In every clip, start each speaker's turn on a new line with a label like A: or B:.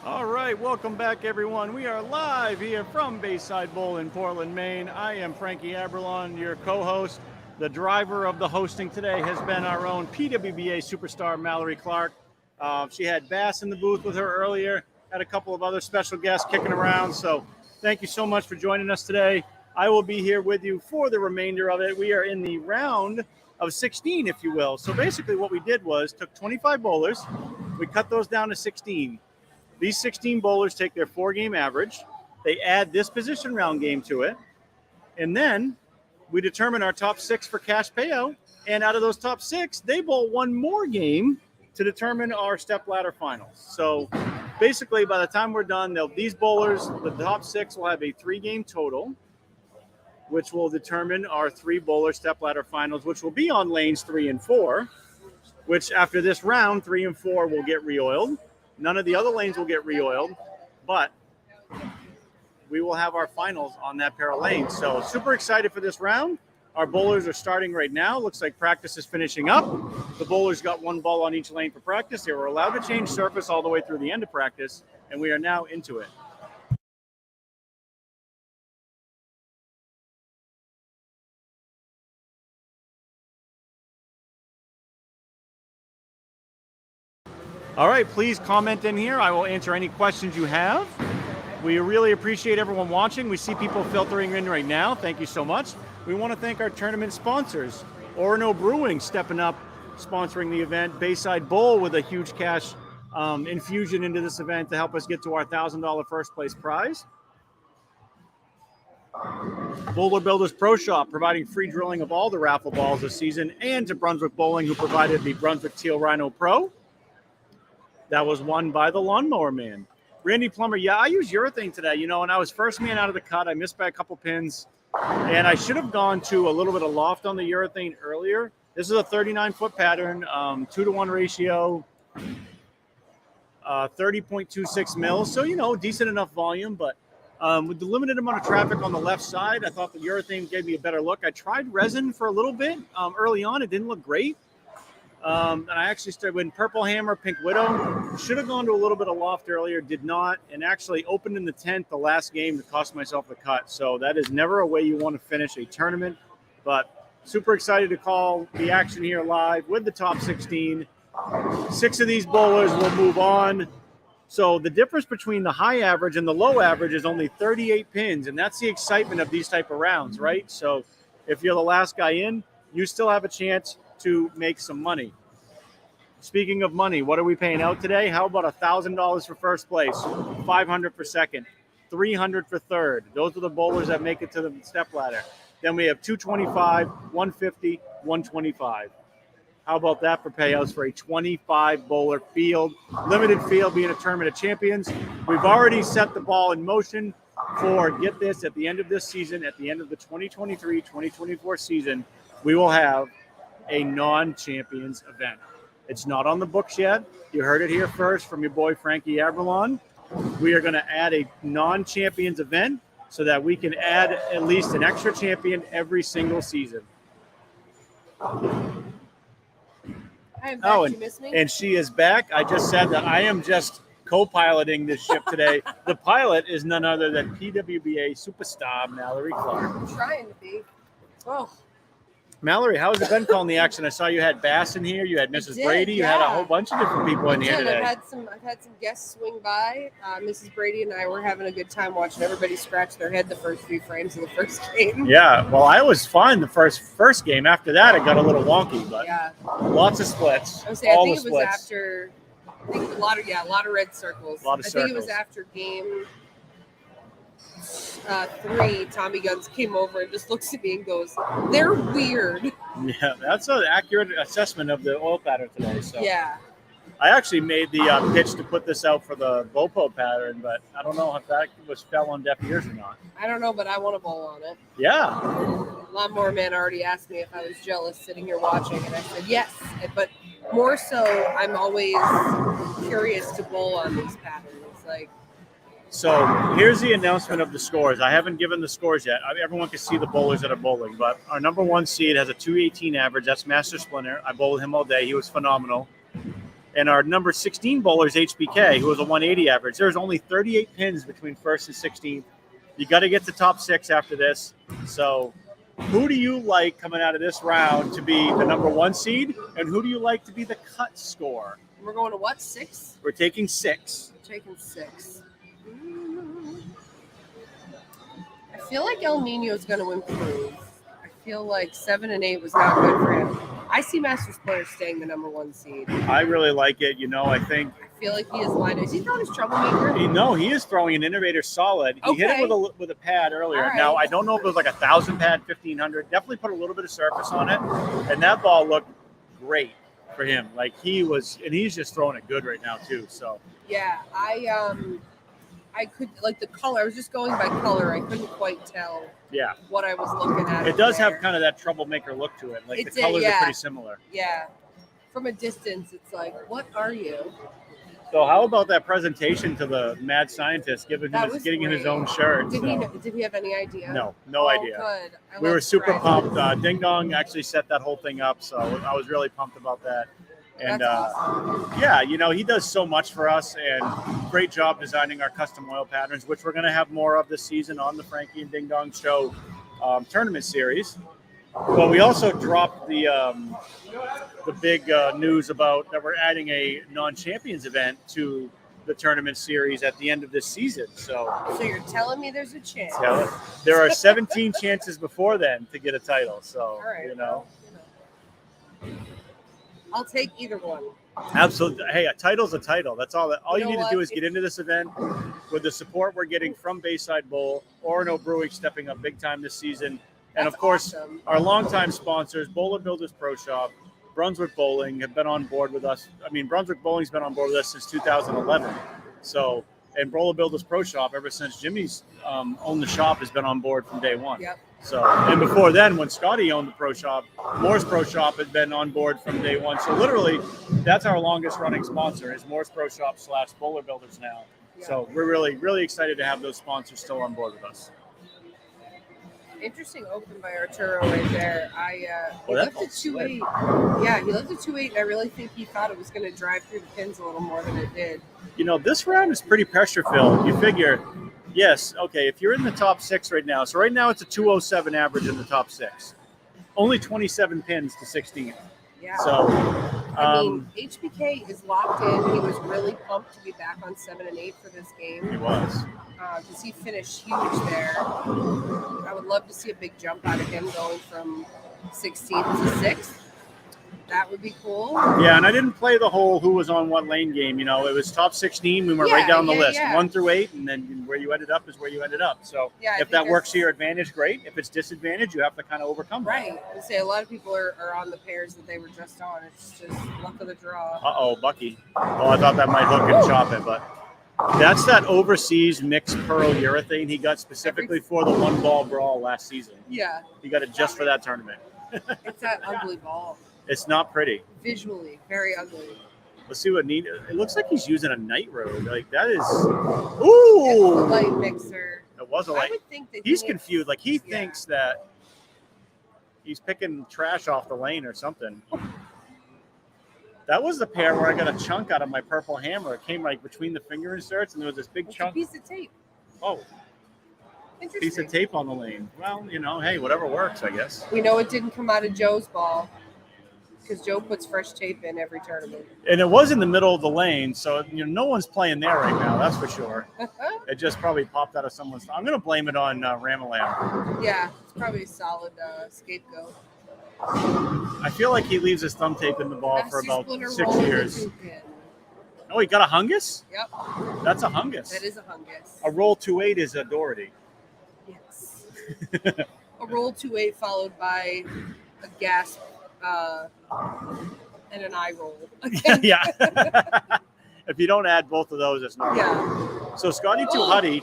A: All right, welcome back, everyone. We are live here from Bayside Bowl in Portland, Maine. I am Frankie Aberlon, your co-host. The driver of the hosting today has been our own PWBA superstar, Mallory Clark. She had Bass in the booth with her earlier, had a couple of other special guests kicking around. So thank you so much for joining us today. I will be here with you for the remainder of it. We are in the round of 16, if you will. So basically what we did was took 25 bowlers. We cut those down to 16. These 16 bowlers take their 4-game average. They add this position round game to it. And then we determine our top 6 for cash payout. And out of those top 6, they bowl one more game to determine our stepladder finals. So basically, by the time we're done, these bowlers, the top 6, will have a 3-game total, which will determine our 3-bowler stepladder finals, which will be on lanes 3 and 4, which after this round, 3 and 4 will get re-oiled. None of the other lanes will get re-oiled, but we will have our finals on that pair of lanes. So super excited for this round. Our bowlers are starting right now. Looks like practice is finishing up. The bowlers got 1 ball on each lane for practice. They were allowed to change surface all the way through the end of practice, and we are now into it. All right, please comment in here. I will answer any questions you have. We really appreciate everyone watching. We see people filtering in right now. Thank you so much. We want to thank our tournament sponsors. Orono Brewing stepping up, sponsoring the event. Bayside Bowl with a huge cash infusion into this event to help us get to our $1,000 first place prize. Bowler Builders Pro Shop providing free drilling of all the raffle balls this season, and to Brunswick Bowling, who provided the Brunswick Teal Rhino Pro. That was won by the Lawnmower Man. Randy Plummer, yeah, I used urethane today. You know, when I was first man out of the cut, I missed by a couple pins. And I should have gone to a little bit of loft on the urethane earlier. This is a 39-foot pattern, 2-to-1 ratio, 30.26 mils. So, you know, decent enough volume. But with the limited amount of traffic on the left side, I thought the urethane gave me a better look. I tried resin for a little bit early on. It didn't look great. And I actually started with Purple Hammer, Pink Widow. Should have gone to a little bit of loft earlier, did not, and actually opened in the 10th the last game to cost myself the cut. So that is never a way you want to finish a tournament. But super excited to call the action here live with the top 16. 6 of these bowlers will move on. So the difference between the high average and the low average is only 38 pins, and that's the excitement of these type of rounds, right? So if you're the last guy in, you still have a chance to make some money. Speaking of money, what are we paying out today? How about $1,000 for first place, $500 for second, $300 for third? Those are the bowlers that make it to the step ladder. Then we have $225, $150, $125. How about that for payouts for a 25 bowler field? Limited field being a Tournament of Champions. We've already set the ball in motion for, get this, at the end of this season, at the end of the 2023-2024 season, we will have a non-champions event. It's not on the books yet. You heard it here first from your boy Frankie Aberlon. We are going to add a non-champions event so that we can add at least an extra champion every single season.
B: I'm back. You miss me?
A: And she is back. I just said that I am just co-piloting this ship today. The pilot is none other than PWBA superstar Mallory Clark.
B: I'm trying to be. Oh.
A: Mallory, how has it been calling the action? I saw you had Bass in here, you had Mrs. Brady, you had a whole bunch of different people in here today.
B: I've had some guests swing by. Mrs. Brady and I were having a good time watching everybody scratch their head the first few frames of the first game.
A: Yeah, well, I was fine the first game. After that, it got a little wonky, but
B: yeah,
A: lots of splits.
B: I think it was after. I think a lot of red circles. I think it was after game 3, Tommy Guns came over and just looks at me and goes, "They're weird."
A: Yeah, that's an accurate assessment of the oil pattern today. So
B: yeah,
A: I actually made the pitch to put this out for the Bopo pattern, but I don't know if that fell on deaf ears or not.
B: I don't know, but I want to bowl on it.
A: Yeah.
B: Lawnmower Man already asked me if I was jealous sitting here watching, and I said yes. But more so, I'm always curious to bowl on these patterns.
A: So here's the announcement of the scores. I haven't given the scores yet. Everyone can see the bowlers that are bowling, but our number 1 seed has a 218 average. That's Master Splinter. I bowled him all day. He was phenomenal. And our number 16 bowler is HBK, who was a 180 average. There's only 38 pins between first and 16th. You got to get to top 6 after this. So who do you like coming out of this round to be the number 1 seed? And who do you like to be the cut score?
B: We're going to what, 6?
A: We're taking 6.
B: Taking 6. I feel like El Nino is going to improve. I feel like 7 and 8 was not good for him. I see Masters players staying the number 1 seed.
A: I really like it. I think.
B: I feel like he is lined. Is he throwing his troublemaker?
A: He is throwing an Innovator solid. He hit it with a pad earlier.
B: Right.
A: Now, I don't know if it was like 1,000 pad, 1,500. Definitely put a little bit of surface on it. And that ball looked great for him. Like he's just throwing it good right now too. So
B: yeah, I could like the color. I was just going by color. I couldn't quite tell.
A: Yeah,
B: what I was looking at.
A: It does have kind of that troublemaker look to it. Like the colors are pretty similar.
B: Yeah, from a distance, it's like, what are you?
A: So how about that presentation to the mad scientist, getting him his own shirt?
B: Did he have any idea?
A: No idea.
B: Good.
A: We were super pumped. Ding Dong actually set that whole thing up, so I was really pumped about that. And
B: awesome.
A: Yeah, he does so much for us, and great job designing our custom oil patterns, which we're going to have more of this season on the Frankie and Ding Dong Show tournament series. But we also dropped the big news about that we're adding a non-champions event to the tournament series at the end of this season. So
B: you're telling me there's a chance?
A: There are 17 chances before then to get a title. So,
B: I'll take either one.
A: Absolutely. Hey, a title's a title. That's all. All you need to do is get into this event with the support we're getting from Bayside Bowl, Orono Brewing stepping up big time this season. And of course, our longtime sponsors, Bowler Builders Pro Shop, Brunswick Bowling have been on board with us. I mean, Brunswick Bowling's been on board with us since 2011. So, and Bowler Builders Pro Shop, ever since Jimmy's owned the shop, has been on board from day one.
B: Yep.
A: So, and before then, when Scotty owned the Pro Shop, Moore's Pro Shop had been on board from day one. So literally, that's our longest running sponsor is Moore's Pro Shop / Bowler Builders now. Yep. So we're really, really excited to have those sponsors still on board with us.
B: Interesting open by Arturo right there. He left it 2-8. Yeah, he left it 2-8, and I really think he thought it was going to drive through the pins a little more than it did.
A: This round is pretty pressure filled. You figure, yes, okay, if you're in the top 6 right now, so right now it's a 207 average in the top 6. Only 27 pins to 16.
B: Yeah.
A: So,
B: HBK is locked in. He was really pumped to be back on 7 and 8 for this game.
A: He was.
B: Because he finished huge there. I would love to see a big jump out of him going from 16th to 6th. That would be cool. Yeah,
A: and I didn't play the whole who was on what lane game. It was top 16. We went right down the list, 1 through 8, and then where you ended up is where you ended up. So if that works to your advantage, great. If it's disadvantage, you have to kind of overcome that.
B: Right. I say a lot of people are on the pairs that they were just on. It's just luck of the draw.
A: Uh-oh, Bucky. Oh, I thought that might hook and chop it, but that's that overseas mixed pearl urethane he got specifically for the 1-ball brawl last season.
B: Yeah.
A: He got it just for that tournament.
B: It's that ugly ball.
A: It's not pretty.
B: Visually, very ugly.
A: Let's see what neat. It looks like he's using a night road. Like that is. Ooh.
B: It's a light mixer.
A: It was a light.
B: I would think that
A: he's confused. Like he thinks that he's picking trash off the lane or something. That was the pair where I got a chunk out of my purple hammer. It came like between the finger inserts, and there was this big chunk.
B: A piece of tape.
A: Oh. Piece of tape on the lane. Well, hey, whatever works, I guess.
B: We know it didn't come out of Joe's ball because Joe puts fresh tape in every tournament.
A: And it was in the middle of the lane, so no one's playing there right now. That's for sure. It just probably popped out of someone's. I'm going to blame it on Ramalam.
B: Yeah, it's probably a solid scapegoat.
A: I feel like he leaves his thumb tape in the ball for about 6 years. Oh, he got a hungus?
B: Yep.
A: That's a hungus.
B: That is a hungus.
A: A roll 2-8 is a Doherty.
B: Yes. A roll 2-8 followed by a gasp and an eye roll.
A: Yeah. If you don't add both of those, it's not.
B: Yeah.
A: So Scotty Tuhuddy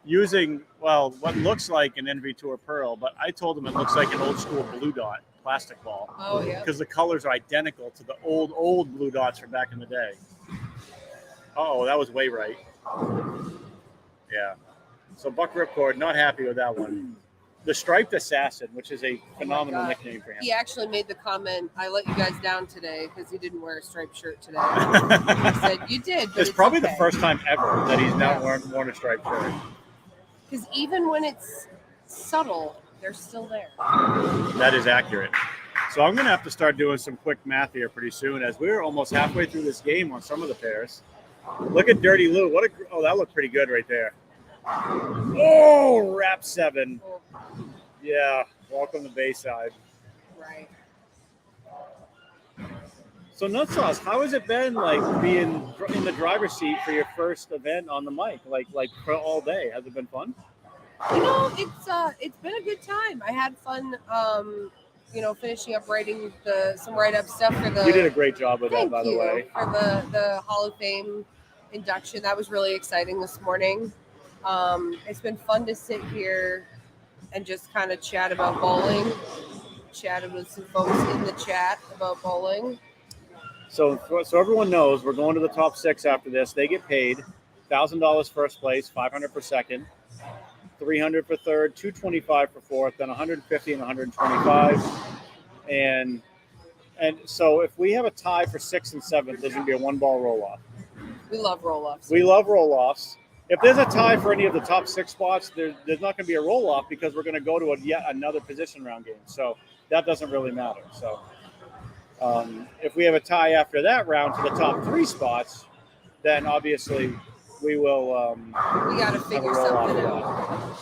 A: using, what looks like an NV Tour Pearl, but I told him it looks like an old school Blue Dot plastic ball.
B: Oh, yeah.
A: Because the colors are identical to the old Blue Dots from back in the day. Oh, that was way right. Yeah. So Buck Ripcord, not happy with that one. the Striped Assassin, which is a phenomenal
B: God.
A: nickname for him.
B: He actually made the comment, I let you guys down today because he didn't wear a striped shirt today. I said, you did, but
A: It's probably
B: okay.
A: the first time ever that he's now worn a striped shirt.
B: Because even when it's subtle, they're still there.
A: That is accurate. So I'm going to have to start doing some quick math here pretty soon, as we're almost halfway through this game on some of the pairs. Look at Dirty Lou. Oh, that looked pretty good right there. Oh, wrap 7. Yeah, welcome to Bayside.
B: Right.
A: So Nutsauce, how has it been like being in the driver's seat for your first event on the mic, like for all day? Has it been fun?
B: You know, it's been a good time. I had fun. Finishing up writing some write-up stuff for the.
A: You did a great job with that,
B: Thank
A: by the
B: you,
A: way.
B: for the Hall of Fame induction. That was really exciting this morning. It's been fun to sit here and just kind of chat about bowling. Chatted with some folks in the chat about bowling.
A: So everyone knows we're going to the top 6 after this. They get paid $1,000 first place, $500 for second, $300 for third, $225 for fourth, then $150 and $125. And so if we have a tie for 6th and 7th, there's going to be a 1-ball roll-off.
B: We love roll-offs.
A: We love roll-offs. If there's a tie for any of the top 6 spots, there's not going to be a roll-off because we're going to go to yet another position round game. So that doesn't really matter. So if we have a tie after that round to the top 3 spots, then obviously we will.
B: We got to figure something out.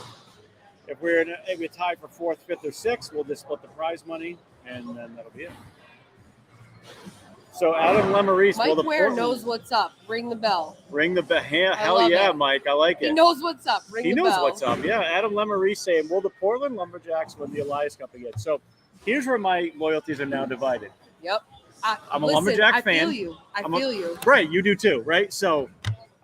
A: If we're in a tie for 4th, 5th, or 6th, we'll just split the prize money, and then that'll be it. So Adam Lemarese,
B: Mike Ware knows what's up. Ring the bell.
A: Ring the bell. Hell yeah,
B: it.
A: Mike. I like it.
B: He knows what's up. Ring the bell.
A: He knows what's up. Yeah, Adam Lemarese saying, will the Portland Lumberjacks win the Elias Cup again? So here's where my loyalties are now divided.
B: Yep.
A: I'm a Lumberjack fan.
B: I feel you.
A: Right, you do too, right? So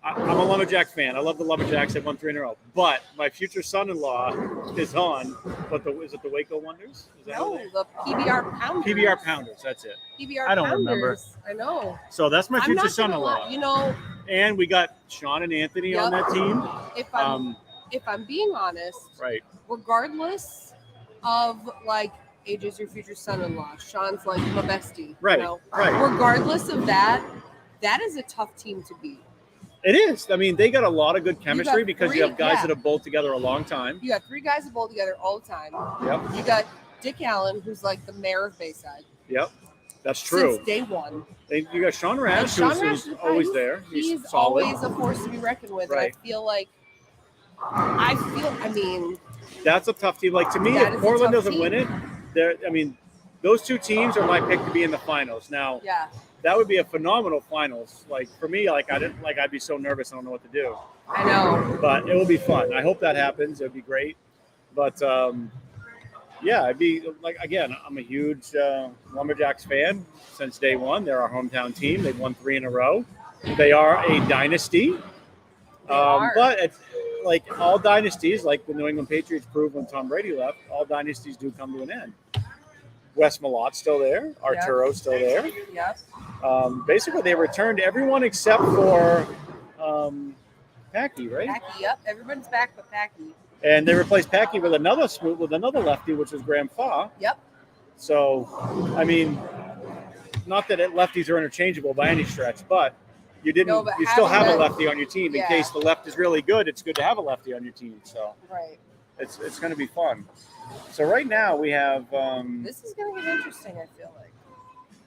A: I'm a Lumberjack fan. I love the Lumberjacks. They've won 3 in a row. But my future son-in-law is on. Is it the Waco Wonders?
B: No, the PBR Pounders.
A: PBR Pounders. That's it.
B: PBR
A: I don't
B: Pounders.
A: remember.
B: I know.
A: So that's my future son-in-law.
B: You know.
A: And we got Sean and Anthony on that team.
B: If I'm being honest,
A: right.
B: Regardless of AJ's your future son-in-law, Sean's like my bestie.
A: Right. Right.
B: Regardless of that is a tough team to beat.
A: It is. I mean, they got a lot of good chemistry because you have guys that have bowled together a long time.
B: You got 3 guys that bowl together all the time.
A: Yep.
B: You got Dick Allen, who's like the mayor of Bayside.
A: Yep. That's true.
B: Since day one.
A: You got Sean Rash, who's always there.
B: He's
A: solid.
B: always a force to be reckoned with.
A: Right.
B: I mean.
A: That's a tough team. Like, to me, if Portland doesn't win it, those 2 teams are my pick to be in the finals. Now, that would be a phenomenal finals. Like, for me, I'd be so nervous. I don't know what to do.
B: I know.
A: But it will be fun. I hope that happens. It would be great. But, it'd be again, I'm a huge Lumberjacks fan since day one. They're our hometown team. They've won 3 in a row. They are a dynasty. But it's like all dynasties, like the New England Patriots proved when Tom Brady left, all dynasties do come to an end. Wes Malotte's still there. Arturo's still there.
B: Yep.
A: Basically, they returned everyone except for Packy, right?
B: Packy, yep. Everyone's back but Packy.
A: And they replaced Packy with another lefty, which was Graham Faw.
B: Yep.
A: So, I mean, not that lefties are interchangeable by any stretch, but you still have a lefty on your team in case the left is really good. It's good to have a lefty on your team. So
B: right.
A: It's going to be fun. So right now we have.
B: This is going to get interesting. I feel like.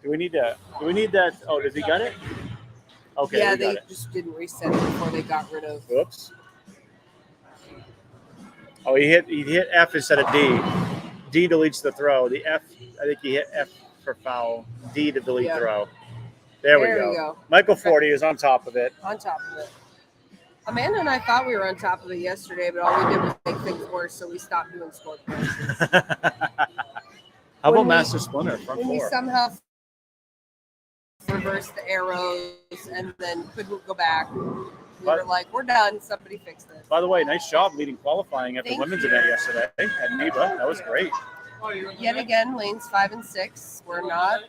A: Do we need that? Oh, does he got it? Okay.
B: Yeah, they just didn't reset it before they got rid of.
A: Whoops. Oh, he hit F instead of D. D deletes the throw. The F, I think he hit F for foul. D to delete throw. There we go. Michael Forty is on top of it.
B: On top of it. Amanda and I thought we were on top of it yesterday, but all we did was make things worse, so we stopped doing score cards.
A: How about Master Splinter?
B: When we somehow reversed the arrows and then couldn't go back. We were like, we're done. Somebody fix this.
A: By the way, nice job leading qualifying at the women's event yesterday at NEBA. That was great.
B: Yet again, lanes 5 and 6 were not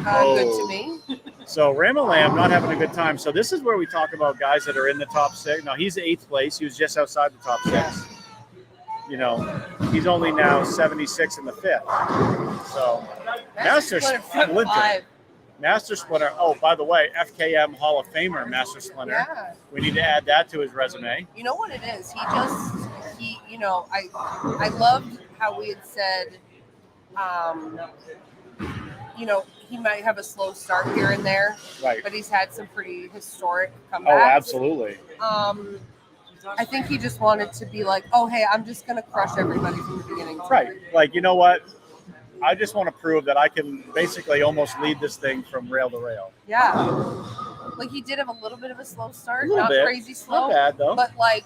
B: good to me.
A: So Ramalam not having a good time. So this is where we talk about guys that are in the top 6. Now he's 8th place. He was just outside the top 6. you know, he's only now 76 in the fifth. So Master Splinter. Master Splinter. Oh, by the way, FKM Hall of Famer Master Splinter.
B: Yeah.
A: We need to add that to his resume.
B: You know what it is? I loved how we had said, he might have a slow start here and there,
A: right?
B: But he's had some pretty historic comebacks.
A: Oh, absolutely.
B: I think he just wanted to be like, oh, hey, I'm just going to crush everybody from the beginning.
A: Right. Like, you know what? I just want to prove that I can basically almost lead this thing from rail to rail.
B: Yeah. Like, he did have a little bit of a slow start. Not
A: bit.
B: Crazy slow.
A: Not bad, though.
B: But, like,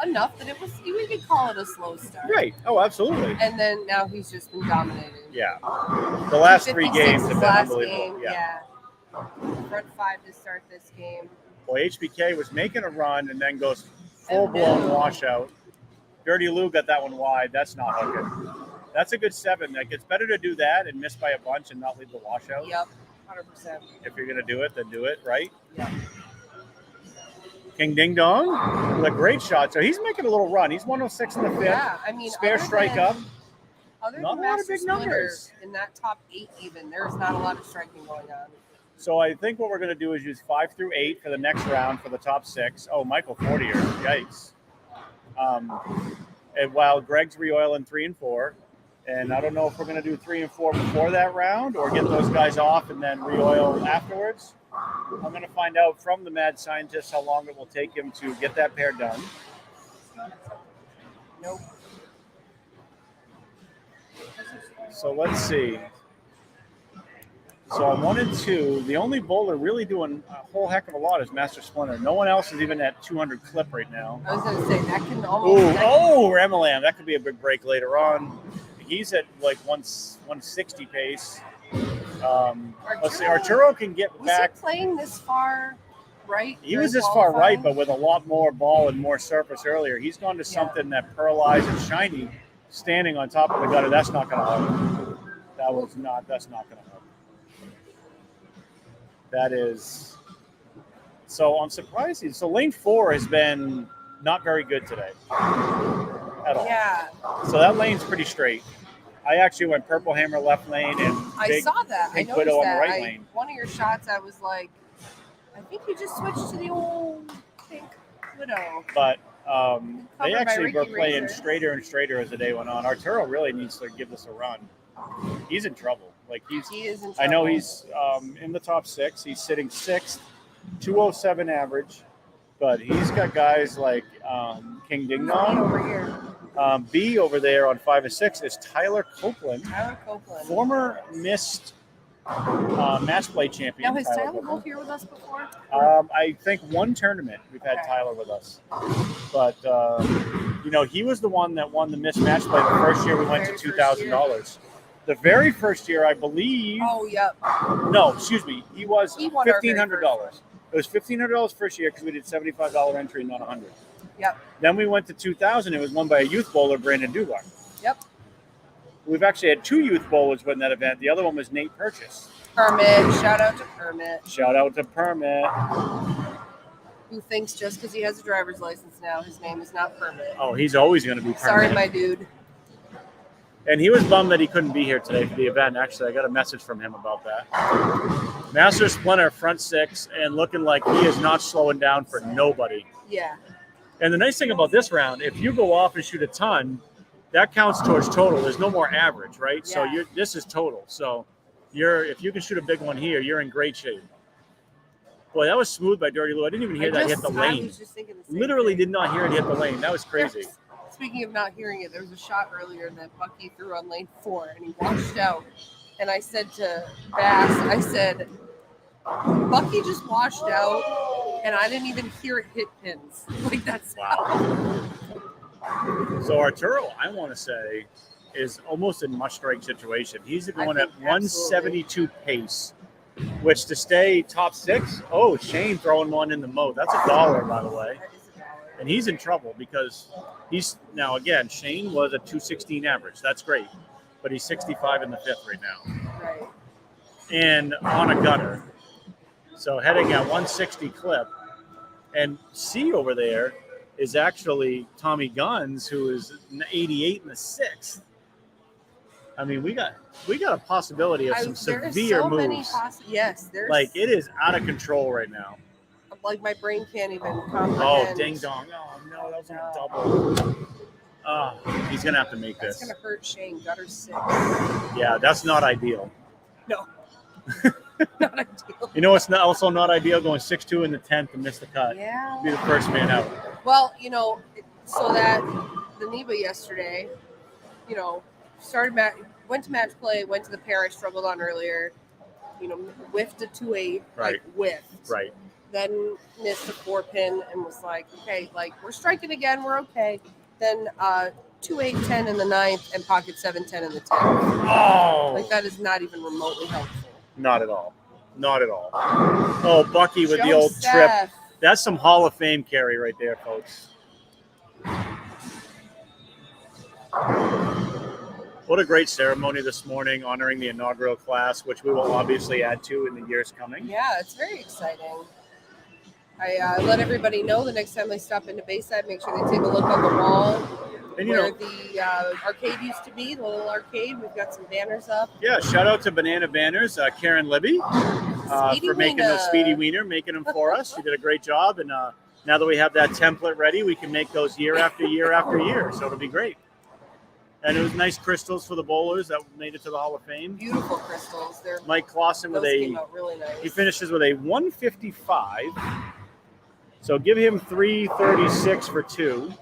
B: enough that we could call it a slow start.
A: Right. Oh, absolutely.
B: And then now he's just been dominating.
A: Yeah. The last 3 games have been unbelievable.
B: Game, yeah. Front 5 to start this game.
A: Boy, HBK was making a run and then goes full-blown washout. Dirty Lou got that one wide. That's not hooking. That's a good 7. Like, it's better to do that and miss by a bunch and not leave the washout.
B: Yep, 100%.
A: If you're going to do it, then do it, right?
B: Yeah.
A: King Ding Dong with a great shot. So he's making a little run. He's 106 in the fifth.
B: Yeah, I mean,
A: spare strike up.
B: Other
A: not
B: than
A: a lot of big numbers.
B: In that top 8 even, there's not a lot of striking going on.
A: So I think what we're going to do is use 5 through 8 for the next round for the top 6. Oh, Michael Fortier. Yikes. And while Greg's re-oiling 3 and 4. And I don't know if we're going to do 3 and 4 before that round or get those guys off and then re-oil afterwards. I'm going to find out from the mad scientist how long it will take him to get that pair done.
B: Nope.
A: So let's see. So on 1 and 2, the only bowler really doing a whole heck of a lot is Master Splinter. No one else is even at 200 clip right now.
B: I was going to say, that can almost...
A: Ramalam. That could be a big break later on. He's at like 160 pace. Let's see. Arturo can get back.
B: Was he playing this far right?
A: He was this far right, but with a lot more ball and more surface earlier. He's gone to something that pearlized and shiny, standing on top of the gutter. That's not going to help. That's not going to help. That is. So I'm surprised. So lane 4 has been not very good today at all.
B: Yeah.
A: So that lane's pretty straight. I actually went purple hammer left lane and
B: I saw that.
A: Pink
B: I
A: Widow
B: noticed
A: on the
B: that.
A: right lane.
B: One of your shots, I was like, I think you just switched to the old Pink Widow.
A: But they actually were playing
B: Razor.
A: straighter and straighter as the day went on. Arturo really needs to give this a run. He's in trouble. Like
B: he is in trouble.
A: I know he's in the top 6. He's sitting 6th, 207 average. But he's got guys like King Ding Dong.
B: Over here.
A: B over there on 5 and 6 is Tyler Copeland. Former missed match play champion.
B: Now, has Tyler been here with us before?
A: I think one tournament we've had Tyler with us. But, he was the one that won the missed match play the first year we went to $2,000. The very first year, I believe.
B: Oh, yep.
A: No, excuse me. He won $1,500. It was $1,500 first year because we did $75 entry, not $100.
B: Yep.
A: Then we went to 2000. It was won by a youth bowler, Brandon Duvar.
B: Yep.
A: We've actually had 2 youth bowlers win that event. The other one was Nate Purchase.
B: Permit. Shout out to Permit.
A: Shout out to Permit.
B: Who thinks just because he has a driver's license now, his name is not Permit.
A: Oh, he's always going to be Permit.
B: Sorry, my dude.
A: And he was bummed that he couldn't be here today for the event. Actually, I got a message from him about that. Master Splinter, front 6, and looking like he is not slowing down for nobody.
B: Yeah.
A: And the nice thing about this round, if you go off and shoot a ton, that counts towards total. There's no more average, right?
B: Yeah.
A: So this is total. So if you can shoot a big one here, you're in great shape. Boy, that was smooth by Dirty Lou. I didn't even hear that hit the lane.
B: I was just thinking the same
A: Literally
B: thing.
A: did not hear it hit the lane. That was crazy.
B: Speaking of not hearing it, there was a shot earlier that Bucky threw on lane 4 and he washed out. And I said to Bass, Bucky just washed out and I didn't even hear it hit pins. Like, that's
A: wow. So Arturo, I want to say, is almost in must-strike situation. He's going at 172 pace, which to stay top 6, Shane throwing one in the moat. That's $1, by the way. And he's in trouble because now again, Shane was a 216 average. That's great. But he's 65 in the 5th right now.
B: Right.
A: And on a gutter. So heading at 160 clip. And C over there is actually Tommy Guns, who is 88 in the 6th. I mean, we got a possibility of some severe moves.
B: Yes, there's
A: like it is out of control right now.
B: Like my brain can't even comprehend.
A: Oh, ding dong! Oh no, that was a double. Oh, he's gonna have to make
B: That's
A: this.
B: Gonna hurt Shane. Gutter 6.
A: Yeah, that's not ideal.
B: No, not ideal.
A: You know what's also not ideal? Going 6-2 in the 10th and miss the cut.
B: Yeah.
A: Be the first man out.
B: Well, so that the NEBA yesterday, went to match play, went to the pair I struggled on earlier, whiffed a 2-8,
A: Right.
B: whiffed.
A: Right.
B: Then missed a 4-pin and was like, okay, we're striking again, we're okay. Then 2-8-10 in the 9th and pocket 7-10 in the 10th.
A: Oh.
B: That is not even remotely helpful.
A: Not at all. Not at all. Oh, Bucky with the old
B: Joseph.
A: trip. That's some Hall of Fame carry right there, folks. What a great ceremony this morning honoring the inaugural class, which we will obviously add to in the years coming.
B: Yeah, it's very exciting. I let everybody know the next time they stop into Bayside, make sure they take a look on the wall
A: And
B: where the arcade used to be, the little arcade. We've got some banners up.
A: Yeah, shout out to Banana Banners, Karen Libby, for making the Speedy Wiener, making them for us. She did a great job. And now that we have that template ready, we can make those year after year after year. So it'll be great. And it was nice crystals for the bowlers that made it to the Hall of Fame.
B: Beautiful crystals.
A: Mike Clausen with
B: came out really nice.
A: He finishes with a 155. So give him 336 for 2.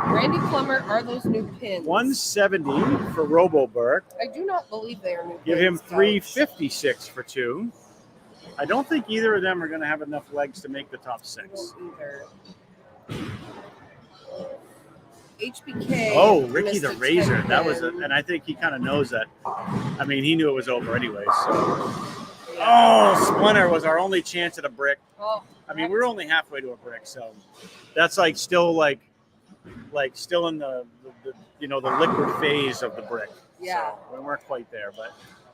B: Randy Plummer, are those new pins?
A: 170 for Robo Burke.
B: I do not believe they are new
A: Give
B: pins.
A: him 356 for 2. I don't think either of them are going to have enough legs to make the top 6.
B: Either. HBK.
A: Oh, Ricky the Razor. That was and I think he kind of knows that. I mean, he knew it was over anyway. So. Oh, Splinter was our only chance at a brick.
B: Oh,
A: I mean, we're only halfway to a brick, so that's still still in the liquid phase of the brick.
B: Yeah.
A: So we weren't quite there, but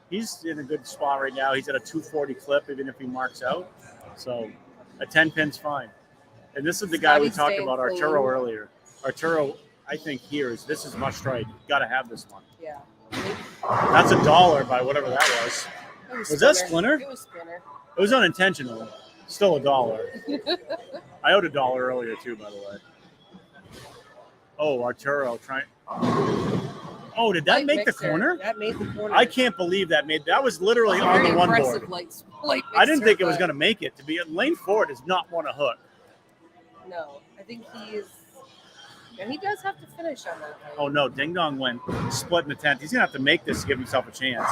A: he's in a good spot right now. He's at a 240 clip, even if he marks out. So a 10 pin's fine. And this is the guy we talked about, Arturo, earlier. Arturo, I think this is must strike. Got to have this one.
B: Yeah.
A: That's $1 by whatever that was. Was that Splinter?
B: It was Splinter.
A: It was unintentional. Still $1. I owed $1 earlier too, by the way. Oh, Arturo trying. Oh, did that make the corner?
B: That made the corner.
A: I can't believe that was literally on the one board. I didn't think it was going to make it. To be Lane Ford does not want a hook.
B: No, I think he is. And he does have to finish on that one.
A: Oh no, Ding Dong went split in the 10th. He's gonna have to make this to give himself a chance.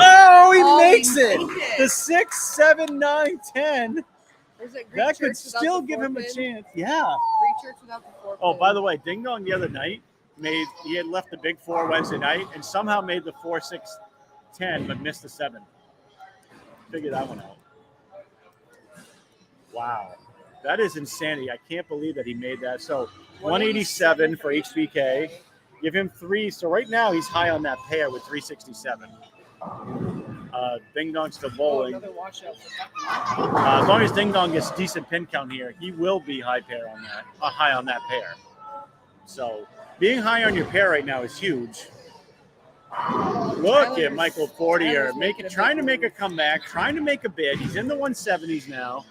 A: Oh, he makes it. The 6, 7, 9, 10. That could still give him a chance. Yeah. Oh, by the way, Ding Dong the other night he had left the big 4 Wednesday night and somehow made the 4, 6, 10, but missed the 7. Figure that one out. Wow. That is insanity. I can't believe that he made that. So 187 for HBK. Give him 3. So right now he's high on that pair with 367. Ding Dong's still bowling.
B: Another washout.
A: As long as Ding Dong gets decent pin count here, he will be high on that pair. So being high on your pair right now is huge. Look at Michael Fortier trying to make a comeback, trying to make a bid. He's in the 170s now.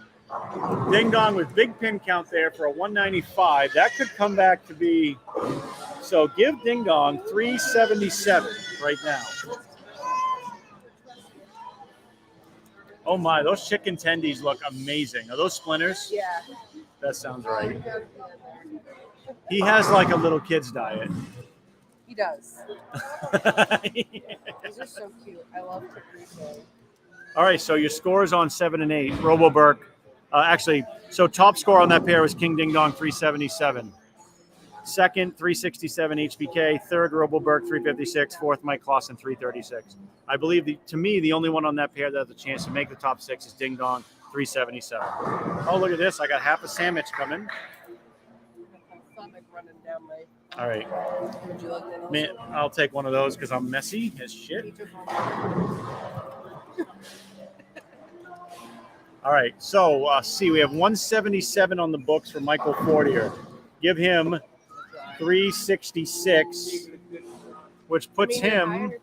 A: Ding Dong with big pin count there for a 195. That could come back to be. So give Ding Dong 377 right now. Oh my, those chicken tendies look amazing. Are those Splinters?
B: Yeah.
A: That sounds right. He has like a little kid's diet.
B: He does. Those are so cute. I love Caprese.
A: All right, so your scores on 7 and 8. Robo Burke. So top score on that pair was King Ding Dong 377. Second, 367 HBK. Third, Robo Burke 356. Fourth, Mike Clausen 336. I believe to me the only one on that pair that has a chance to make the top 6 is Ding Dong 377. Oh, look at this! I got half a sandwich coming. All right,
B: Would you like that?
A: man, I'll take one of those because I'm messy as shit. All right, so see, we have 177 on the books for Michael Fortier. Give him 366, which puts him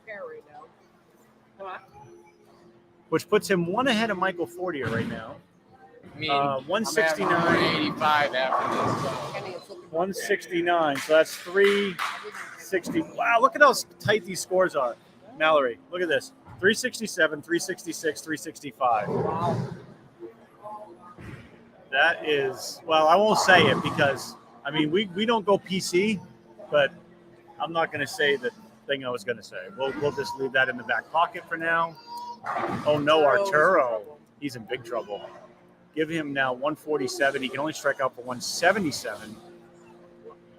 A: one ahead of Michael Fortier right now. 169,
C: 85 after this. So.
A: 169. So that's 360. Wow, look at how tight these scores are. Mallory, look at this. 367, 366, 365.
B: Wow.
A: That is, well, I won't say it because, I mean, we don't go PC, but I'm not going to say the thing I was going to say. We'll just leave that in the back pocket for now. Oh, no, Arturo. He's in big trouble. Give him now 147. He can only strike out for 177.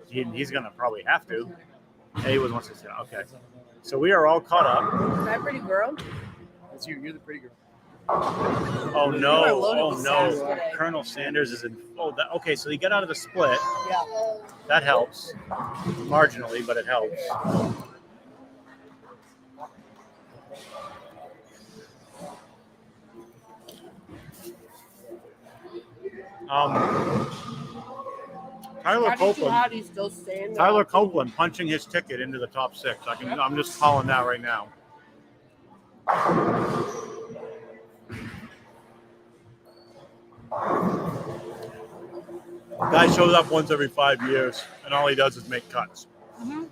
A: He's going to probably have to. Yeah, he was 167. Okay. So we are all caught up.
B: Is that pretty girl?
C: That's you. You're the pretty girl.
A: Oh, no. Oh, no. Colonel Sanders is in. Oh, okay. So he got out of the split.
B: Yeah.
A: That helps. Marginally, but it helps. Tyler Copeland punching his ticket into the top 6. I'm just calling that right now. Guy shows up once every 5 years, and all he does is make cuts.
B: Mm-hmm.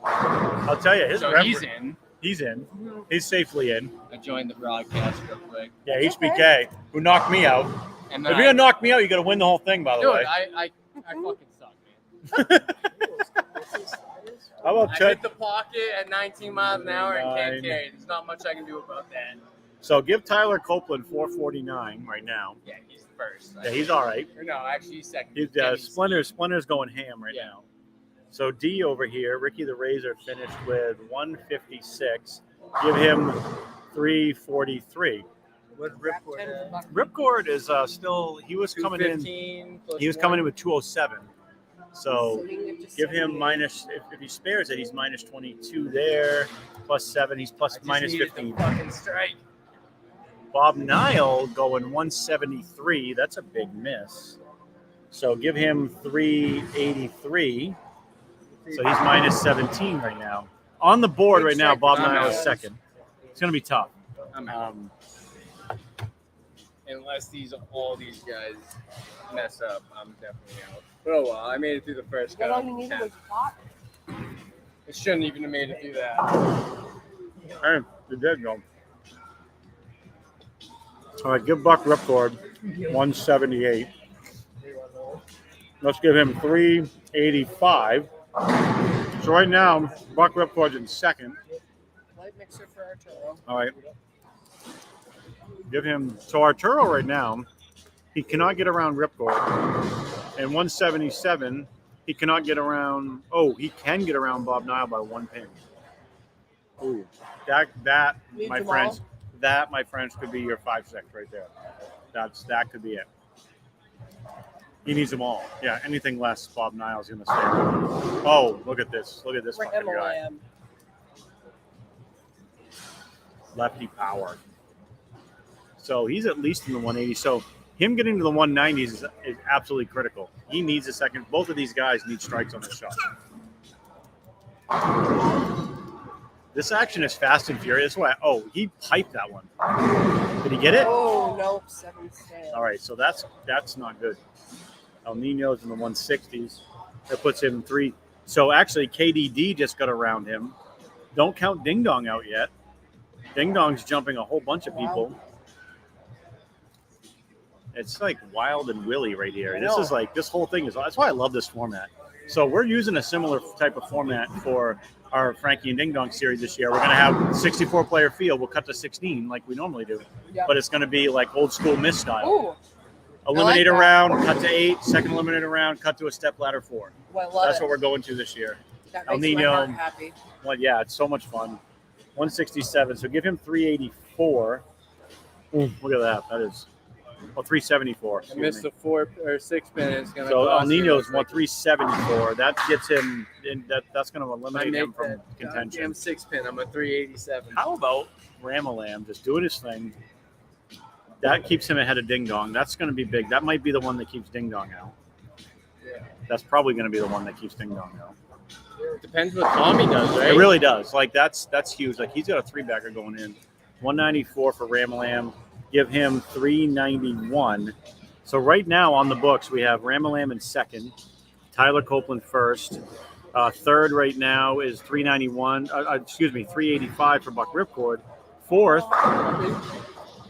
A: I'll tell you,
C: he's in.
A: He's in. He's safely in.
C: I joined the broadcast real quick.
A: Yeah, HBK, who knocked me out.
C: And
A: if you're gonna knock me out, you got to win the whole thing. By the way,
C: I fucking suck, man.
A: How about
C: I
A: Chet?
C: hit the pocket at 19 miles an hour and can't carry it. There's not much I can do about that.
A: So give Tyler Copeland 449 right now.
C: Yeah, he's first.
A: Yeah, he's all right.
C: Or no, actually he's second.
A: He's Splinter's going ham right now. So D over here, Ricky the Razor finished with 156. Give him 343.
C: What Ripcord?
A: Ripcord is still. He was coming in. He was coming in with 207. So give him minus. If he spares it, he's minus 22 there. Plus 7. He's minus 15.
C: Fucking strike.
A: Bob Nile going 173. That's a big miss. So give him 383. So he's minus 17 right now. On the board right now, Bob Nile is second. It's going to be tough.
C: Unless all these guys mess up, I'm definitely out. But oh well, I made it through the first cut. It shouldn't even have made it through that.
A: Hey, you did go. All right, give Buck Ripcord 178. Let's give him 385. So right now, Buck Ripcord's in second.
B: Light mixer for Arturo.
A: All right. Give him, so Arturo right now, he cannot get around Ripcord. And 177, he cannot get around, he can get around Bob Nile by 1 pin. Ooh, that, my friends, could be your 5-6 right there. That could be it. He needs them all. Yeah, anything less, Bob Nile's going to stay. Oh, look at this. Look at this fucking guy. Lefty power. So he's at least in the 180. So him getting to the 190s is absolutely critical. He needs a second. Both of these guys need strikes on the shot. This action is fast and furious. He piped that one. Did he get it?
B: Oh, no. 7 stand.
A: All right, so that's not good. El Nino's in the 160s. That puts him 3. So actually, KDD just got around him. Don't count Ding Dong out yet. Ding Dong's jumping a whole bunch of people. It's like wild and willy right here. This whole thing is. That's why I love this format. So we're using a similar type of format for our Frankie and Ding Dong series this year. We're going to have 64-player field. We'll cut to 16 like we normally do. Yep. But it's going to be like old school Miss style.
B: Ooh.
A: Eliminator round, cut to 8. Second eliminator round, cut to a step ladder 4. That's what we're going to this year.
B: That makes my heart happy.
A: Well, yeah, it's so much fun. 167. So give him 384. Look at that. Oh, 374.
C: I missed the 4 or 6 pin. It's gonna.
A: So El
C: cost me,
A: Nino's
C: looks like.
A: 374. That gets him. That's going to
C: If I
A: eliminate him
C: make
A: from
C: that
A: contention.
C: goddamn 6 pin, I'm a 387.
A: How about Ramalam just doing his thing? That keeps him ahead of Ding Dong. That's going to be big. That might be the one that keeps Ding Dong out.
C: Yeah.
A: That's probably going to be the one that keeps Ding Dong out.
C: Depends what Tommy does, right?
A: It really does. Like that's huge. Like he's got a 3-bagger going in. 194 for Ramalam. Give him 391. So right now on the books we have Ramalam in second, Tyler Copeland first. Third right now is 391. 385 for Buck Ripcord. Fourth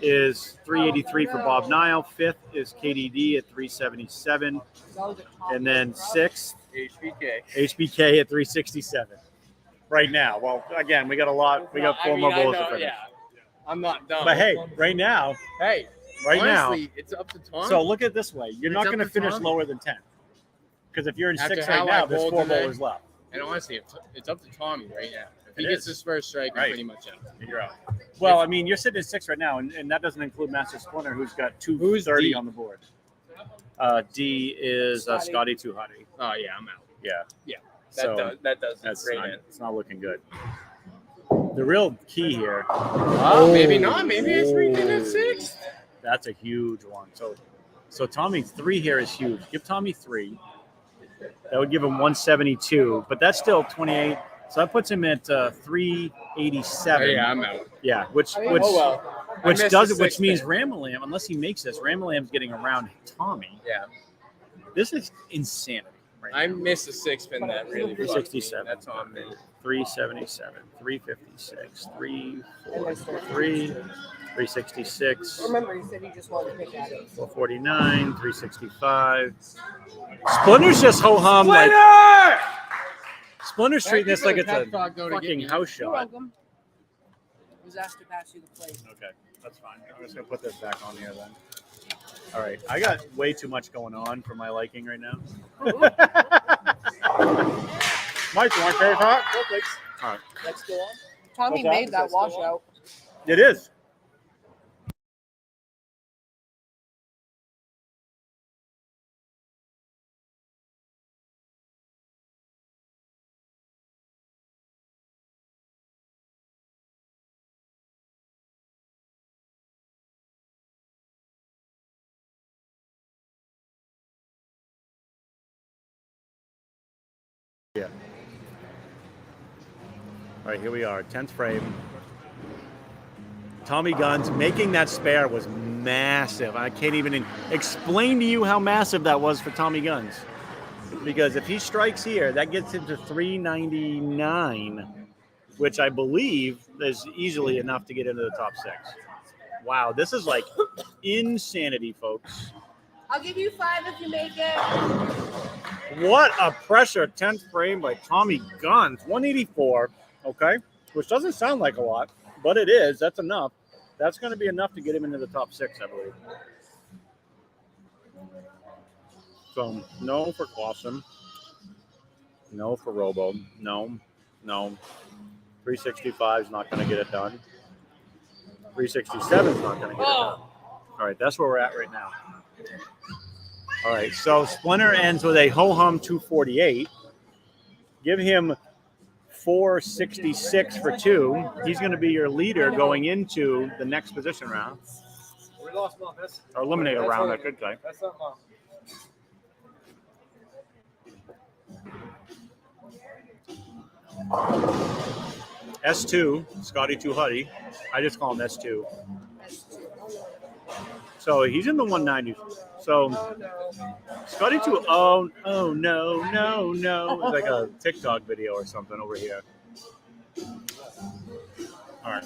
A: is 383 for Bob Nile. Fifth is KDD at 377. And then sixth, HBK at 367. Right now. Well, again, we got a lot. We got 4 more bowls to finish.
C: Yeah. I'm not done.
A: But hey, right now,
C: honestly, it's up to Tommy.
A: so look at it this way. You're not
C: It's up
A: going to
C: to
A: finish
C: Tommy.
A: lower than 10. Because if you're in
C: After
A: 6
C: how
A: right now,
C: I
A: there's
C: bowled
A: 4
C: today.
A: bowlers left.
C: And honestly, it's up to Tommy right now. If he
A: It
C: gets
A: is.
C: his first strike,
A: Right.
C: I'm pretty much out.
A: You're out. Well, I mean, you're sitting at 6 right now, and that doesn't include Master Splinter, who's got
C: Who's
A: 230
C: D?
A: on the board. D is Scotty Tuhati.
C: Oh yeah, I'm out.
A: Yeah.
C: That does
A: That's
C: great.
A: not,
C: Man.
A: it's not looking good. The real key here.
C: Oh, maybe not. Maybe it's freaking at 6.
A: That's a huge one. So Tommy 3 here is huge. Give Tommy 3. That would give him 172, but that's still 28. So that puts him at 387.
C: Oh, yeah, I'm out.
A: Yeah, which
C: Oh well. I
A: which
C: missed
A: does
C: the
A: it, which
C: 6th
A: means
C: pin.
A: Ramalam, unless he makes this, Ramalam's getting around Tommy.
C: Yeah,
A: This is insanity. Right
C: I
A: now.
C: missed the 6 pin that really bugged me.
A: 367.
C: That's on me.
A: 377, 356, 343, 366.
B: Remember, you said you just wanted to pick at it.
A: 449, 365. Splinter's just ho hum like Splinter's treating this like it's a fucking house
B: You're
A: shot.
B: welcome. I was asked to pass you the plate.
A: Okay, that's fine. I'm just gonna put this back on here then. All right, I got way too much going on for my liking right now. Mike, you want carrot hot?
C: Go, please.
A: All right,
C: Let's go on.
B: Tommy
A: What's that?
B: made that
C: Is that still
B: washout.
A: it is. Yeah. All right, here we are, 10th frame. Tommy Guns making that spare was massive. I can't even explain to you how massive that was for Tommy Guns. Because if he strikes here, that gets him to 399, which I believe is easily enough to get into the top 6. Wow, this is like insanity, folks.
B: I'll give you 5 if you make it.
A: What a pressure 10th frame by Tommy Guns. 184, okay, which doesn't sound like a lot, but it is. That's enough. That's going to be enough to get him into the top 6, I believe. So, no for Clausen. No for Robo. No. 365 is not going to get it done. 367 is not going to get it done. All right, that's where we're at right now. All right, so Splinter ends with a ho-hum 248. Give him 466 for 2. He's going to be your leader going into the next position round.
C: We lost Mom.
A: Or eliminator round, I could say.
C: That's not Mom.
A: S2, Scotty Tuhati. I just call him S2. So he's in the 190s. So Scotty Two, no. It's like a TikTok video or something over here. All right.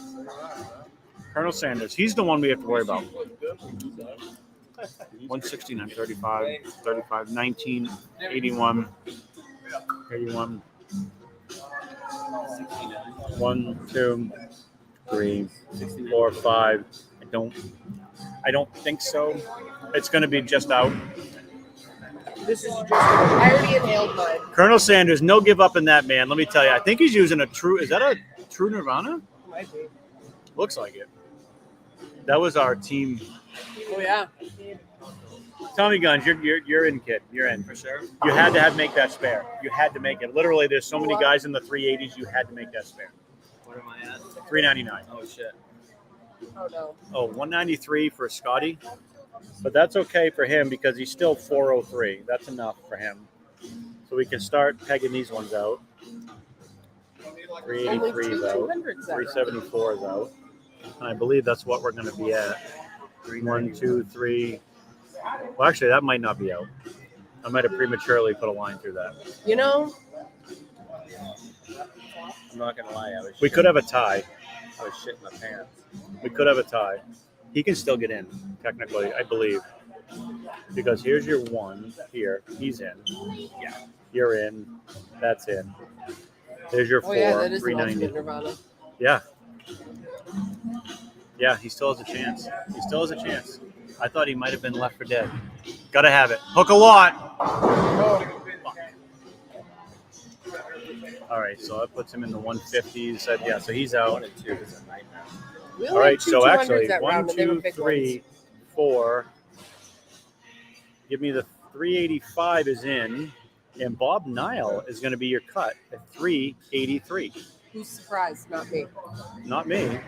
A: Colonel Sanders, he's the one we have to worry about. 169, 35, 35, 19, 81, 81. 1, 2, 3, 4, 5. I don't think so. It's going to be just out.
B: This is just, I already inhaled mine.
A: Colonel Sanders, no give up in that, man. Let me tell you. I think he's using a true, is that a true Nirvana?
B: Might be.
A: Looks like it. That was our team
B: Oh yeah.
A: Tommy Guns, you're in, kid. You're in.
C: For sure.
A: You had to make that spare. You had to make it. Literally, there's so many guys in the 380s. You had to make that spare.
C: What am I at?
A: 399.
C: Oh shit.
B: Oh no.
A: Oh, 193 for Scotty. But that's okay for him because he's still 403. That's enough for him. So we can start pegging these ones out. 383 is out. 374 is out. And I believe that's what we're going to be at. 1, 2, 3. Well, actually, that might not be out. I might have prematurely put a line through that.
B: You know,
C: I'm not gonna lie.
A: We could have a tie.
C: I was shitting my pants.
A: We could have a tie. He can still get in, technically, I believe. Because here's your 1 here. He's in. Yeah. You're in. That's in. There's your 4.
B: oh yeah, that is
A: 390.
B: Nirvana.
A: Yeah. Yeah, he still has a chance. He still has a chance. I thought he might have been left for dead. Gotta have it. Hook a lot. All right, so that puts him in the 150s. Yeah, so he's out.
C: 1 and 2 is a nightmare.
B: We
A: All
B: only
A: right,
B: had two
A: so
B: 200s
A: actually,
B: that
A: 1,
B: round, and they were
A: 2,
B: big
A: 3, 4. Give me the 385 is in, and Bob Nile is going to be your cut at 383.
B: ones. Who's surprised? Not me.
A: Not me.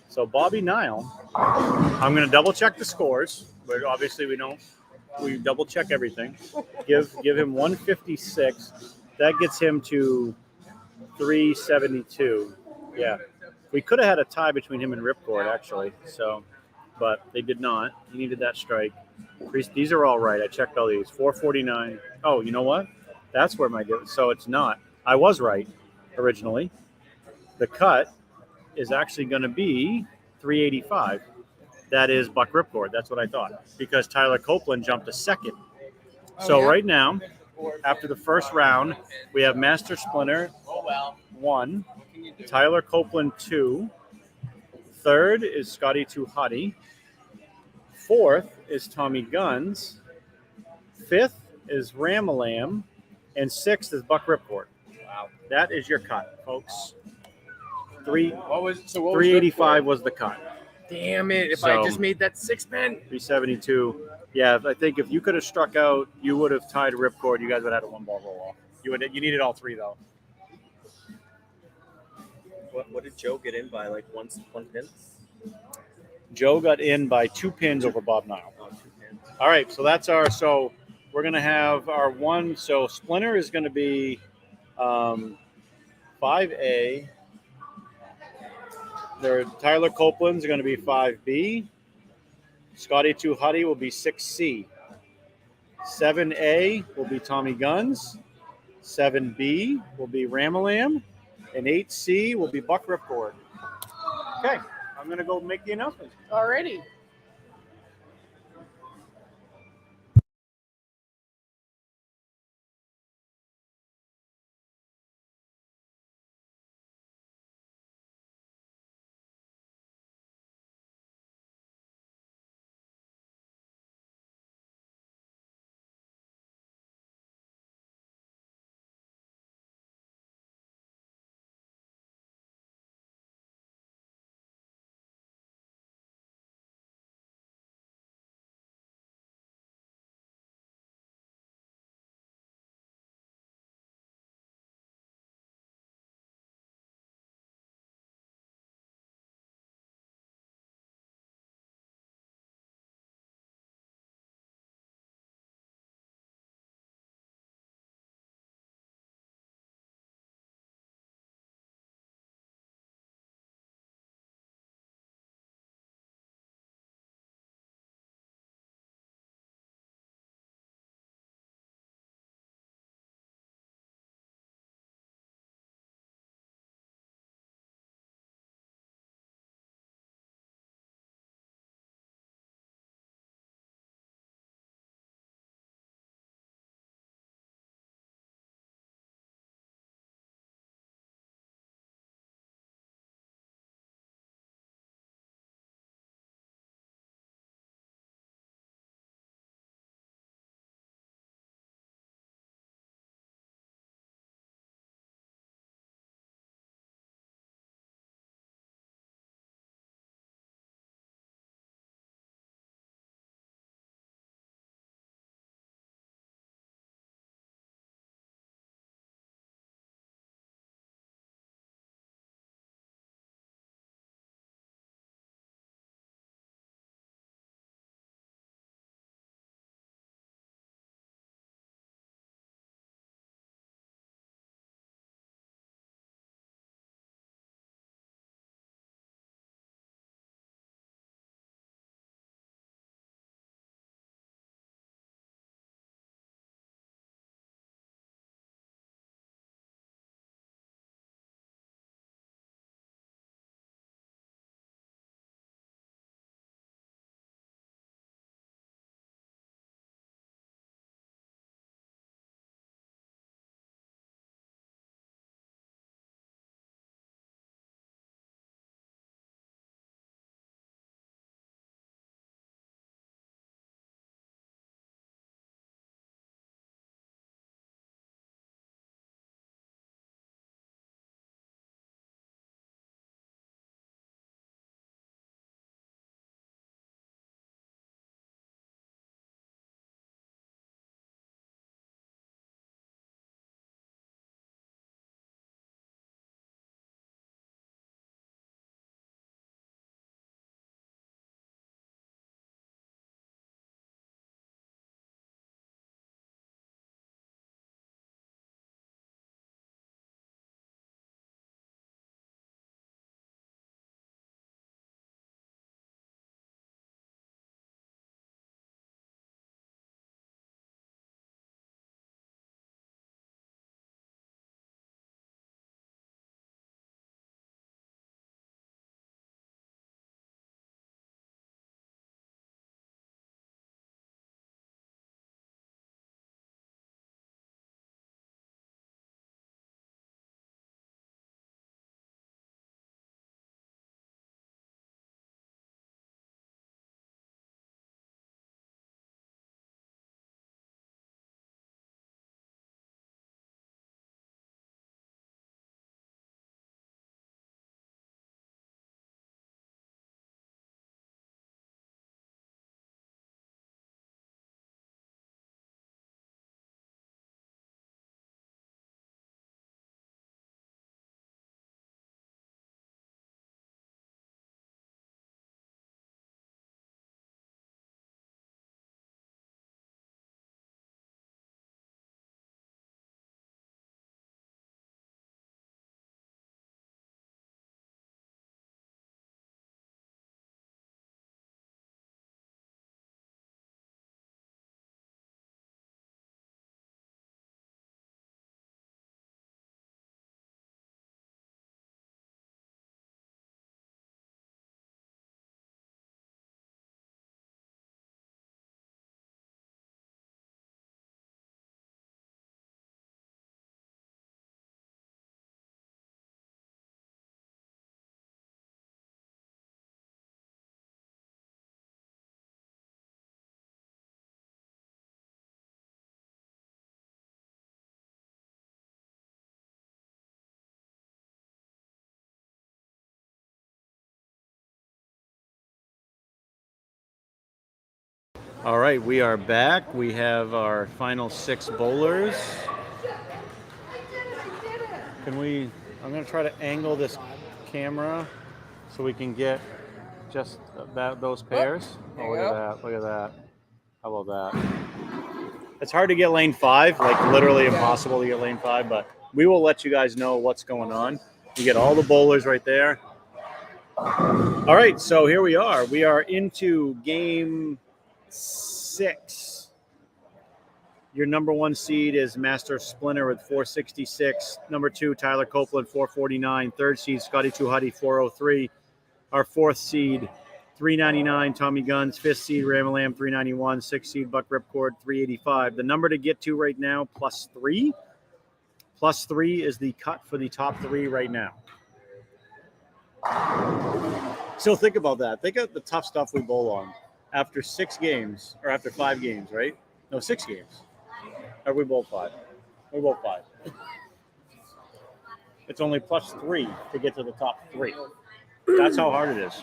A: So Bobby Nile, I'm going to double check the scores, but obviously we double check everything. Give him 156. That gets him to 372. Yeah. We could have had a tie between him and Ripcord, actually. So, but they did not. He needed that strike. These are all right. I checked all these. 449. Oh, you know what? That's where my difference. So it's not. I was right originally. The cut is actually going to be 385. That is Buck Ripcord. That's what I thought. Because Tyler Copeland jumped a second. So right now, after the first round, we have Master Splinter 1, Tyler Copeland 2, third is Scotty Too Hottie, fourth is Tommy Guns, fifth is Ramalam, and sixth is Buck Ripcord. Wow. That is your cut, folks. 385 was the cut.
C: Damn it! If
A: So-
C: I just made that 6-man.
A: 372. Yeah, I think if you could have struck out, you would have tied Ripcord. You guys would have had a 1-ball roll off. You needed all 3 though.
C: What did Joe get in by? Like one pin?
A: Joe got in by 2 pins over Bob Nile.
C: Oh, 2 pins.
A: All right, so that's so we're going to have our 1. So Splinter is going to be 5A. Tyler Copeland's going to be 5B. Scotty Too Hottie will be 6C. 7A will be Tommy Guns. 7B will be Ramalam. And 8C will be Buck Ripcord. Okay, I'm going to go make the announcement.
B: Alrighty.
A: All right, we are back. We have our final 6 bowlers. I'm going to try to angle this camera so we can get just those pairs.
B: There
A: Oh,
B: you
A: look
B: go.
A: at that. Look at that. How about that? It's hard to get lane 5, like literally impossible to get lane 5, but we will let you guys know what's going on. You get all the bowlers right there. All right, so here we are. We are into game 6. Your number 1 seed is Master Splinter with 466. Number 2, Tyler Copeland, 449. Third seed, Scotty Tuhati, 403. Our 4th seed, 399, Tommy Guns. 5th seed, Ramalam, 391. 6th seed, Buck Ripcord, 385. The number to get to right now, +3. +3 is the cut for the top 3 right now. So think about that. Think of the tough stuff we bowl on after 6 games, or after 5 games, right? No, 6 games. Or we bowl 5. We bowl 5. It's only +3 to get to the top 3. That's how hard it is.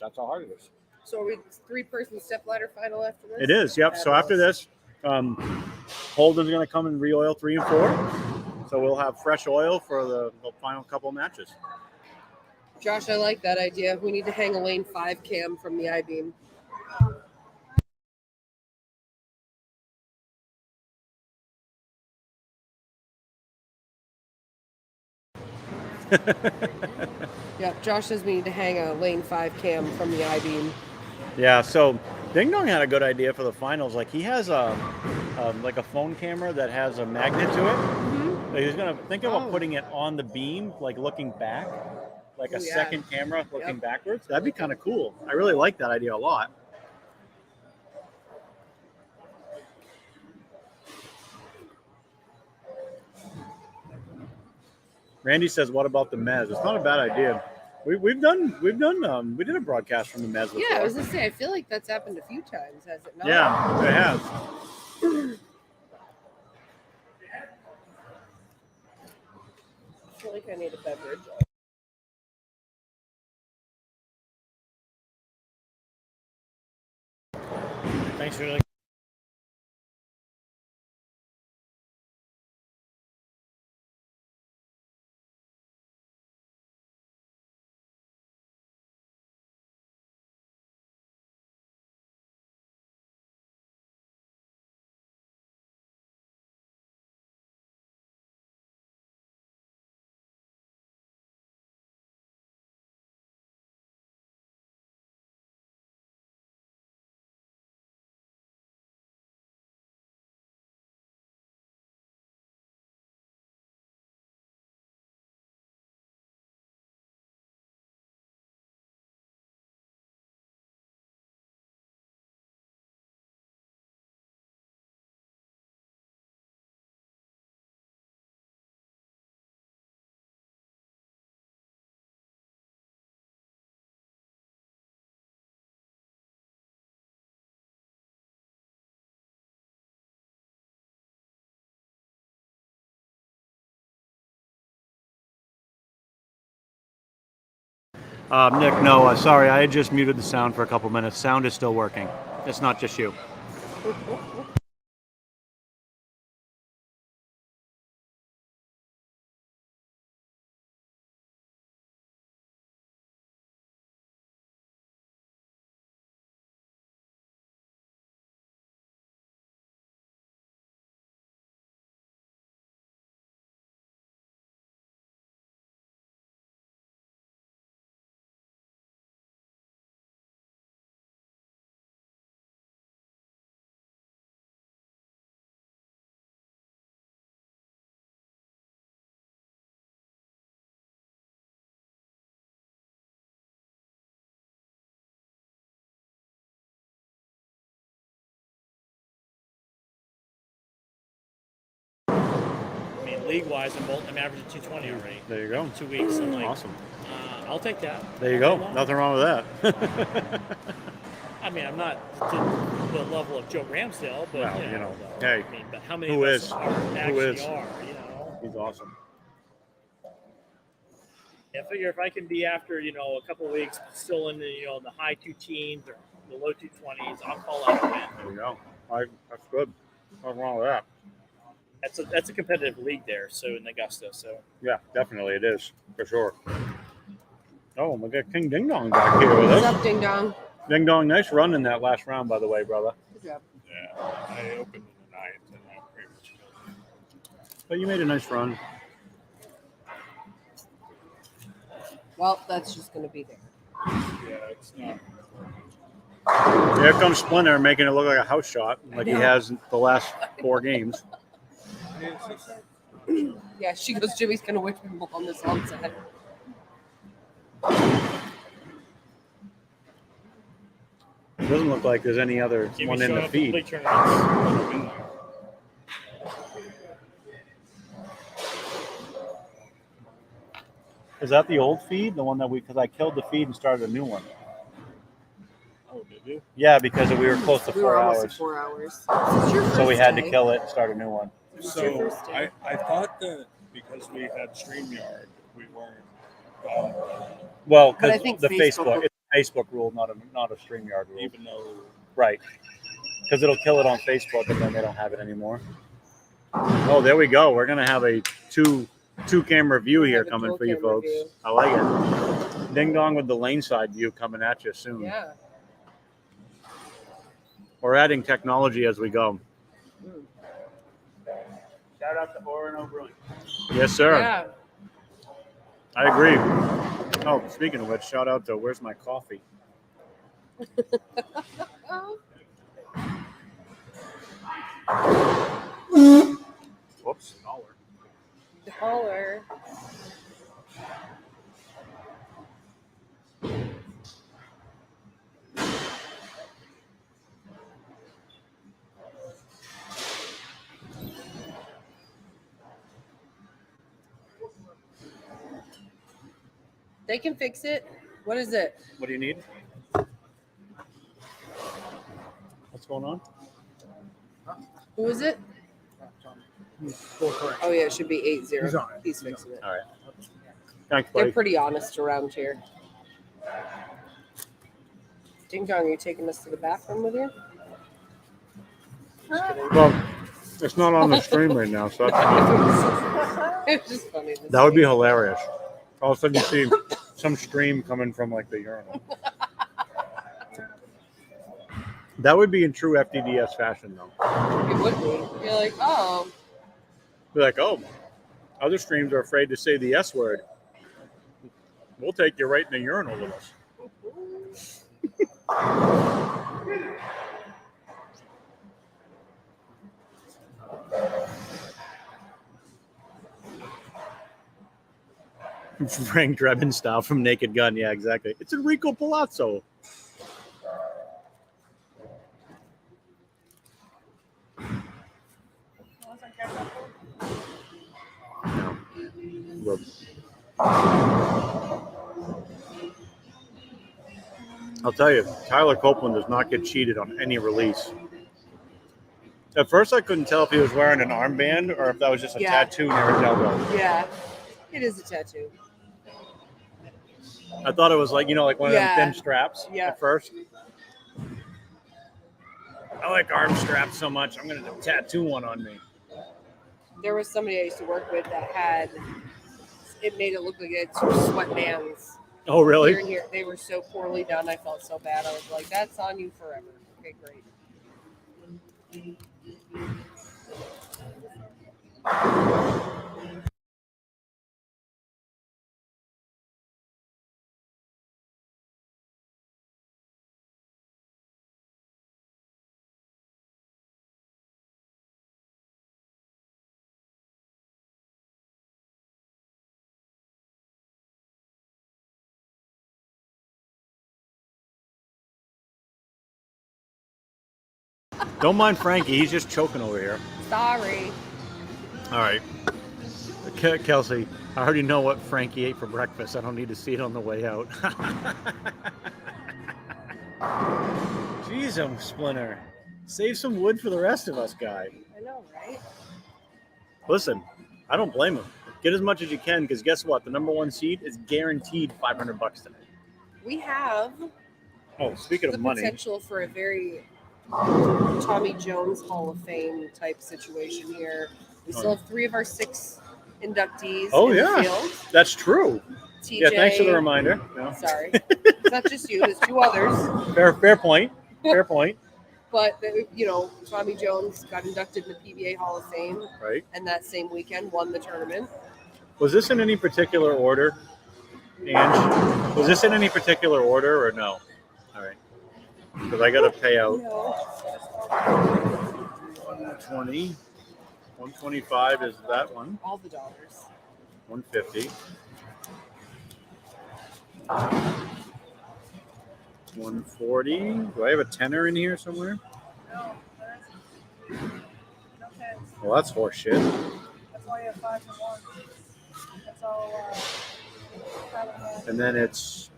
A: That's how hard it is.
B: So are we 3-person step ladder final after this?
A: It is, yep. So after this, Holden's going to come and re-oil 3 and 4. So we'll have fresh oil for the final couple matches.
B: Josh, I like that idea. We need to hang a lane 5 cam from the I-beam. Yeah, Josh says we need to hang a lane 5 cam from the I-beam.
A: Yeah, so Ding Dong had a good idea for the finals. Like he has like a phone camera that has a magnet to it.
B: Mm-hmm.
A: Like he's gonna think about putting it on the beam, like looking back, like a second camera looking backwards. That'd be kind of cool. I really like that idea a lot. Randy says, "What about the Mez?" It's not a bad idea. We did a broadcast from the Mez before.
B: Yeah, I was gonna say, I feel like that's happened a few times, has it not?
A: Yeah, it has.
B: I feel like I need a beverage.
A: Thanks for Nick, no, sorry, I had just muted the sound for a couple minutes. Sound is still working. It's not just you.
D: League-wise, I'm averaging 220 already.
A: There you go.
D: In 2 weeks. I'm like,
A: Awesome.
D: I'll take that.
A: There you go. Nothing wrong with that.
D: I mean, I'm not to the level of Joe Ramsdale, but
A: Well,
D: you know,
A: hey,
D: I mean, but how many
A: who
D: of
A: is?
D: us are
A: Who
D: actually
A: is?
D: are? You know,
A: He's awesome.
D: I figure if I can be after a couple of weeks still in the the high 2 teens or the low 220s. I'll call out a win.
A: There you go. That's good. Nothing wrong with that.
D: That's a competitive league there. So in Augusta. So
A: Yeah, definitely it is for sure. Oh, we got King Ding Dong back here with
B: What's
A: us.
B: up, Ding Dong?
A: Ding Dong, nice run in that last round, by the way, brother.
B: Good job.
E: Yeah, I opened in the ninth and I pretty much killed it.
A: But you made a nice run.
B: Well, that's just going to be there.
E: Yeah, it's not.
A: Here comes Splinter making it look like a house shot, like he has in the last 4 games.
E: It's just,
B: Yeah, she goes, Jimmy's going to win on this onset.
A: It doesn't look like there's any other
D: Jimmy
A: one in
D: showing
A: the
D: up
A: feed.
D: big tournaments.
A: Is that the old feed? The one that because I killed the feed and started a new one.
E: oh, did you?
A: Yeah, because we were close to
B: We
A: 4
B: were almost
A: hours.
B: at 4 hours. This is your
A: So we
B: first
A: had to
B: day.
A: kill it and start a new one.
B: It's your
E: So
B: first day.
E: I thought that because we had StreamYard, we weren't bound by that,
A: Well,
B: But I
A: because
B: think
A: the
B: Facebook
A: Facebook, it's a Facebook rule, not a StreamYard rule.
E: even though
A: Right. Because it'll kill it on Facebook and then they don't have it anymore. Oh, there we go. We're gonna have a two camera view
B: We'll
A: here
B: have a
A: coming
B: dual
A: for you
B: camera
A: folks.
B: view.
A: I like it. Ding dong with the lane side view coming at you soon.
B: Yeah.
A: We're adding technology as we go.
B: Mm.
A: Shout out to Orono Brewing. Yes, sir.
B: Yeah.
A: I agree. Oh, speaking of which, shout out to Where's My Coffee? Whoops.
B: Dollar. They can fix it. What is it?
A: What do you need? What's going on?
B: Who is it? Oh yeah, it should be 8-0.
F: He's on it.
B: He's fixing it.
A: All right. Thanks,
B: They're
A: buddy.
B: pretty honest around here. Ding dong, are you taking us to the bathroom with you? Just kidding.
A: Well, it's not on the stream right now, so that's,
B: It's just funny. to
A: that would
B: see.
A: be hilarious. All of a sudden, you see some stream coming from like the urinal. That would be in true FTDS fashion, though.
B: It would be. You're like, oh,
A: Be like, oh, other streams are afraid to say the S word. We'll take you right in the urinal with us. Frank Drebin style from Naked Gun. Yeah, exactly. It's Enrico Palazzo. No. Look. I'll tell you, Tyler Copeland does not get cheated on any release. At first, I couldn't tell if he was wearing an armband or if that was just a
B: Yeah.
A: tattoo near his elbow.
B: yeah. It is a tattoo.
A: I thought it was like, like one of them
B: Yeah.
A: thin straps
B: Yeah.
A: at first. I like arm straps so much, I'm going to tattoo one on me.
B: There was somebody I used to work with that had, it made it look like it had two sweatbands.
A: Oh, really?
B: Here and here. They were so poorly done. I felt so bad. I was like, that's on you forever. Okay, great.
A: Don't mind Frankie. He's just choking over here.
B: Sorry.
A: All right. Kelsey, I already know what Frankie ate for breakfast. I don't need to see it on the way out. Jeez, Splinter. Save some wood for the rest of us, guy.
B: I know, right?
A: Listen, I don't blame him. Get as much as you can, because guess what? The number one seed is guaranteed $500 today.
B: We have
A: Oh, speaking
B: the
A: of money,
B: potential for a very Tommy Jones Hall of Fame type situation here. We still have 3 of our 6 inductees
A: Oh,
B: in
A: yeah.
B: the field.
A: that's true.
B: TJ,
A: Yeah, thanks for the reminder. Yeah.
B: Sorry, it's not just you. There's 2 others.
A: Fair point. Fair point.
B: But Tommy Jones got inducted in the PBA Hall of Fame,
A: Right.
B: and that same weekend won the tournament.
A: Was this in any particular order, Ange? Was this in any particular order or no? All right. Because I got to pay out 120. 125 is that one.
B: All the dollars.
A: 150. 140. Do I have a tenner in here somewhere?
F: No, there isn't. No tens.
A: Well, that's horseshit.
F: That's why you have 5 to 1. That's all.
A: And then it's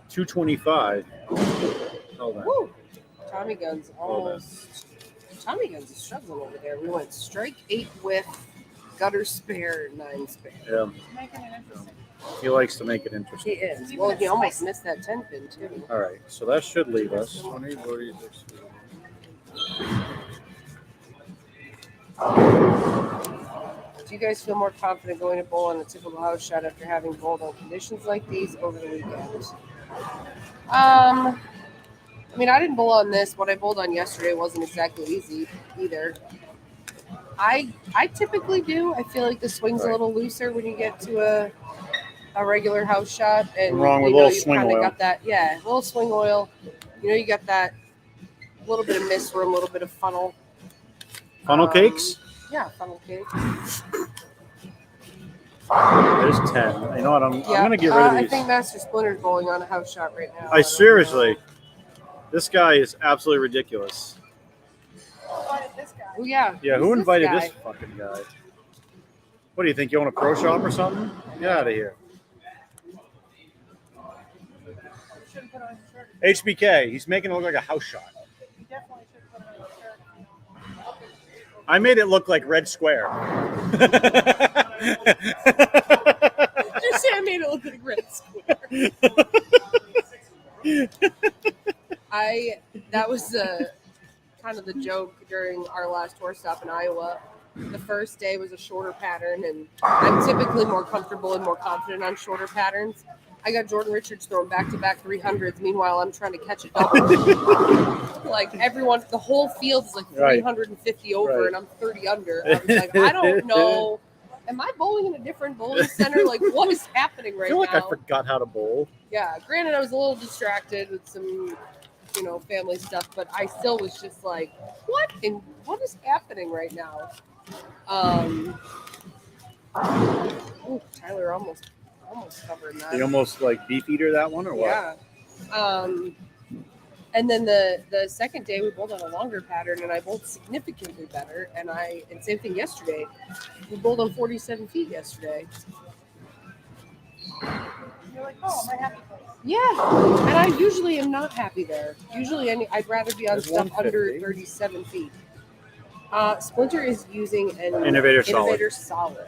A: 225. Hold on.
B: Woo! Tommy Guns almost. Tommy Guns is struggling over there. We went strike 8 with gutter spare 9 spare.
A: Yeah,
F: Making it interesting.
A: he likes to make it
B: He
A: interesting.
B: is. Well, he almost missed that 10 pin too.
A: All right, so that should leave us.
C: 20, 40, 60.
B: Do you guys feel more confident going to bowl on a typical house shot after having bowled on conditions like these over the weekend? I mean, I didn't bowl on this. What I bowled on yesterday wasn't exactly easy either. I typically do. I feel like the swing's a little looser when you get to a regular house shot, and
A: Wrong with a little
B: you
A: swing
B: kind of
A: oil.
B: got that. Yeah, a little swing oil. You got that little bit of mist room, a little bit of funnel.
A: Funnel cakes?
B: Yeah, funnel cake.
A: There's 10. You know what? I'm going to get rid of
B: I
A: these.
B: think Master Splinter's bowling on a house shot right now.
A: I seriously, this guy is absolutely ridiculous.
F: Why is this guy?
B: Oh, yeah.
A: Yeah, who
B: Who's
A: invited
B: guy?
A: this fucking guy? What do you think? You own a pro shop or something? Get out of here.
F: You shouldn't put on your shirt.
A: HBK, he's making it look like a house shot.
F: You definitely should put it on your shirt.
A: I made it look like Red Square.
B: Just say I made it look like Red Square. That was kind of the joke during our last tour stop in Iowa. The first day was a shorter pattern, and I'm typically more comfortable and more confident on shorter patterns. I got Jordan Richards throwing back-to-back 300s. Meanwhile, I'm trying to catch a double. Like everyone, the whole field is like 350 over, and I'm 30 under. I was like, I don't know. Am I bowling in a different bowling center? Like, what is happening
A: I
B: right
A: feel like
B: now?
A: I forgot how to bowl.
B: Yeah, granted, I was a little distracted with some, family stuff, but I still was just like, what is happening right now? Ooh, Tyler almost covered that.
A: You almost like beef eater that one or what?
B: Yeah. And then the second day we bowled on a longer pattern, and I bowled significantly better. And same thing yesterday. We bowled on 47 feet yesterday.
F: You're like, oh, my happy place.
B: Yeah, and I usually am not happy there. Usually, I'd rather be on
A: There's
B: stuff under
A: 150.
B: 37 feet. Splinter is using an
A: Innovator Solid.
B: Solid.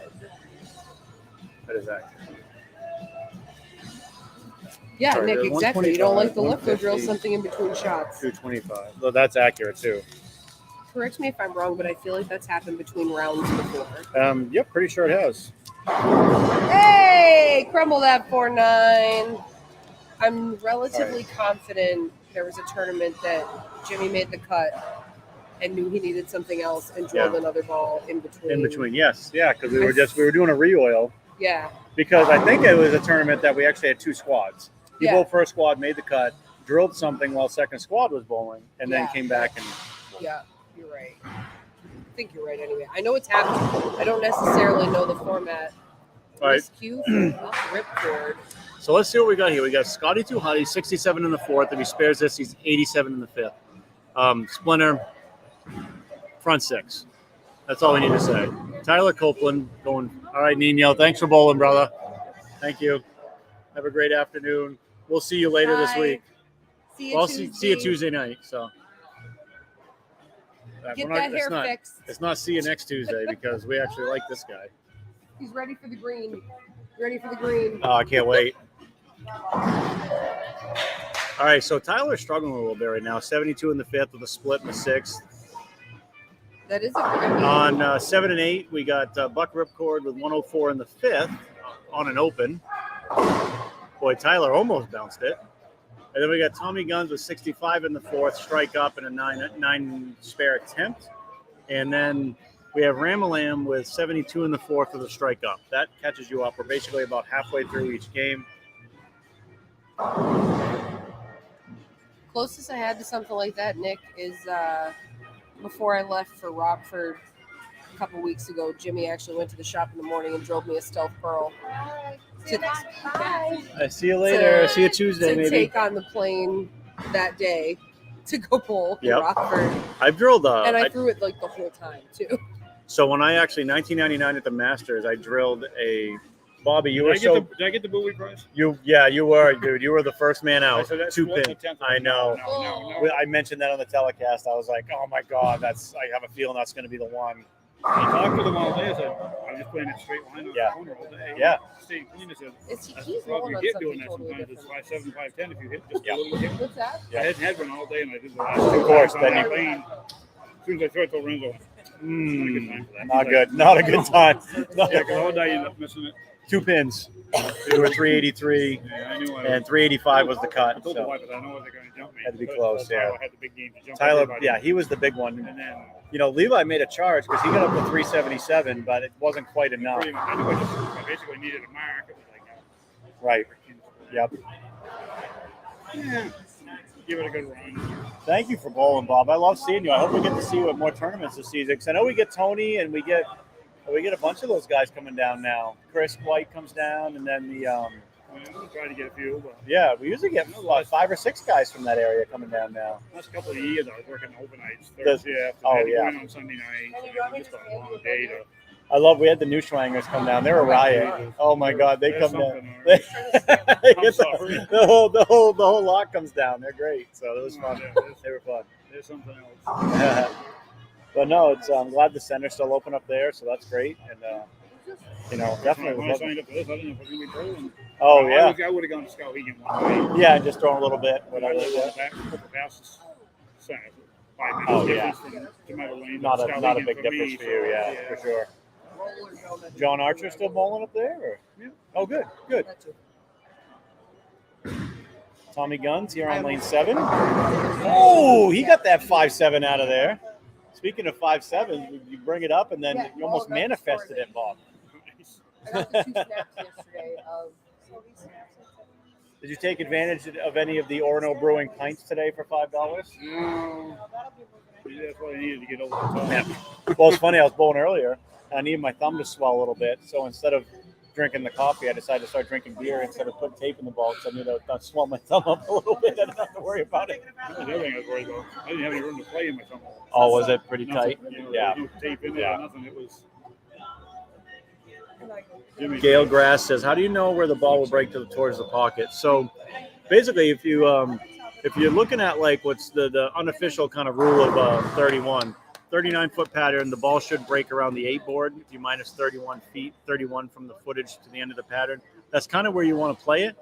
A: That is accurate.
B: Yeah,
A: Sorry,
B: Nick,
A: there's
B: exactly. You don't like the look, go
A: 150.
B: drill something in between shots.
A: 225. Well, that's accurate too.
B: Correct me if I'm wrong, but I feel like that's happened between rounds before.
A: Yep, pretty sure it has.
B: Hey, crumble that 4-9. I'm relatively confident there was a tournament that Jimmy made the cut and knew he needed something else and drilled another ball in between.
A: In between, yes. Yeah, because we were doing a re-oil.
B: Yeah.
A: Because I think it was a tournament that we actually had 2 squads. He
B: Yeah.
A: bowled first squad, made the cut, drilled something while second squad was bowling, and then
B: Yeah.
A: came back and
B: Yeah, you're right. I think you're right anyway. I know it's happening. I don't necessarily know the format.
A: All right.
B: This cue from Ripcord.
A: So let's see what we got here. We got Scotty Tuhati, 67 in the 4th. If he spares this, he's 87 in the 5th. Splinter, front 6. That's all we need to say. Tyler Copeland going, all right, Nino, thanks for bowling, brother. Thank you. Have a great afternoon. We'll see you later this
B: Bye.
A: week.
B: See you
A: Well,
B: Tuesday.
A: see you Tuesday night. So
B: Get
A: we're
B: that hair
A: it's not,
B: fixed.
A: It's not see you next Tuesday because we actually like this guy.
B: He's ready for the green. Ready for the green.
A: Oh, I can't wait. All right, so Tyler's struggling a little bit right now. 72 in the fifth with a split in the sixth.
B: That is a good
A: On 7 and 8, we got Buck Ripcord with 104 in the fifth on an open. Boy, Tyler almost bounced it. And then we got Tommy Guns with 65 in the fourth, strike up, and a nine spare attempt. And then we have Ramalam with 72 in the fourth with a strike up. That catches you up. We're basically about halfway through each game.
B: Closest I had to something like that, Nick, is before I left for Rockford a couple weeks ago. Jimmy actually went to the shop in the morning and drove me a Stealth Pearl.
A: I see you later. See you Tuesday,
B: to
A: maybe.
B: take on the plane that day to go bowl in
A: Yep.
B: Rockford.
A: I've drilled
B: And I threw it like the whole time, too.
A: So when I actually 1999 at the Masters, I drilled a Bobby. You
E: Did
A: were
E: I
A: so
E: get the Bowie prize?
A: you were, dude. You were the first man out.
E: So that's
A: 2
E: split
A: pin.
E: the 10th.
A: I know.
E: No.
A: I mentioned that on the telecast. I was like, oh my god, that's. I have a feeling that's going to be the one.
E: I talked to them all day. I said, I'm just playing it straight line on
A: Yeah.
E: the corner all day.
A: Yeah.
E: Staying clean. I said,
B: He's
E: that's the problem
B: rolling
E: you
B: on
E: get
B: something
E: doing that
B: totally
E: sometimes. It's
B: different.
E: 5.7, 5.10 if you hit just
A: Yeah.
E: a little hit.
B: What's that?
A: Yeah.
E: I had headwind all day and I did the last two.
A: Of course,
E: times
A: then
E: on
A: you-
E: that lane. As soon as I throw it to Lorenzo,
A: Not good. Not a good time.
E: Yeah, because all day you end up missing it.
A: 2 pins. You were 383,
E: Yeah, I knew I
A: and 385 was the
E: I
A: cut.
E: told the
A: So
E: wife that I know they're going to jump me.
A: Had to be
E: But
A: close, yeah.
E: Tyler had the big game to jump
A: Tyler,
E: everybody.
A: yeah, he was the big one.
E: And then
A: You know, Levi made a charge because he got up to 377, but it wasn't quite enough.
E: pretty much, I basically needed a mark. It was like,
A: Right. Yep.
E: yeah, give it a good run.
A: Thank you for bowling, Bob. I love seeing you. I hope we get to see you at more tournaments this season. Because I know we get Tony and we get a bunch of those guys coming down now. Chris White comes down, and then the
E: I'm going to try to get a few, but
A: yeah, we usually get about 5 or 6 guys from that area coming down now.
E: last couple of years I was working overnights,
A: Does-
E: Thursday after,
A: oh,
E: then
A: yeah.
E: going on Sunday night. So it was just a long day to.
A: I love. We had the new Schwangers come down. They're a riot. Oh my God, they
E: There's
A: come down.
E: something, all
A: They,
E: right.
A: they
E: I'm
A: get
E: sorry.
A: the whole lot comes down. They're great. So it was fun.
E: Yeah,
A: They were fun.
E: there's something else.
A: But no, it's I'm glad the center's still open up there, so that's great. And you know, definitely.
E: When I signed up for this, I didn't know if I was going to be bowling.
A: Oh yeah,
E: I would have gone to Scout Weekend one day.
A: yeah, and just throwing a little bit,
E: But I
A: whatever.
E: lived
A: Yeah.
E: on back, a couple passes. 5 minutes
A: Oh, yeah.
E: difference from Tomato Lane.
A: Not
E: to
A: a
E: Scout
A: not a
E: Weekend
A: big
E: for
A: difference
E: me,
A: for you,
E: so,
A: yeah, for sure. John Archer still bowling up there? Or?
E: Yeah.
A: Oh, good, good. Tommy Guns here on lane 7. Oh, he got that 5-7 out of there. Speaking of 5-7, you bring it up and then
B: Yeah,
A: you almost
B: well, that's
A: manifested it, Bob.
B: I got the 2 snaps yesterday of
A: Did you take advantage of any of the Orono Brewing pints today for $5?
E: No. That's what I needed to get over the top.
A: Yeah. Well, it's funny. I was bowling earlier, and I needed my thumb to swell a little bit. So instead of drinking the coffee, I decided to start drinking beer instead of putting tape in the ball. So I knew that would swell my thumb up a little bit. I didn't have to worry about it.
E: That was everything I was worried about. I didn't have any room to play in my thumb.
A: Oh, was it pretty
E: Nothing,
A: tight?
E: you know,
A: Yeah.
E: there was no tape in there,
A: Yeah.
E: nothing. It was. Jimmy.
A: Gail Grass says, "How do you know where the ball will break towards the pocket?" So, basically, if you're looking at like what's the unofficial kind of rule of 39-foot pattern, the ball should break around the 8 board. If you minus 31 feet, 31 from the footage to the end of the pattern, that's kind of where you want to play it.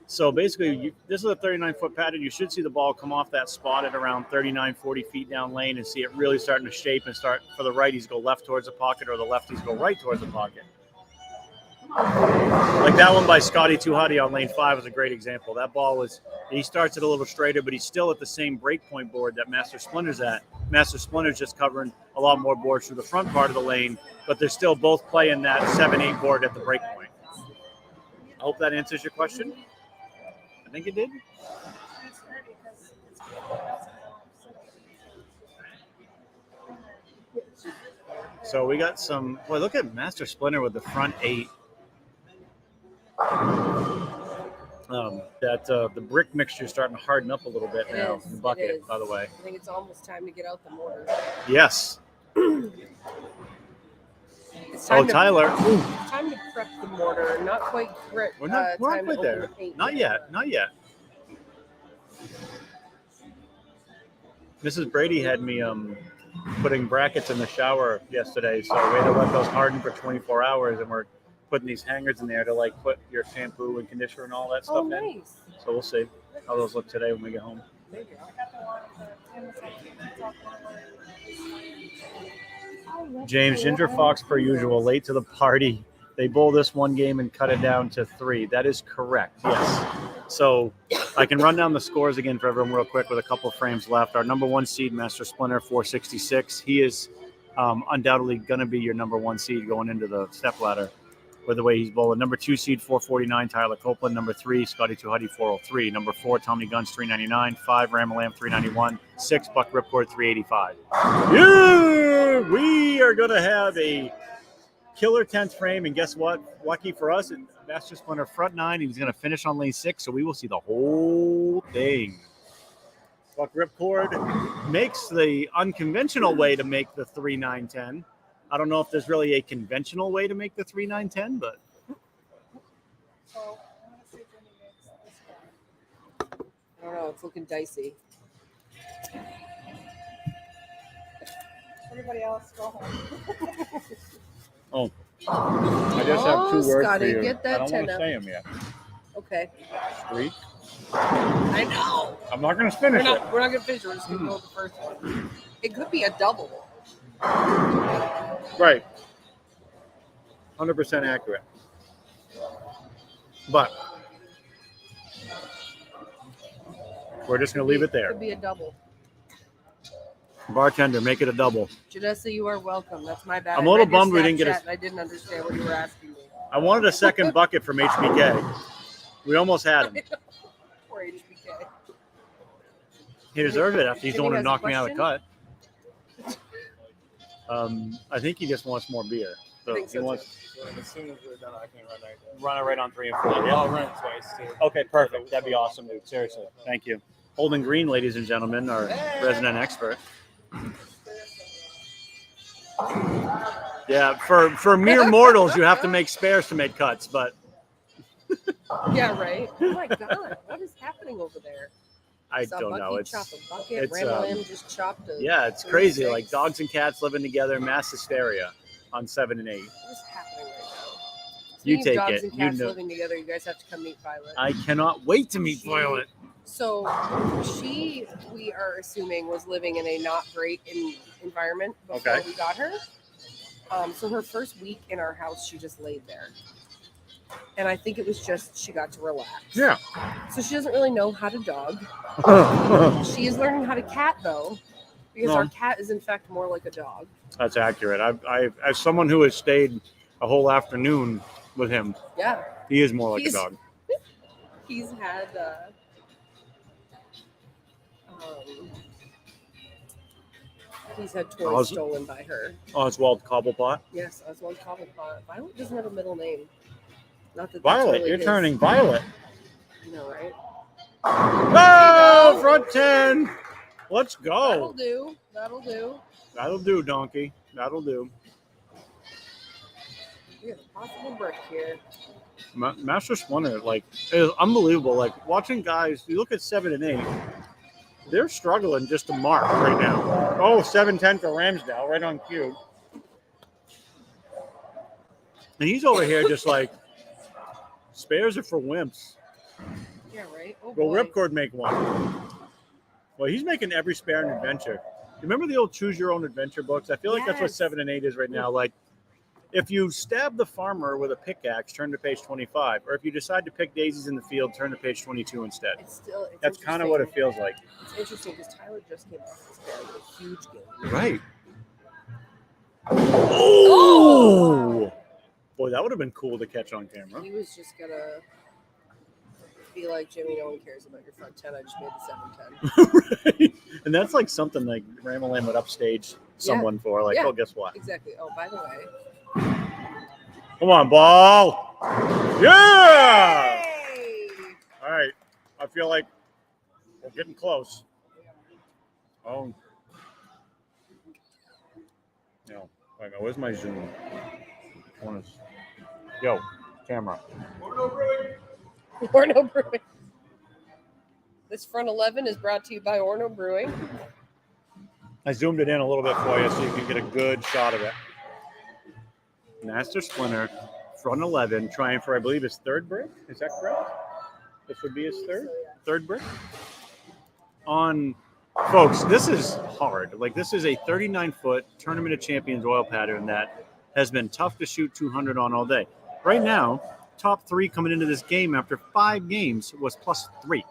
A: So basically, this is a 39-foot pattern. You should see the ball come off that spot at around 39, 40 feet down lane and see it really starting to shape and start for the righties go left towards the pocket or the lefties go right towards the pocket. Like that one by Scotty Tuhati on lane 5 is a great example. That ball he starts it a little straighter, but he's still at the same breakpoint board that Master Splinter's at. Master Splinter's just covering a lot more boards through the front part of the lane, but they're still both playing that 7-8 board at the breakpoint. I hope that answers your question. I think it did. So we got some. Boy, look at Master Splinter with the front 8. The brick mixture is starting to harden up a little bit
B: It
A: now
B: is,
A: in the
B: it
A: bucket,
B: is.
A: by the way.
B: I think it's almost time to get out the mortar.
A: Yes.
B: It's
A: Oh,
B: time
A: Tyler. Ooh,
B: It's time to prep the mortar. Not quite prep.
A: we're not
B: time
A: quite
B: to open
A: there.
B: the paint
A: Not yet. Not yet. Mrs. Brady had me putting brackets in the shower yesterday, so we had to let those harden for 24 hours, and we're putting these hangers in there to like put your shampoo and conditioner and all that stuff
B: Oh,
A: in.
B: nice.
A: So we'll see.
B: That's
A: how those look today when we get home.
F: I got the one in the section. It's all
A: James, Ginger Fox, per usual, late to the party. They bowl this one game and cut it down to 3. That is correct, yes. So I can run down the scores again for everyone real quick with a couple of frames left. Our number 1 seed, Master Splinter, 466. He is undoubtedly going to be your number 1 seed going into the step ladder with the way he's bowling. Number 2 seed, 449, Tyler Copeland. Number 3, Scotty Tuhuddy, 403. Number 4, Tommy Guns, 399. 5, Ramalam, 391. 6, Buck Ripcord, 385. Yeah! We are going to have a killer 10th frame, and guess what? Lucky for us, Master Splinter front 9. He's going to finish on lane 6, so we will see the whole thing. Buck Ripcord makes the unconventional way to make the 3-9-10. I don't know if there's really a conventional way to make the 3-9-10, but
F: So I'm gonna see if Jimmy makes this guy.
B: I don't know. It's looking dicey.
F: Everybody else, go home.
A: I just have 2 words
B: Scotty,
A: for you.
B: get that
A: I don't want
B: 10
A: to
B: up.
A: say them yet.
B: Okay.
A: Streak.
B: I know.
A: I'm not going to finish it.
B: We're not gonna finish. We're just gonna go with the first one. It could be a double.
A: Right. 100% accurate. But we're just going to leave it there.
B: Could be a double.
A: Bartender, make it a double.
B: Janessa, you are welcome. That's my bad.
A: I'm a little
B: I read your
A: bummed we didn't get
B: Snapchat
A: a-
B: and I didn't understand what you were asking me.
A: I wanted a second bucket from HBK. We almost had him.
B: Poor HBK.
A: He deserved it after he's the
B: Jimmy
A: one who
B: has a
A: knocked me out of the cut.
B: question?
A: I think he just wants more beer. So
B: I think
A: he
B: so,
A: wants
C: So as soon as we're done, I can run right there.
A: run it right on 3 and 4.
C: I'll run it twice too.
A: Okay, perfect. That'd be awesome, dude. Seriously. Thank you. Holden Green, ladies and gentlemen, our resident expert. Yeah, for mere mortals, you have to make spares to make cuts, but
B: Yeah, right. Oh my God, what is happening over there?
A: I
B: Saw
A: don't
B: Bucky
A: know. It's
B: chop a bucket.
A: it's,
B: Randall just chopped a.
A: yeah, it's crazy.
B: 36.
A: Like dogs and cats living together, mass hysteria on 7 and 8.
B: What is happening right now?
A: You
B: Speaking of
A: take
B: dogs
A: it.
B: and
A: You
B: cats
A: know.
B: living together. You guys have to come meet Violet.
A: I cannot wait to meet
B: She-
A: Violet.
B: So we are assuming, was living in a not great environment before
A: Okay.
B: we got her. So her first week in our house, she just laid there. And I think it was just she got to relax.
A: Yeah.
B: So she doesn't really know how to dog. She is learning how to cat though, because
A: No.
B: our cat is in fact more like a dog.
A: That's accurate. I as someone who has stayed a whole afternoon with him,
B: Yeah,
A: he is more like
B: He's-
A: a dog.
B: he's had. He's had toys
A: Oz-
B: stolen by her.
A: Oswald Cobblepot.
B: Yes, Oswald Cobblepot. Violet doesn't have a middle name. Not that that's
A: Violet,
B: really
A: you're
B: his.
A: turning Violet.
B: I know, right?
A: Oh, front 10. Let's
B: That'll
A: go.
B: do. That'll do.
A: That'll do, donkey. That'll do.
B: We have a possible break here.
A: Master Splinter, like, is unbelievable. Like, watching guys, you look at 7 and 8, they're struggling just to mark right now. Oh, 7-10 for Ramsdale, right on cue. And he's over here just like, spares are for wimps.
B: Yeah, right? Oh,
A: Will
B: boy.
A: Ripcord make one? Well, he's making every spare an adventure. You remember the old Choose Your Own Adventure books? I feel like that's what
B: Yes.
A: 7 and 8 is right now. Like, if you stab the farmer with a pickaxe, turn to page 25. Or if you decide to pick daisies in the field, turn to page 22 instead.
B: It's still. It's
A: That's kind of what it
B: interesting.
A: feels like.
B: It's interesting because Tyler just came off this very huge game.
A: Right. Oh! Boy, that would have been cool to catch on camera.
B: He was just gonna be like, Jimmy, no one cares about your front 10. I just made the 7-10.
A: Right. And that's like something like Ramalam would upstage someone for. Like,
B: Yeah.
A: oh, guess what?
B: Exactly. Oh, by the way.
A: Come on, ball. Yeah!
B: Hey!
A: All right. I feel like we're getting close. Oh. No. Wait a minute. Where's my Zoom? Yo, camera.
B: Orno Brewing. This front 11 is brought to you by Orno Brewing.
A: I zoomed it in a little bit for you so you can get a good shot of it. Master Splinter, front 11, trying for, I believe, his third break. Is that correct? This would be his third?
B: So, yeah.
A: third brick. Folks, this is hard. Like, this is a 39-foot Tournament of Champions oil pattern that has been tough to shoot 200 on all day. Right now, top 3 coming into this game after 5 games was +3.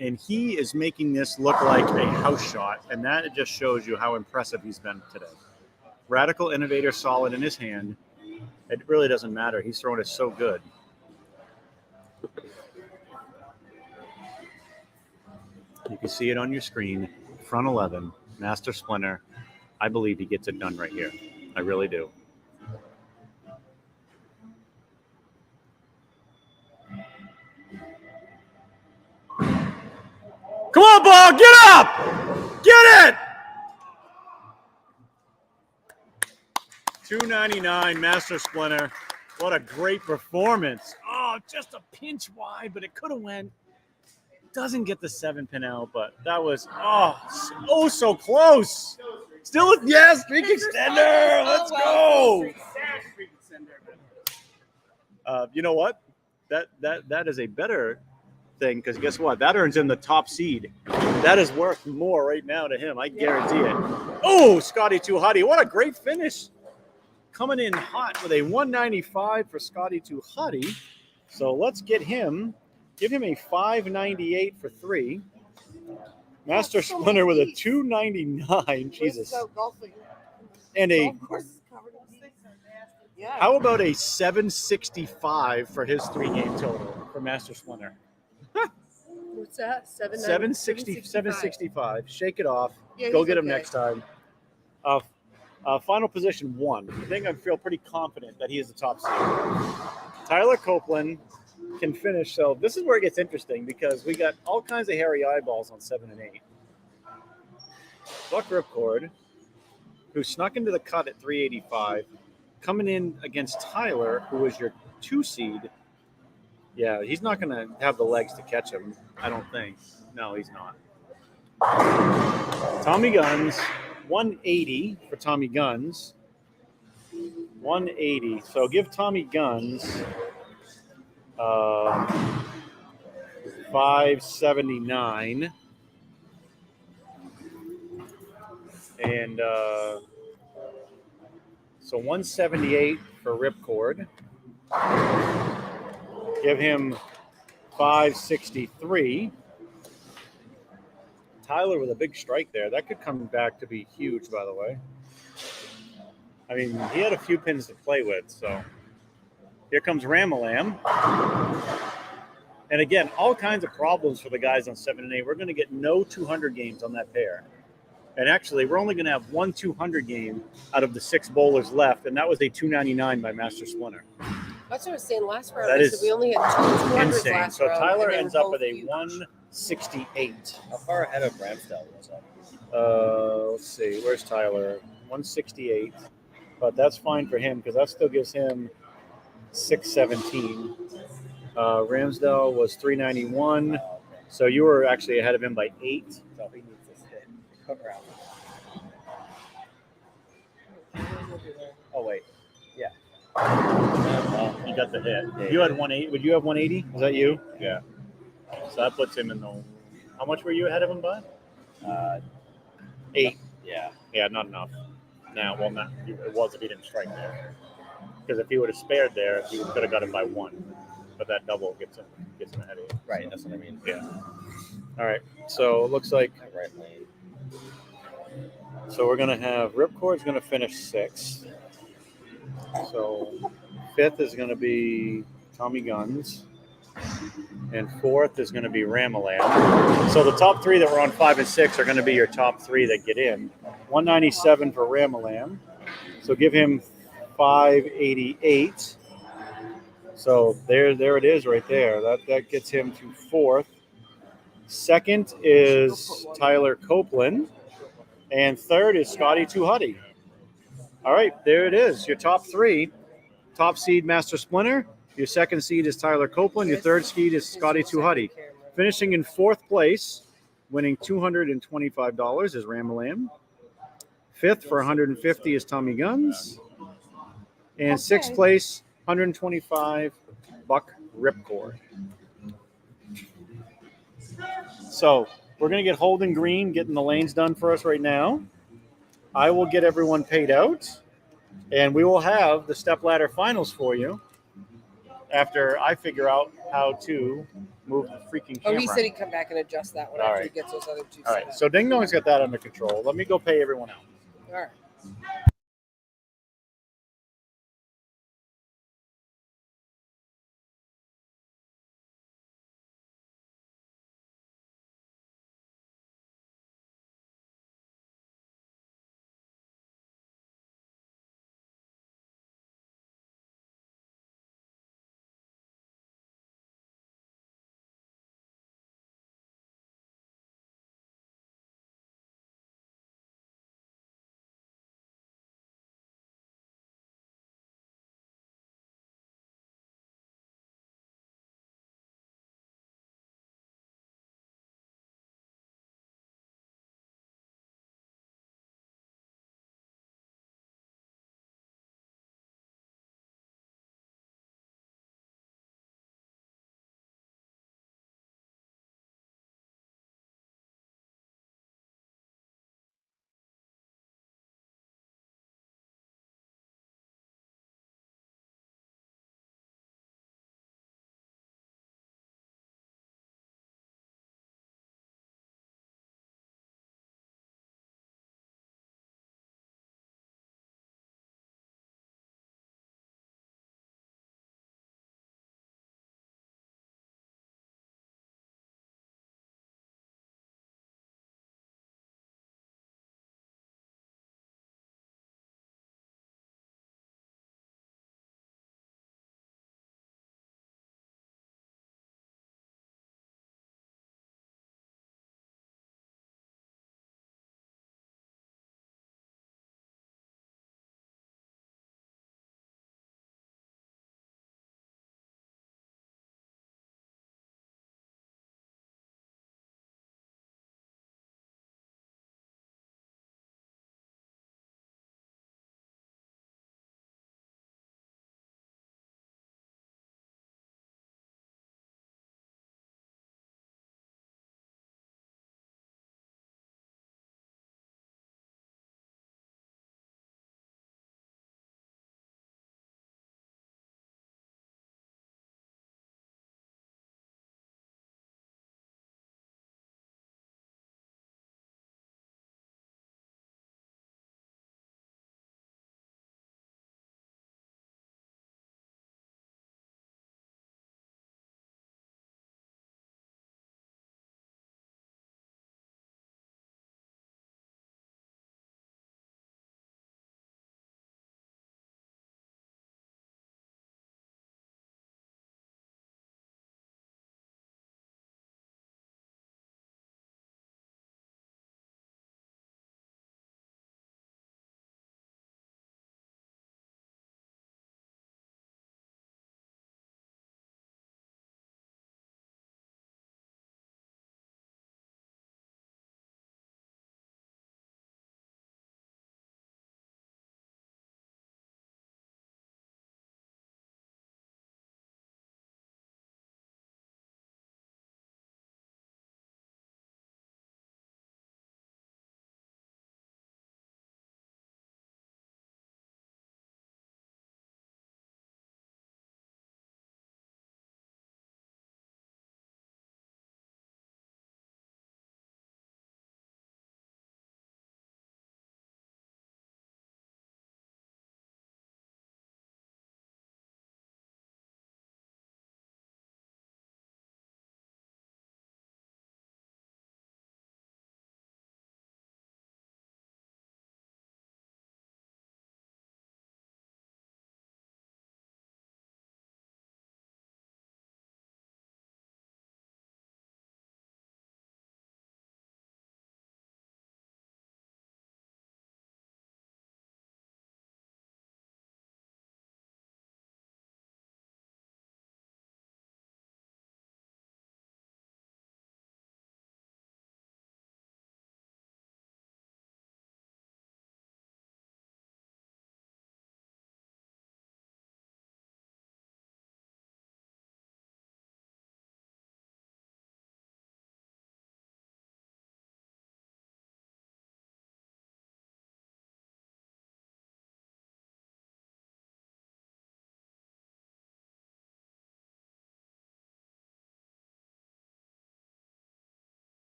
A: And he is making this look like a house shot, and that just shows you how impressive he's been today. Radical Innovator solid in his hand. It really doesn't matter. He's throwing it so good. You can see it on your screen. Front 11, Master Splinter. I believe he gets it done right here. I really do. Come on, ball, get up! Get it! 299 Master Splinter. What a great performance. Oh, just a pinch wide, but it could have went. Doesn't get the 7-pin out, but that was, so close. Still, yes, streak extender. Let's go. You know what? That is a better thing, because guess what? That earns him the top seed. That is worth more right now to him. I guarantee it. Oh, Scotty Too Hotty. What a great finish. Coming in hot with a 195 for Scotty Too Hotty. So let's give him a 598 for 3. Master Splinter with a 299. Jesus. And a, how about a 765 for his 3-game total for Master Splinter?
B: What's that?
A: 765. Shake it off.
B: Yeah,
A: Go
B: he's
A: get him
B: okay.
A: next time. Final position 1. I think I feel pretty confident that he is the top seed. Tyler Copeland can finish. So this is where it gets interesting, because we got all kinds of hairy eyeballs on 7 and 8. Buck Ripcord, who snuck into the cut at 385, coming in against Tyler, who was your 2 seed. Yeah, he's not going to have the legs to catch him, I don't think. No, he's not. Tommy Guns, 180 for Tommy Guns. 180. So give Tommy Guns 579. And so 178 for Ripcord. Give him 563. Tyler with a big strike there. That could come back to be huge, by the way. I mean, he had a few pins to play with, so here comes Ramalam. And again, all kinds of problems for the guys on 7 and 8. We're going to get no 200 games on that pair. And actually, we're only going to have 1 200 game out of the 6 bowlers left, and that was a 299 by Master Splinter.
B: That's what I was saying last round.
A: That
B: I
A: is
B: said we only had 2 200s
A: insane.
B: last
A: So
B: round,
A: Tyler
B: and they
A: ends
B: were
A: up
B: both
A: with a
B: huge.
A: 168.
C: How far ahead of Ramsdale was that?
A: Let's see. Where's Tyler? 168. But that's fine for him, because that still gives him 617. Ramsdale was 391. So you were actually ahead of him by 8.
C: So he needs to hit. Come around. Oh, wait. Yeah.
A: You got the hit. You had 180. Would you have 180? Was that you?
C: Yeah.
A: So that puts him in the. How much were you ahead of him by? 8.
C: Yeah.
A: Yeah, not enough. Now, well, not it was if he didn't strike there. Because if he would have spared there, he could have got him by 1. But that double gets him ahead of you.
C: Right, that's what I mean.
A: Yeah. All right. So it looks like.
C: Right lane.
A: So we're gonna have Ripcord's gonna finish 6th. So 5th is gonna be Tommy Guns, and 4th is gonna be Ramalam. So the top 3 that were on 5 and 6 are gonna be your top 3 that get in. 197 for Ramalam. So give him 588. So there it is right there. That gets him to 4th. 2nd is Tyler Copeland. And 3rd is Scotty Too Hotty. All right, there it is. Your top 3. Top seed, Master Splinter. Your 2nd seed is Tyler Copeland. Your 3rd seed is Scotty Too Hotty. Finishing in 4th place, winning $225 is Ramalam. 5th for 150 is Tommy Guns. And 6th place, 125, Buck Ripcord. So we're going to get Holden Green getting the lanes done for us right now. I will get everyone paid out, and we will have the stepladder finals for you after I figure out how to move the freaking
B: Oh,
A: camera.
B: he said he'd come back and adjust that one
A: All
B: after
A: right.
B: he gets those other two
A: All
B: set
A: right,
B: up.
A: so Ding Dong's got that under control. Let me go pay everyone out.
B: All right.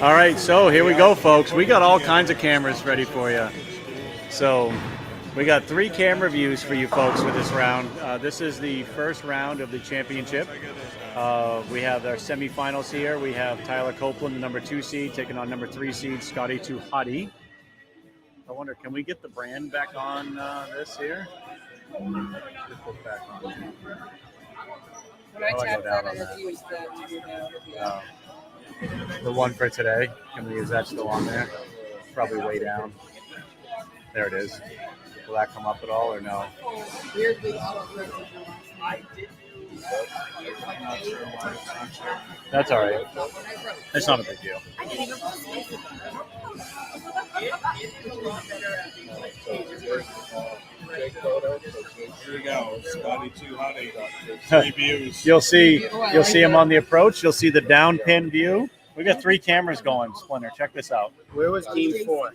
A: All right, so here we go, folks. We got all kinds of cameras ready for you. So we got 3 camera views for you folks for this round. This is the first round of the championship. We have our semifinals here. We have Tyler Copeland, the number 2 seed, taking on number 3 seed Scotty Tuhati. I wonder, can we get the brand back on this here? Just put back on.
B: When I
A: I'll
B: tap
A: go
B: that,
A: down
B: I
A: on
B: have to use that to do that.
A: The one for today. Can we use that still on there? Probably way down. There it is. Will that come up at all or no?
B: Weirdly,
A: That's all right. It's not a big deal.
E: Here we go. Scotty Tuhati. 3 views.
A: You'll see him on the approach. You'll see the down pin view. We got 3 cameras going, Splinter. Check this out.
G: Where was game 4?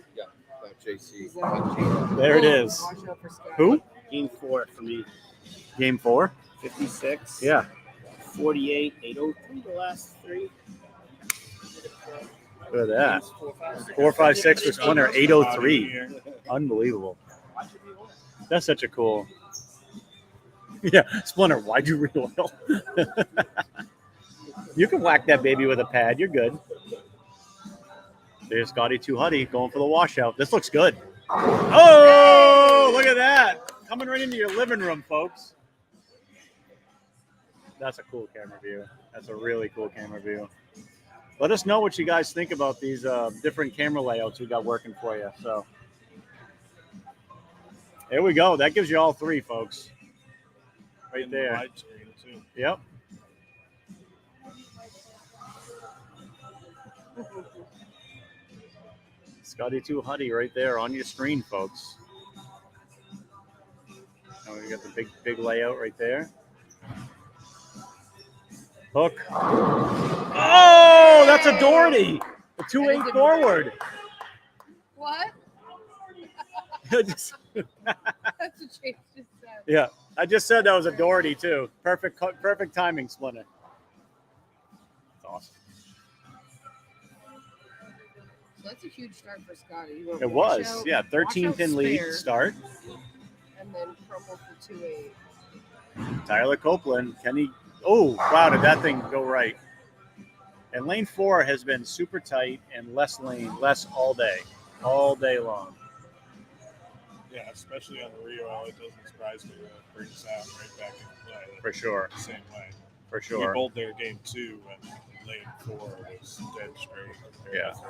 C: JC.
A: There it is. Who?
G: Game 4 for me.
A: Game 4?
G: 56.
A: Yeah.
G: 48. 803 the last 3.
A: Look at that. 4, 5, 6 for Splinter. 803. Unbelievable. That's such a cool. Yeah, Splinter, why'd you recoil? You can whack that baby with a pad. You're good. There's Scotty Tuhati going for the washout. This looks good. Oh, look at that. Coming right into your living room, folks. That's a cool camera view. That's a really cool camera view. Let us know what you guys think about these different camera layouts we got working for you. So there we go. That gives you all 3, folks. Right
E: And the
A: there.
E: widescreen, too.
A: Yep. Scotty Tuhati right there on your screen, folks. And we got the big layout right there. Hook. Oh, that's a Doherty. A 2-8 forward.
B: What?
A: Just-
B: That's what Chase just said.
A: yeah, I just said that was a Doherty too. Perfect timing, Splinter. That's awesome.
B: So that's a huge start for Scotty. You went
A: It was,
B: washout,
A: yeah, 13 pin
B: washout
A: lead
B: spare,
A: start.
B: and then crumble for 2-8.
A: Tyler Copeland, can he? Oh, wow, did that thing go right? And lane 4 has been super tight and less all day long.
E: Yeah, especially on the Rio, it doesn't surprise me that it brings that right back into play.
A: For sure,
E: The same way.
A: for
E: We
A: sure.
E: bowled their game 2 and lane 4 was dead straight. compared to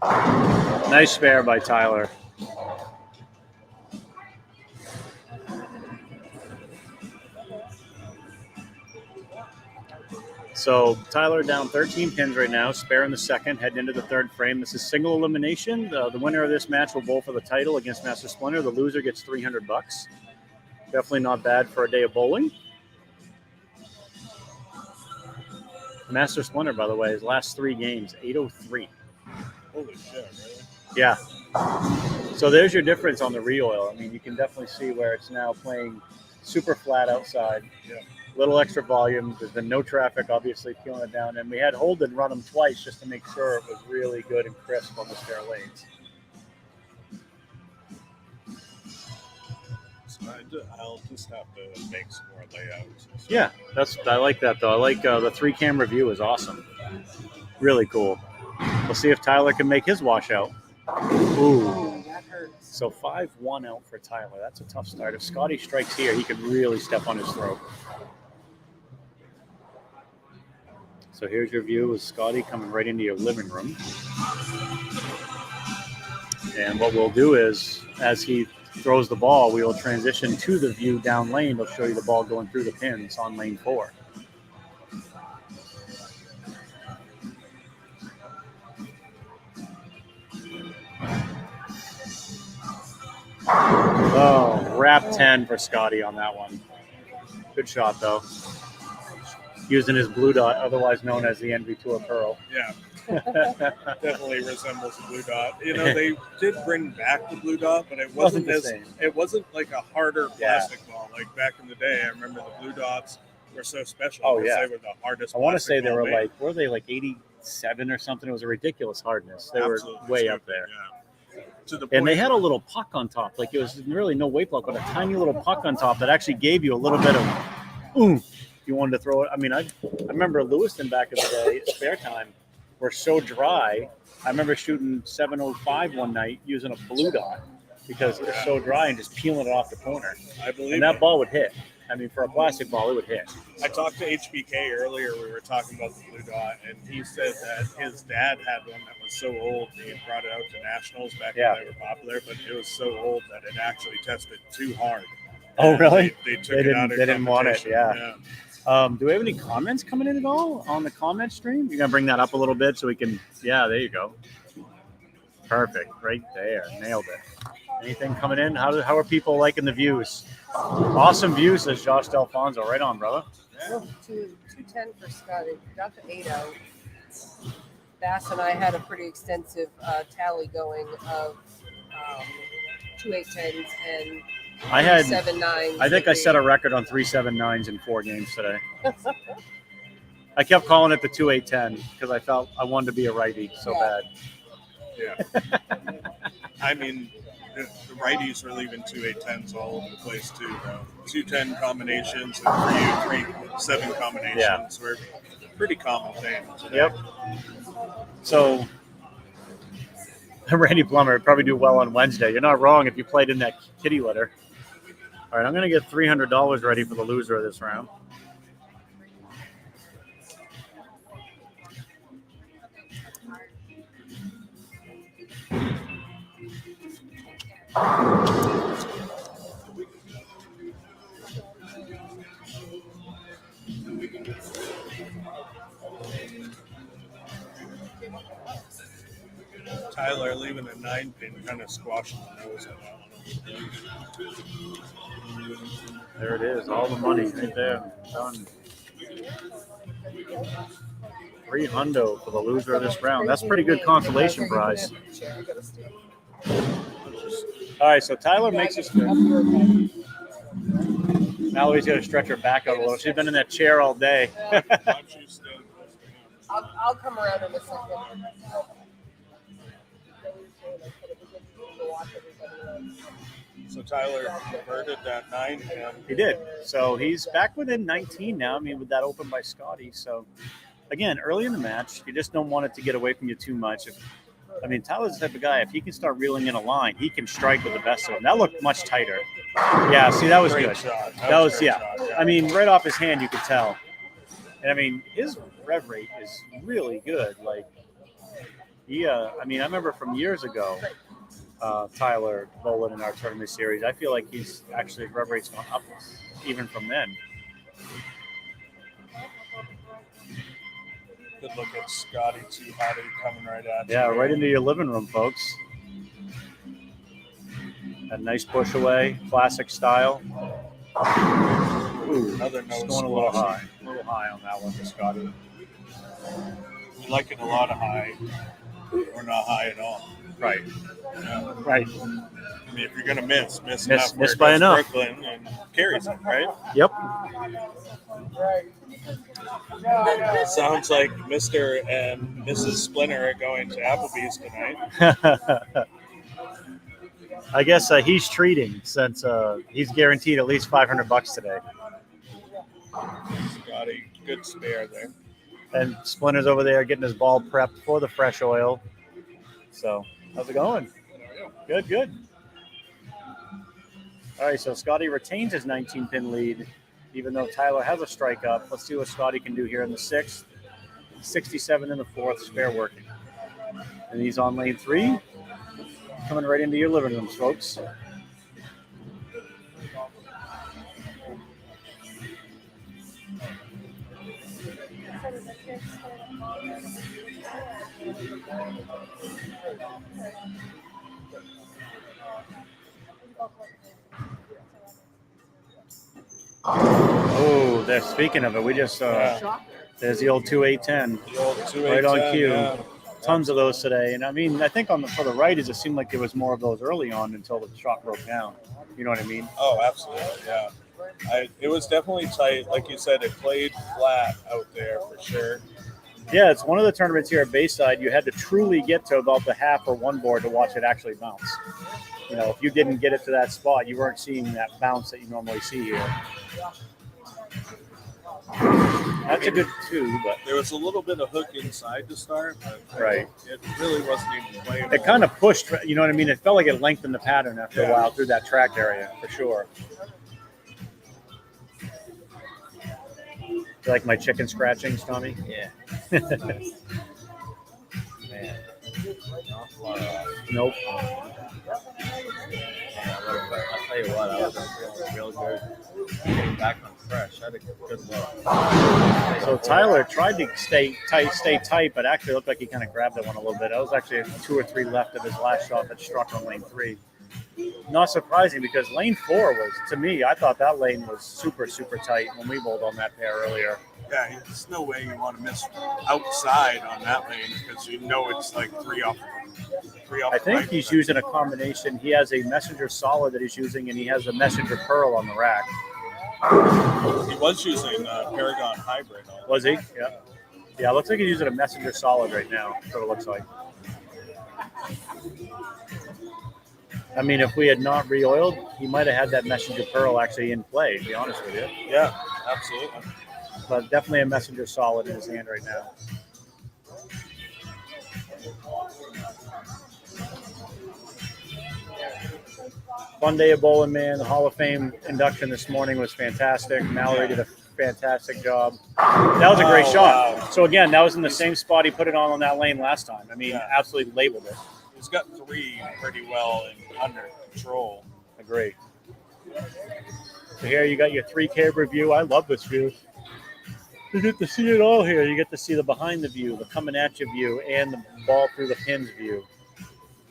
E: 3.
A: Nice spare by Tyler. So Tyler down 13 pins right now, spare in the second, heading into the third frame. This is single elimination. The winner of this match will bowl for the title against Master Splinter. The loser gets $300. Definitely not bad for a day of bowling. Master Splinter, by the way, his last 3 games, 803.
E: Holy shit, really?
A: Yeah. So there's your difference on the re-oil. I mean, you can definitely see where it's now playing super flat outside.
E: Yeah.
A: Little extra volume. There's been no traffic, obviously, peeling it down. And we had Holden run them twice just to make sure it was really good and crisp on the spare lanes.
E: So I'll just have to make some more layouts. And stuff.
A: Yeah, I like that, though. I like the 3-camera view is awesome. Really cool. We'll see if Tyler can make his washout. Ooh.
B: Oh, that hurts.
A: So 5-1 out for Tyler. That's a tough start. If Scotty strikes here, he could really step on his throat. So here's your view with Scotty coming right into your living room. And what we'll do is, as he throws the ball, we will transition to the view down lane. We'll show you the ball going through the pins on lane 4. Oh, wrap 10 for Scotty on that one. Good shot, though. Using his blue dot, otherwise known as the NV Tour Pearl.
E: Yeah. Definitely resembles a blue dot. You know, they did bring back the blue dot, but it wasn't
A: the
E: as
A: same.
E: it wasn't like a harder plastic ball like back in the day. I remember the blue dots were so special.
A: Oh,
E: because
A: yeah.
E: They were the hardest.
A: I want to say they
E: plastic
A: were
E: ball made.
A: like, were they like 87 or something? It was a ridiculous hardness. They
E: Absolutely
A: were way
E: stupid,
A: up there.
E: Yeah. To the
A: And they
E: point
A: had a
E: where-
A: little puck on top. Like it was really no weight block, but a tiny little puck on top that actually gave you a little bit of oomph. You wanted to throw it. I mean, I remember Lewiston back in the day, spare time, were so dry. I remember shooting 705 one night using a blue dot because it was so dry and just peeling it off the corner.
E: I believe
A: And that ball would hit. I mean, for a plastic ball, it would hit.
E: I talked to HBK earlier. We were talking about the blue dot, and he said that his dad had one that was so old he had brought it out to nationals back
A: Yeah.
E: when they were popular, but it was so old that it actually tested too hard.
A: Oh,
E: And
A: really?
E: They took
A: They
E: it
A: didn't-
E: out of
A: they didn't want it,
E: competition.
A: yeah. Do we have any comments coming in at all on the comment stream? You're gonna bring that up a little bit so we can. Yeah, there you go. Perfect, right there, nailed it. Anything coming in? How are people liking the views? Awesome views, says Josh Delfonso. Right on, brother.
B: 210 for Scotty. Got the 8-0. Bass and I had a pretty extensive tally going of 2 8-10s and
A: I had.
B: 7-9s.
A: I think I set a record on 3.79s in 4 games today. I kept calling it the 2.810 because I felt I wanted to be a righty so
B: Yeah.
A: bad.
E: Yeah. I mean, the righties were leaving 2 8-10s all over the place too, though. 2-10 combinations and 3-7 combinations were a pretty common thing today.
A: Yep. So, Randy Plummer would probably do well on Wednesday. You're not wrong if you played in that kitty litter. All right, I'm going to get $300 ready for the loser of this round.
E: Tyler leaving a 9-pin kind of squashing the nose on that one.
A: There it is, all the money right there. Done. $300 for the loser of this round. That's a pretty good consolation prize. All right, so Tyler makes his fifth. Mallory's got to stretch her back out a little. She's been in that chair all day.
B: I'll come around in a second.
E: So Tyler converted that 9-pin.
A: He did. So he's back within 19 now. I mean, with that open by Scotty. So, again, early in the match, you just don't want it to get away from you too much. Tyler's the type of guy, if he can start reeling in a line, he can strike with the best of them. That looked much tighter. Yeah, see, that was
E: Great
A: good.
E: shot.
A: That was,
E: a great
A: yeah.
E: shot,
A: I mean, right off his hand, you could tell. And, his rev rate is really good. Like, he, I remember from years ago, Tyler bowling in our tournament series. I feel like his rev rate's gone up even from then.
E: Good look at Scotty Too Hotty coming right at you.
A: Yeah, right into your living room, folks. A nice push away, classic style. Ooh,
E: Another
A: just
E: nose
A: going a little high.
E: squashing.
A: A little high on that one for Scotty.
E: We like it a lot of high, or not high at all.
A: Right.
E: Yeah.
A: Right.
E: I mean, if you're gonna miss
A: Miss
E: enough, where it
A: by
E: goes
A: enough.
E: Brooklyn and carries it, right?
A: Yep.
E: Sounds like Mr. and Mrs. Splinter are going to Applebee's tonight.
A: I guess he's treating since he's guaranteed at least $500 today.
E: Scotty, good spare there.
A: And Splinter's over there getting his ball prepped for the fresh oil. So, how's it going? Good, good. All right, so Scotty retains his 19-pin lead, even though Tyler has a strike up. Let's see what Scotty can do here in the 6th. 67 in the 4th, spare working. And he's on lane 3, coming right into your living rooms, folks. Oh, they're speaking of it. We just there's the old 2-8-10
E: The old 2-8-10,
A: right on cue.
E: yeah.
A: Tons of those today, and I mean, I think for the righties, it seemed like there was more of those early on until the shot broke down. You know what I mean?
E: Oh, absolutely, yeah. It was definitely tight. Like you said, it played flat out there for sure.
A: Yeah, it's one of the tournaments here at Bayside. You had to truly get to about the half or one board to watch it actually bounce. You know, if you didn't get it to that spot, you weren't seeing that bounce that you normally see here. That's a good two, but
E: There was a little bit of hook inside to start, but
A: right.
E: It really wasn't even playable.
A: It kind of pushed, you know what I mean? It felt like it lengthened the pattern after a while through that track area, for sure. You like my chicken scratchings, Tommy?
C: Yeah. Man. Not far off.
A: Nope.
C: I'll tell you what, I was feeling real good. Getting back on fresh. I had a good look.
A: So Tyler tried to stay tight, but actually looked like he kind of grabbed that one a little bit. That was actually 2 or 3 left of his last shot that struck on lane 3. Not surprising because lane 4 was, to me, I thought that lane was super, super tight when we bowled on that pair earlier.
E: Yeah, there's no way you want to miss outside on that lane because you know it's like 3 off.
A: I think he's using a combination. He has a messenger solid that he's using, and he has a messenger pearl on the rack.
E: He was using Paragon Hybrid.
A: Was he? Yeah. Yeah, it looks like he's using a messenger solid right now. That's what it looks like. I mean, if we had not re-oiled, he might have had that messenger pearl actually in play, to be honest with you.
E: Yeah, absolutely.
A: But definitely a messenger solid in his hand right now. Fun day of bowling, man. The Hall of Fame induction this morning was fantastic. Mallory did a fantastic job. That was a great shot. Wow. So, again, that was in the same spot he put it on that lane last time. I mean, absolutely labeled it.
E: He's got 3 pretty well and under control.
A: Agree. So here you got your 3 camera view. I love this view. You get to see it all here. You get to see the behind the view, the coming at you view, and the ball through the pins view.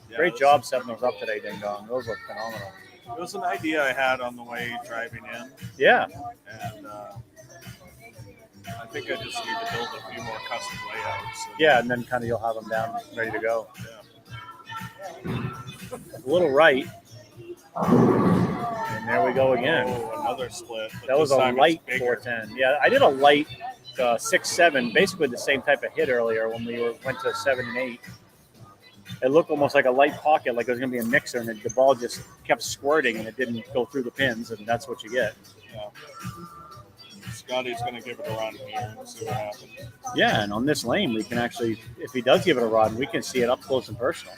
E: Yeah,
A: great job setting those up today, Ding Dong. Those look phenomenal.
E: It was an idea I had on the way driving in.
A: Yeah.
E: And I think I just need to build a few more custom layouts.
A: Yeah, and then kind of you'll have them down ready to go.
E: Yeah.
A: A little right. And there we go again.
E: Oh, another split.
A: That was a light 410. Yeah, I did a light 6-7, basically the same type of hit earlier when we went to 7 and 8. It looked almost like a light pocket, like it was going to be a mixer, and the ball just kept squirting, and it didn't go through the pins, and that's what you get.
E: Yeah. Scotty's going to give it a run here and see what happens.
A: Yeah, and on this lane, we can actually, if he does give it a run, we can see it up close and personal.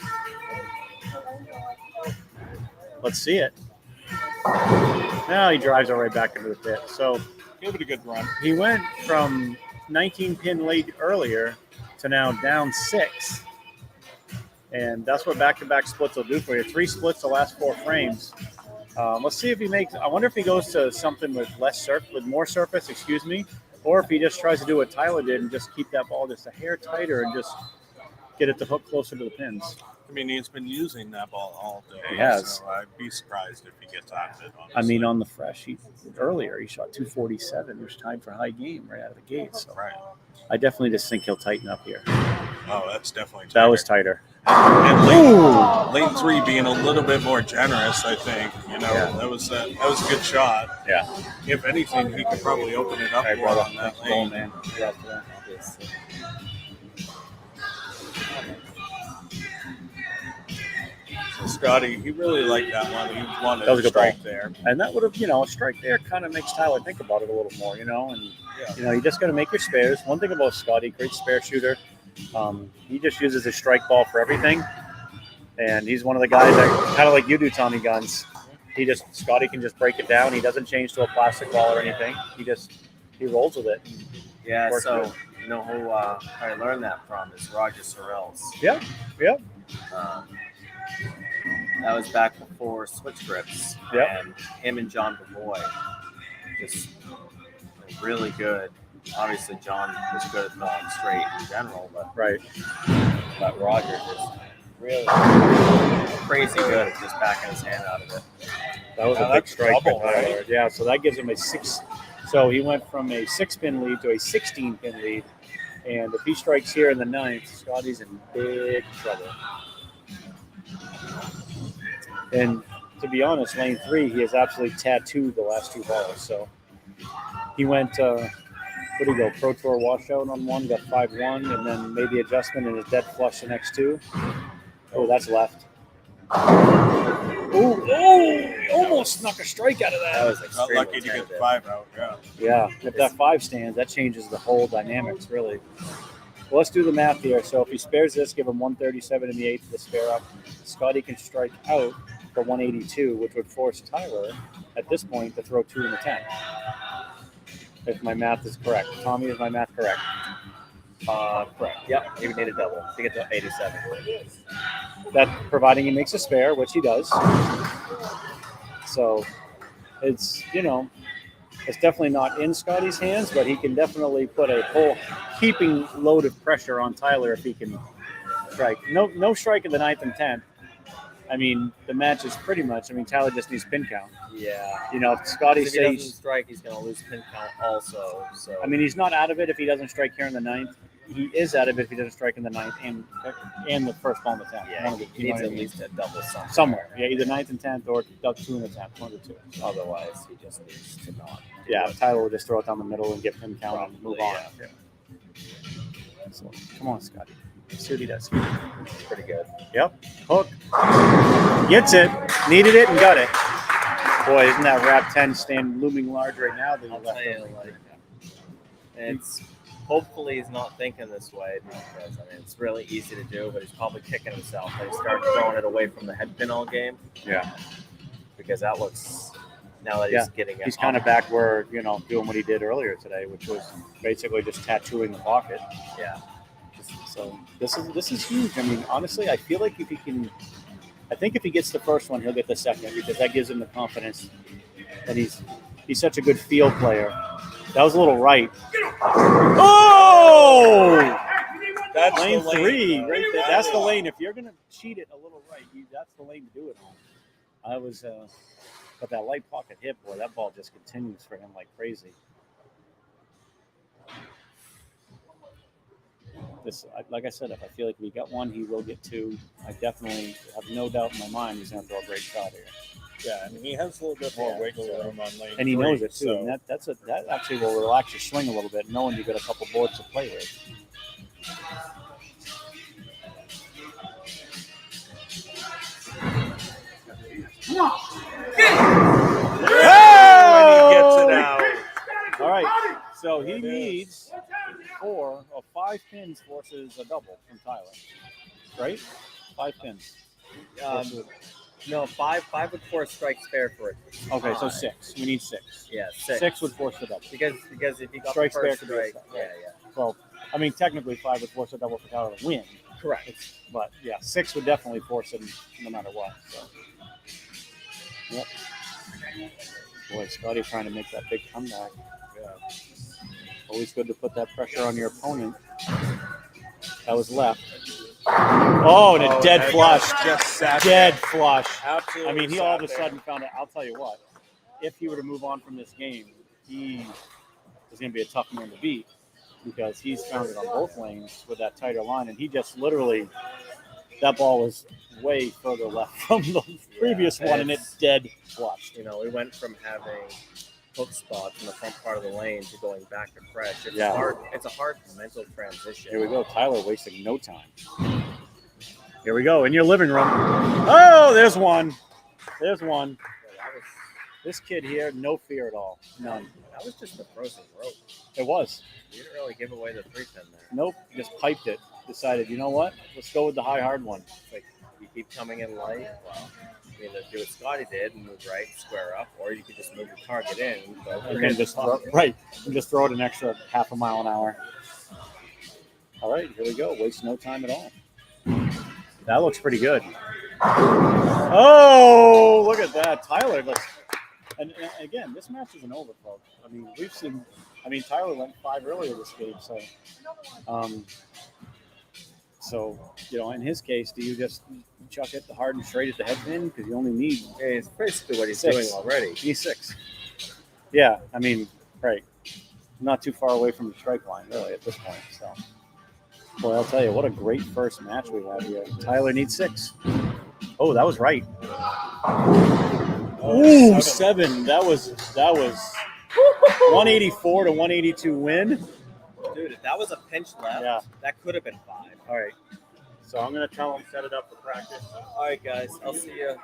A: Let's see it. Now he drives it right back into the pit. So
E: give it a good run.
A: He went from 19-pin lead earlier to now down 6. And that's what back-to-back splits will do for you. 3 splits the last 4 frames. Let's see if he makes. I wonder if he goes to something with more surface, or if he just tries to do what Tyler did and just keep that ball just a hair tighter and just get it to hook closer to the pins.
E: I mean, he's been using that ball all day.
A: He has.
E: So I'd be surprised if he gets off it. Honestly.
A: I mean, on the fresh, earlier he shot 247, which timed for high game right out of the gate. So
E: right.
A: I definitely just think he'll tighten up here.
E: Oh, that's definitely tighter.
A: That was tighter.
E: And lane 3 being a little bit more generous, I think. That was a good shot.
A: Yeah.
E: If anything, he could probably open it up more on that lane.
A: Man.
E: So Scotty, he really liked that one. He wanted
A: a
E: strike there.
A: And that would have, a strike there kind of makes Tyler think about it a little more, and you just got to make your spares. One thing about Scotty, great spare shooter. He just uses his strike ball for everything. And he's one of the guys that, kind of like you do, Tommy Guns, Scotty can just break it down. He doesn't change to a plastic ball or anything. He rolls with it.
C: Yeah, so you know who I learned that from is Roger Sorrells.
A: Yeah.
C: That was back before switch grips.
A: Yeah.
C: And him and John Bovoy just really good. Obviously, John was good at throwing straight in general, but Roger just really crazy good at just backing his hand out of it.
A: That was a big strike for Tyler. Right? Yeah, so that gives him a 6. So he went from a 6-pin lead to a 16-pin lead. And if he strikes here in the 9th, Scotty's in big trouble. And to be honest, lane 3, he has absolutely tattooed the last 2 balls. So he went, where did he go? Pro Tour washout on 1, got 5-1, and then made the adjustment and is dead flush the next 2. Oh, that's left. Oh, almost snuck a strike out of that.
C: That was
E: Not
C: extremely
E: lucky to get the 5 out. Yeah.
A: Yeah, if that 5 stands, that changes the whole dynamics, really. Well, let's do the math here. So if he spares this, give him 137 in the 8th to spare up. Scotty can strike out for 182, which would force Tyler, at this point, to throw 2 in the 10th. If my math is correct. Tommy, is my math correct?
C: Correct. Yep. He would need a double to get to 87.
A: That, providing he makes a spare, which he does. So it's, it's definitely not in Scotty's hands, but he can definitely put a whole heaping load of pressure on Tyler if he can strike. No strike in the 9th and 10th. I mean, the match is pretty much, Tyler just needs pin count.
C: Yeah.
A: If Scotty
C: If he doesn't
A: says,
C: strike, he's going to lose pin count also. So
A: he's not out of it if he doesn't strike here in the 9th. He is out of it if he doesn't strike in the 9th and the first ball in the 10th.
C: yeah, he needs at least a double
A: somewhere. Yeah, either 9th and 10th or 2 in the 10th, 1 or 2.
C: Otherwise, he just needs to not.
A: Yeah, Tyler will just throw it down the middle and get pin count and move on.
C: Yeah.
A: So, come on, Scotty. See what he does.
C: Pretty good.
A: Yep. Hook. Gets it. Needed it and got it. Boy, isn't that wrap 10 stand looming large right now? Than
C: I'll
A: left
C: tell you,
A: over.
C: like, it's hopefully he's not thinking this way because it's really easy to do, but he's probably kicking himself. He started throwing it away from the head pin all game.
A: Yeah.
C: Because that looks now that he's getting it.
A: He's kind of back where, doing what he did earlier today, which was basically just tattooing the pocket.
C: Yeah.
A: So this is huge. Honestly, I feel like if he gets the first one, he'll get the second because that gives him the confidence that he's such a good field player. That was a little right. Oh!
E: That's
A: lane
E: the lane,
A: 3.
E: though.
A: Right there. That's the lane. If you're going to cheat it a little right, that's the lane to do it on. But that light pocket hit, boy, that ball just continues for him like crazy. Like I said, if I feel like we got 1, he will get 2. I definitely have no doubt in my mind he's going to throw a great shot here.
E: Yeah, he has a little bit more wiggle room on lane
A: And he
E: 3,
A: knows it too.
E: so-
A: And that actually will relax your swing a little bit, knowing you've got a couple boards to play with.
E: When he gets it out.
A: All right, so he
E: There it
A: needs 5 pins forces a double from Tyler, right? 5 pins.
C: No, five would force strike spare for it.
A: Okay, so 6. We need 6.
C: Yeah, 6.
A: 6 would force the double.
C: Because if he got
A: Strike
C: the first
A: spare could be a
C: strike,
A: strike,
C: yeah.
A: Well, technically 5 would force a double for Tyler to win.
C: Correct.
A: But yeah, 6 would definitely force him no matter what. So, yep. Boy, Scotty trying to make that big comeback. Yeah. Always good to put that pressure on your opponent. That was left. Oh, and a dead flush.
E: Just sat
A: Dead
E: there.
A: flush.
E: Absolutely.
A: He all of a
E: sat there.
A: sudden found out. I'll tell you what. If he were to move on from this game, he is going to be a tough man to beat because he's found it on both lanes with that tighter line, and he just literally that ball was way further left from the previous one, and it's dead flushed.
C: We went from having hook spots in the front part of the lane to going back to fresh. It's
A: Yeah.
C: hard. It's a hard mental transition.
A: Here we go. Tyler wasting no time. Here we go in your living room. Oh, there's one. There's one. This kid here, no fear at all. None.
C: That was just the frozen rope.
A: It was.
C: You didn't really give away the 3-pin there.
A: Nope. Just piped it. Decided, you know what? Let's go with the high hard one.
C: Like you keep coming in light. Well, you either do what Scotty did and move right, square up, or you could just move your target in.
A: And then just throw it an extra half a mile an hour. All right, here we go. Waste no time at all. That looks pretty good. Oh, look at that. Tyler looks. And again, this match isn't over, folks. We've seen. Tyler went 5 earlier this game, so. In his case, do you just chuck it hard and straight at the head pin because you only need?
C: Yeah, it's basically what he's
A: 6.
C: doing already.
A: You need 6. Yeah, right. Not too far away from the strike line, really, at this point. So, boy, I'll tell you, what a great first match we had here. Tyler needs 6. Oh, that was right. Ooh, 7. That was 184 to 182 win.
C: Dude, if that was a pinch left,
A: Yeah.
C: that could have been 5.
A: All right. So I'm gonna tell him set it up for practice.
C: All right, guys. I'll see you.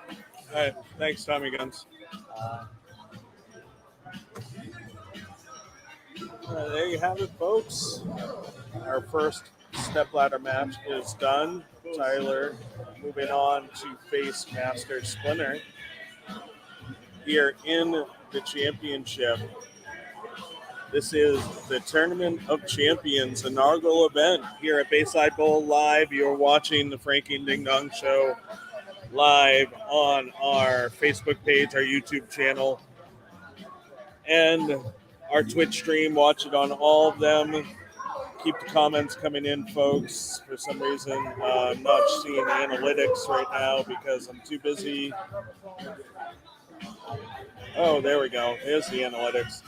E: All right. Thanks, Tommy Guns. There you have it, folks. Our first stepladder match is done. Tyler moving on to face Master Splinter here in the championship. This is the Tournament of Champions inaugural event here at Bayside Bowl Live. You're watching the Frankie and Ding Dong Show live on our Facebook page, our YouTube channel, and our Twitch stream. Watch it on all of them. Keep the comments coming in, folks. For some reason, I'm not seeing analytics right now because I'm too busy. Oh, there we go. There's the analytics.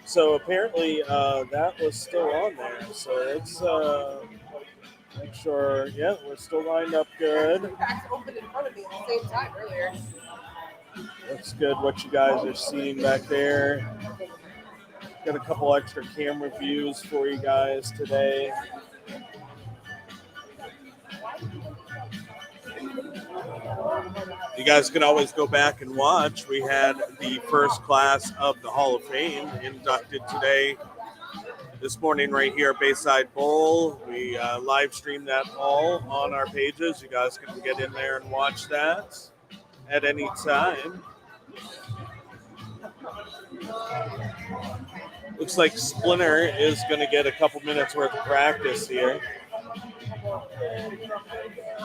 E: So apparently that was still on there. So let's make sure. Yeah, we're still lined up good.
B: The pack's open in front of me at the same time earlier.
E: That's good what you guys are seeing back there. Got a couple extra camera views for you guys today. You guys can always go back and watch. We had the first class of the Hall of Fame inducted today, this morning, right here at Bayside Bowl. We live streamed that all on our pages. You guys can get in there and watch that at any time. Looks like Splinter is going to get a couple minutes worth of practice here.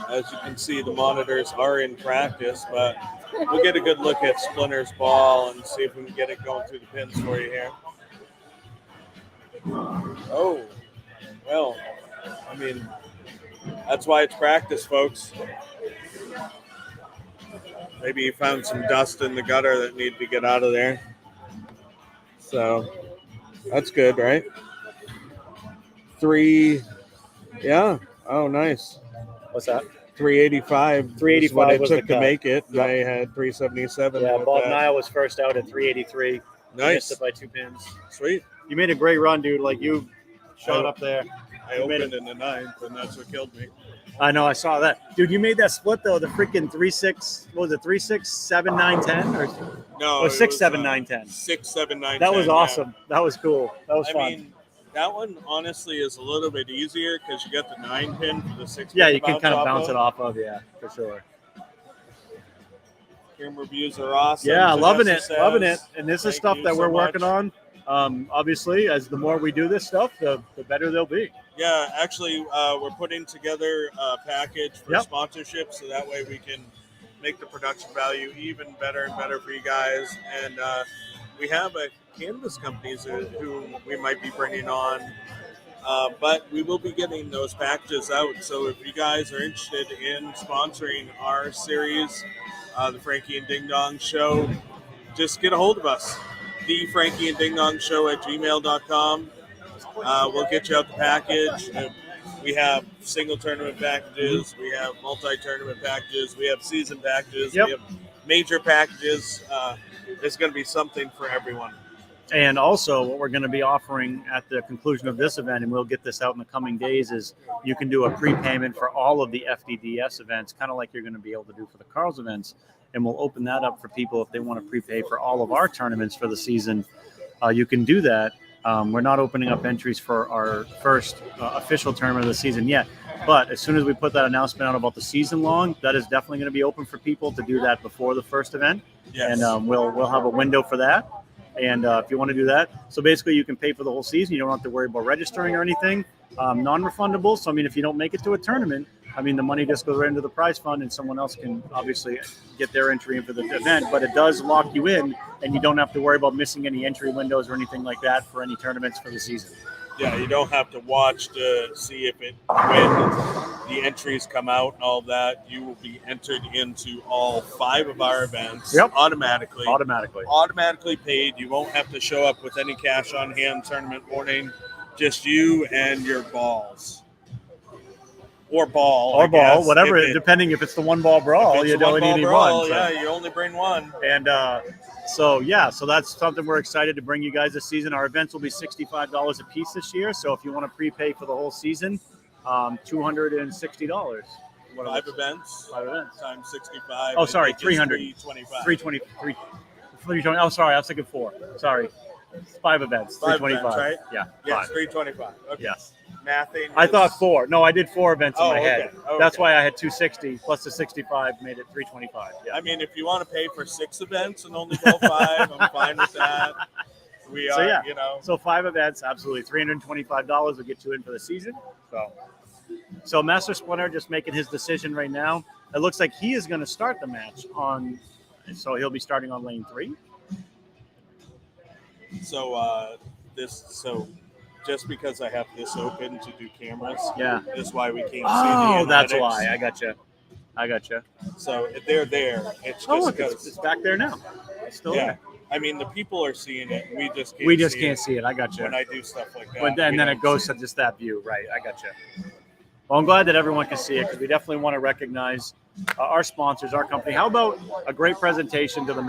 E: As you can see, the monitors are in practice, but we'll get a good look at Splinter's ball and see if we can get it going through the pins for you here. Oh, well, I mean, that's why it's practice, folks. Maybe you found some dust in the gutter that need to get out of there. So that's good, right? 3, yeah. Oh, nice.
A: What's that?
E: 385.
A: 385
E: what it
A: was
E: took
A: the
E: to
A: cut.
E: make it.
A: Yep.
E: I had 377.
A: Yeah,
E: with
A: Bob
E: that.
A: Nile was first out at 383.
E: Nice.
A: Missed it by 2 pins.
E: Sweet.
A: You made a great run, dude. Like you shot up there.
E: I
A: You made
E: opened in the 9th, and that's what killed me.
A: I know, I saw that. Dude, you made that split though, the freaking 3-6, what was it, 3-6, 7, 9, 10? Or
E: No,
A: Oh,
E: it
A: 6,
E: was,
A: 7, 9, 10.
E: 6, 7, 9,
A: That
E: 10,
A: was
E: yeah.
A: awesome. That was cool. That was
E: I
A: fun.
E: mean, that one honestly is a little bit easier because you get the 9 pin for the 6
A: Yeah,
E: pin
A: you
E: to
A: can kind of bounce
E: off
A: it off of, yeah, for sure.
E: Camera views are awesome.
A: Yeah, loving it,
E: Vanessa
A: loving it.
E: says,
A: And this is
E: thank
A: stuff
E: you
A: that
E: so
A: we're working
E: much.
A: on. Obviously, as the more we do this stuff, the better they'll be.
E: Yeah, actually, we're putting together a package for
A: Yep.
E: sponsorship, so that way we can make the production value even better and better for you guys. And we have cannabis companies who we might be bringing on, but we will be getting those packages out. So if you guys are interested in sponsoring our series, the Frankie and Ding Dong Show, just get a hold of us. The Frankie and Ding Dong Show at gmail.com. We'll get you out the package. We have single tournament packages. We have multi-tournament packages. We have season packages.
A: Yep.
E: We have major packages. There's going to be something for everyone.
A: And also what we're going to be offering at the conclusion of this event, and we'll get this out in the coming days, is you can do a prepayment for all of the FDDS events, kind of like you're going to be able to do for the Carl's events. And we'll open that up for people if they want to prepay for all of our tournaments for the season. You can do that. We're not opening up entries for our first official tournament of the season yet. But as soon as we put that announcement out about the season long, that is definitely going to be open for people to do that before the first event.
E: Yes.
A: And we'll have a window for that. And if you want to do that, so basically you can pay for the whole season. You don't have to worry about registering or anything. Non-refundable. So, I mean, if you don't make it to a tournament, I mean, the money just goes right into the prize fund and someone else can obviously get their entry in for the event. But it does lock you in, and you don't have to worry about missing any entry windows or anything like that for any tournaments for the season.
E: Yeah, you don't have to watch to see if when the entries come out and all that. You will be entered into all 5 of our events automatically. Automatically paid. You won't have to show up with any cash on hand tournament morning. Just you and your balls. or ball,
A: or
E: I
A: ball,
E: guess,
A: whatever.
E: if it-
A: Depending if it's the one ball brawl,
E: if it's
A: you
E: a
A: only
E: one-ball
A: need
E: brawl,
A: one. So.
E: Yeah, you only bring one.
A: And so that's something we're excited to bring you guys this season. Our events will be $65 a piece this year. So if you want to prepay for the whole season, $260.
E: 5 events.
A: 5 events.
E: Times 65.
A: Oh, sorry,
E: I think it's
A: 300.
E: 325.
A: 320. Oh, sorry, I was thinking 4. Sorry, 5 events.
E: 5
A: 325.
E: events, right?
A: Yeah.
E: Yes,
A: 5.
E: 325. Okay.
A: Yes.
E: Mathing.
A: I
E: is-
A: thought 4. No, I did 4 events in
E: Oh,
A: my
E: okay.
A: head.
E: Okay.
A: That's why I had 260 plus the 65 made it 325. Yeah.
E: I mean, if you want to pay for 6 events and only go 5, I'm fine with that. We
A: So,
E: are,
A: yeah.
E: you know.
A: So 5 events, absolutely. $325 will get you in for the season. So Master Splinter just making his decision right now. It looks like he is going to start the match so he'll be starting on lane 3.
E: So just because I have this open to do cameras,
A: Yeah.
E: is why we can't see the
A: Oh, that's
E: analytics.
A: why. I gotcha.
E: So if they're there. It's
A: Oh,
E: just
A: look,
E: because.
A: it's back there now. It's still
E: Yeah.
A: there.
E: I mean, the people are seeing it. We just can't.
A: We just
E: see
A: can't
E: it
A: see it. I gotcha.
E: when I do stuff like that.
A: But then
E: we
A: it
E: don't
A: goes
E: see
A: to just that view, right? I gotcha. Well, I'm glad that everyone can see it because we definitely want to recognize our sponsors, our company. How about a great presentation to the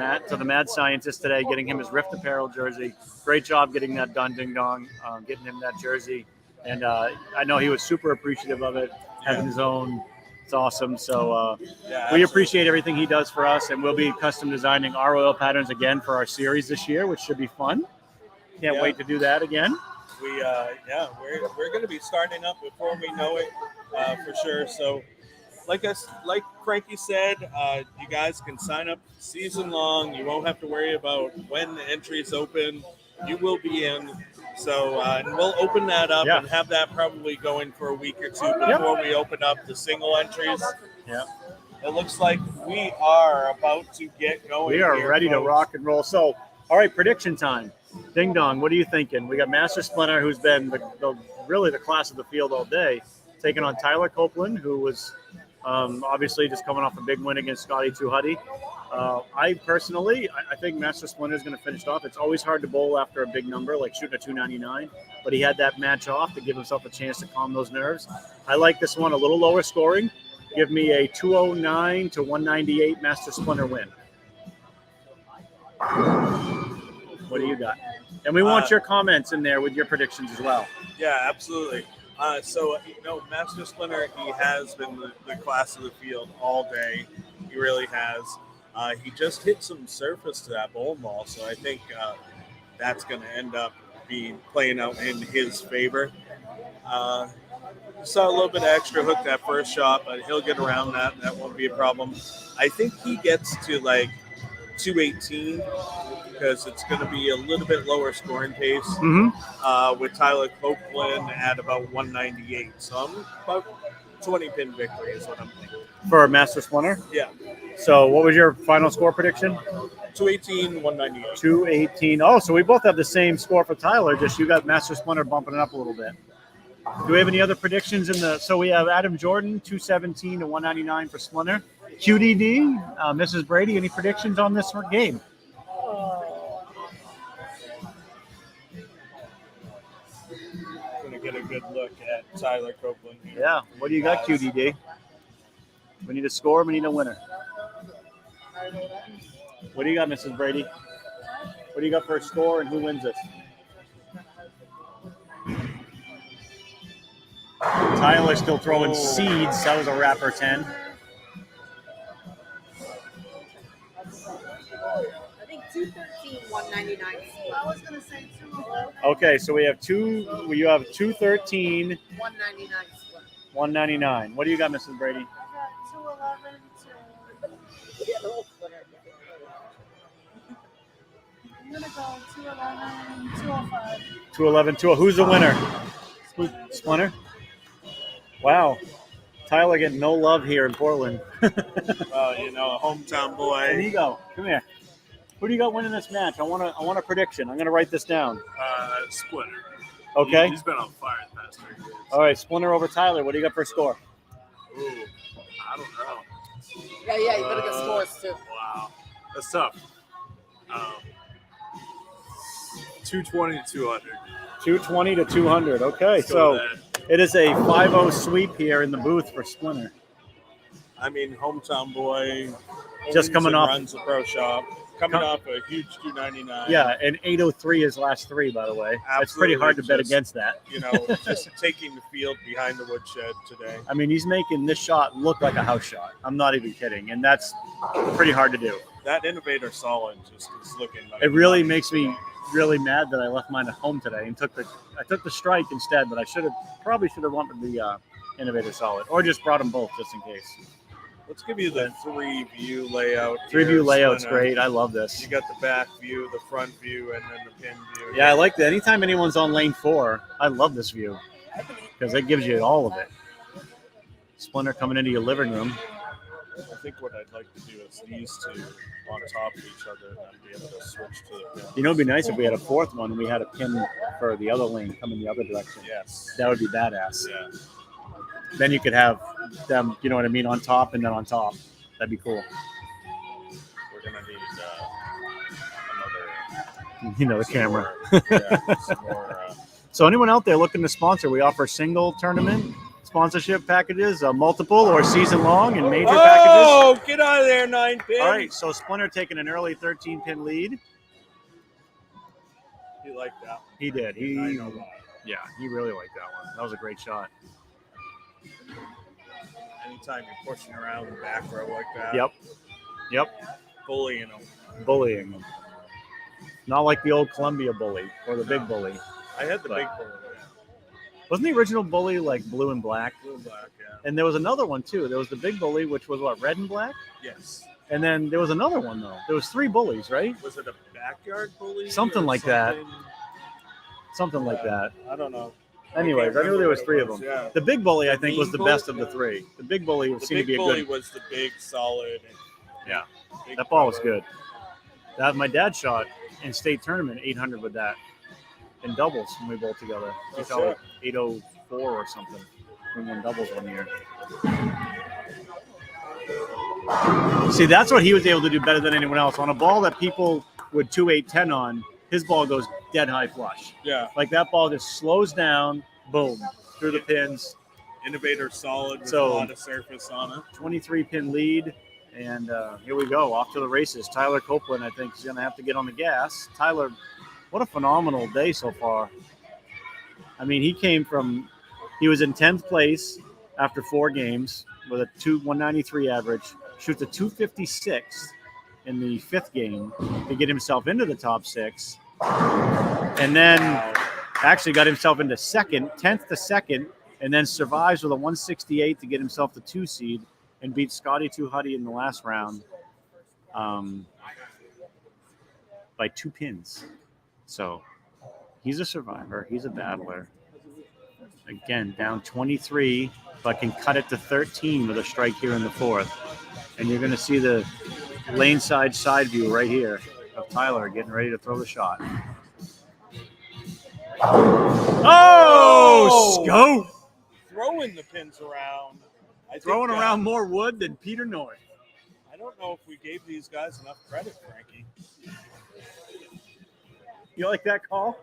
A: mad scientist today, getting him his Rift Apparel jersey. Great job getting that done, Ding Dong, getting him that jersey. And I know he was super appreciative of it, having his own. It's awesome. So
E: Yeah,
A: we
E: absolutely.
A: appreciate everything he does for us, and we'll be custom designing our oil patterns again for our series this year, which should be fun. Can't
E: Yeah.
A: wait to do that again.
E: We're going to be starting up before we know it, for sure. So, like Frankie said, you guys can sign up season long. You won't have to worry about when the entries open. You will be in. So, and we'll open that up
A: Yeah.
E: and have that probably going for a week or two before we open up the single entries.
A: Yeah.
E: It looks like we are about to get going.
A: We are
E: here,
A: ready to
E: folks.
A: rock and roll. So, all right, prediction time. Ding Dong, what are you thinking? We got Master Splinter, who's been really the class of the field all day, taking on Tyler Copeland, who was obviously just coming off a big win against Scotty Tuhuddy. I think Master Splinter is going to finish it off. It's always hard to bowl after a big number, like shooting a 299, but he had that match off to give himself a chance to calm those nerves. I like this one a little lower scoring. Give me a 209 to 198 Master Splinter win. What do you got? And we want your comments in there with your predictions as well.
E: Yeah, absolutely. Master Splinter, he has been the class of the field all day. He really has. He just hit some surface to that bowling ball, so I think that's going to end up playing out in his favor. Saw a little bit of extra hook that first shot, but he'll get around that. That won't be a problem. I think he gets to like 218 because it's going to be a little bit lower scoring pace with Tyler Copeland at about 198. So I'm about 20 pin victory is what I'm thinking.
A: For Master Splinter?
E: Yeah.
A: So what was your final score prediction?
E: 218, 198.
A: 218. Oh, so we both have the same score for Tyler, just you got Master Splinter bumping it up a little bit. Do we have any other predictions so we have Adam Jordan, 217 to 199 for Splinter. QDD, Mrs. Brady, any predictions on this game?
E: Going to get a good look at Tyler Copeland here.
A: Yeah. What do you got, QDD? We need a score. We need a winner. What do you got, Mrs. Brady? What do you got for a score and who wins this? Tyler's still throwing seeds. That was a wrapper 10.
B: I think 213, 199.
F: I was gonna say 211.
A: Okay, so we have you have 213,
B: 199 split.
A: 199. What do you got, Mrs. Brady?
F: I got 211 I'm gonna go 211, 205.
A: 211, 2. Who's the winner? Splinter? Wow. Tyler getting no love here in Portland.
E: Well, a hometown boy.
A: Here you go. Come here. Who do you got winning this match? I want a prediction. I'm going to write this down.
E: Splinter.
A: Okay.
E: He's been on fire the past 3 years.
A: All right, Splinter over Tyler. What do you got for a score?
E: Ooh, I don't know.
B: Yeah, you better get scores too.
E: Wow. That's tough. 220 to 200.
A: 220 to 200. Okay,
E: Let's go with that.
A: It is a 5-0 sweep here in the booth for Splinter.
E: I mean, hometown boy,
A: Just
E: owns
A: coming
E: and
A: off-
E: runs the pro shop, coming off a huge 299.
A: Yeah, and 803 his last 3, by the way. It's pretty hard to bet
E: Just-
A: against that.
E: You know, just taking the field behind the woodshed today.
A: I mean, he's making this shot look like a house shot. I'm not even kidding, and that's pretty hard to do.
E: That Innovator Solid just is looking like
A: It really makes me really mad that I left mine at home today and took the strike instead, but I probably should have wanted the Innovator Solid, or just brought them both just in case.
E: Let's give you the 3-view layout.
A: 3-view
E: here,
A: layout's
E: Splinter.
A: great. I love this.
E: You got the back view, the front view, and then the pin view.
A: Yeah, I like that. Anytime anyone's on lane 4, I love this view because it gives you all of it. Splinter coming into your living room.
E: I think what I'd like to do is these two on top of each other and then be able to switch to the pin.
A: You know, it'd be nice if we had a 4th one and we had a pin for the other lane coming the other direction.
E: Yes.
A: That would be badass.
E: Yeah.
A: Then you could have them, you know what I mean, on top and then on top. That'd be cool.
E: We're going to need another.
A: You know, the camera.
E: Some more,
A: So anyone out there looking to sponsor, we offer single tournament sponsorship packages, multiple or season long and major packages.
E: Oh, get out of there, 9 pin.
A: All right, so Splinter taking an early 13-pin lead.
E: You like that one.
A: He did.
E: I know why.
A: Yeah, he really liked that one. That was a great shot.
E: Anytime you're pushing around the back row like that.
A: Yep.
E: Bullying them.
A: Bullying them. Not like the old Columbia bully or the big bully.
E: I had the
A: But-
E: big bully.
A: Wasn't the original bully like blue and black?
E: Blue and black, yeah.
A: And there was another one too. There was the big bully, which was what, red and black?
E: Yes.
A: And then there was another one though. There was 3 bullies, right?
E: Was it a backyard bully?
A: Something
E: or
A: like that.
E: something?
A: Something like that.
E: I don't know.
A: Anyways, I knew there was 3 of them.
E: Yeah.
A: The big bully, I
E: The
A: think, was the
E: mean
A: best
E: bully?
A: of the 3. The big bully
E: The
A: seemed to
E: big
A: be a
E: bully
A: good.
E: was the big, solid.
A: Yeah.
E: big
A: That ball was
E: brother.
A: good. That my dad shot in state tournament 800 with that in doubles when we bowled together. He
E: Oh,
A: shot
E: shit.
A: like 804 or something. We won doubles one year. See, that's what he was able to do better than anyone else. On a ball that people would 2-8-10 on, his ball goes dead high flush.
E: Yeah.
A: Like that ball just slows down, boom, through the pins.
E: Innovator Solid with
A: So-
E: a lot of surface on it.
A: 23-pin lead, and here we go, off to the races. Tyler Copeland, I think, is going to have to get on the gas. Tyler, what a phenomenal day so far. I mean, he was in 10th place after 4 games with a 193 average, shoots a 256 in the 5th game to get himself into the top 6, and then actually got himself into 10th to 2nd, and then survives with a 168 to get himself the 2 seed and beat Scotty Tuhuddy in the last round by 2 pins. So he's a survivor. He's a battler. Again, down 23, but can cut it to 13 with a strike here in the 4th. And you're going to see the lane side view right here of Tyler getting ready to throw the shot. Oh, Scope!
E: Throwing the pins around. I think,
A: Throwing around more wood than Peter North.
E: I don't know if we gave these guys enough credit, Frankie.
A: You like that call?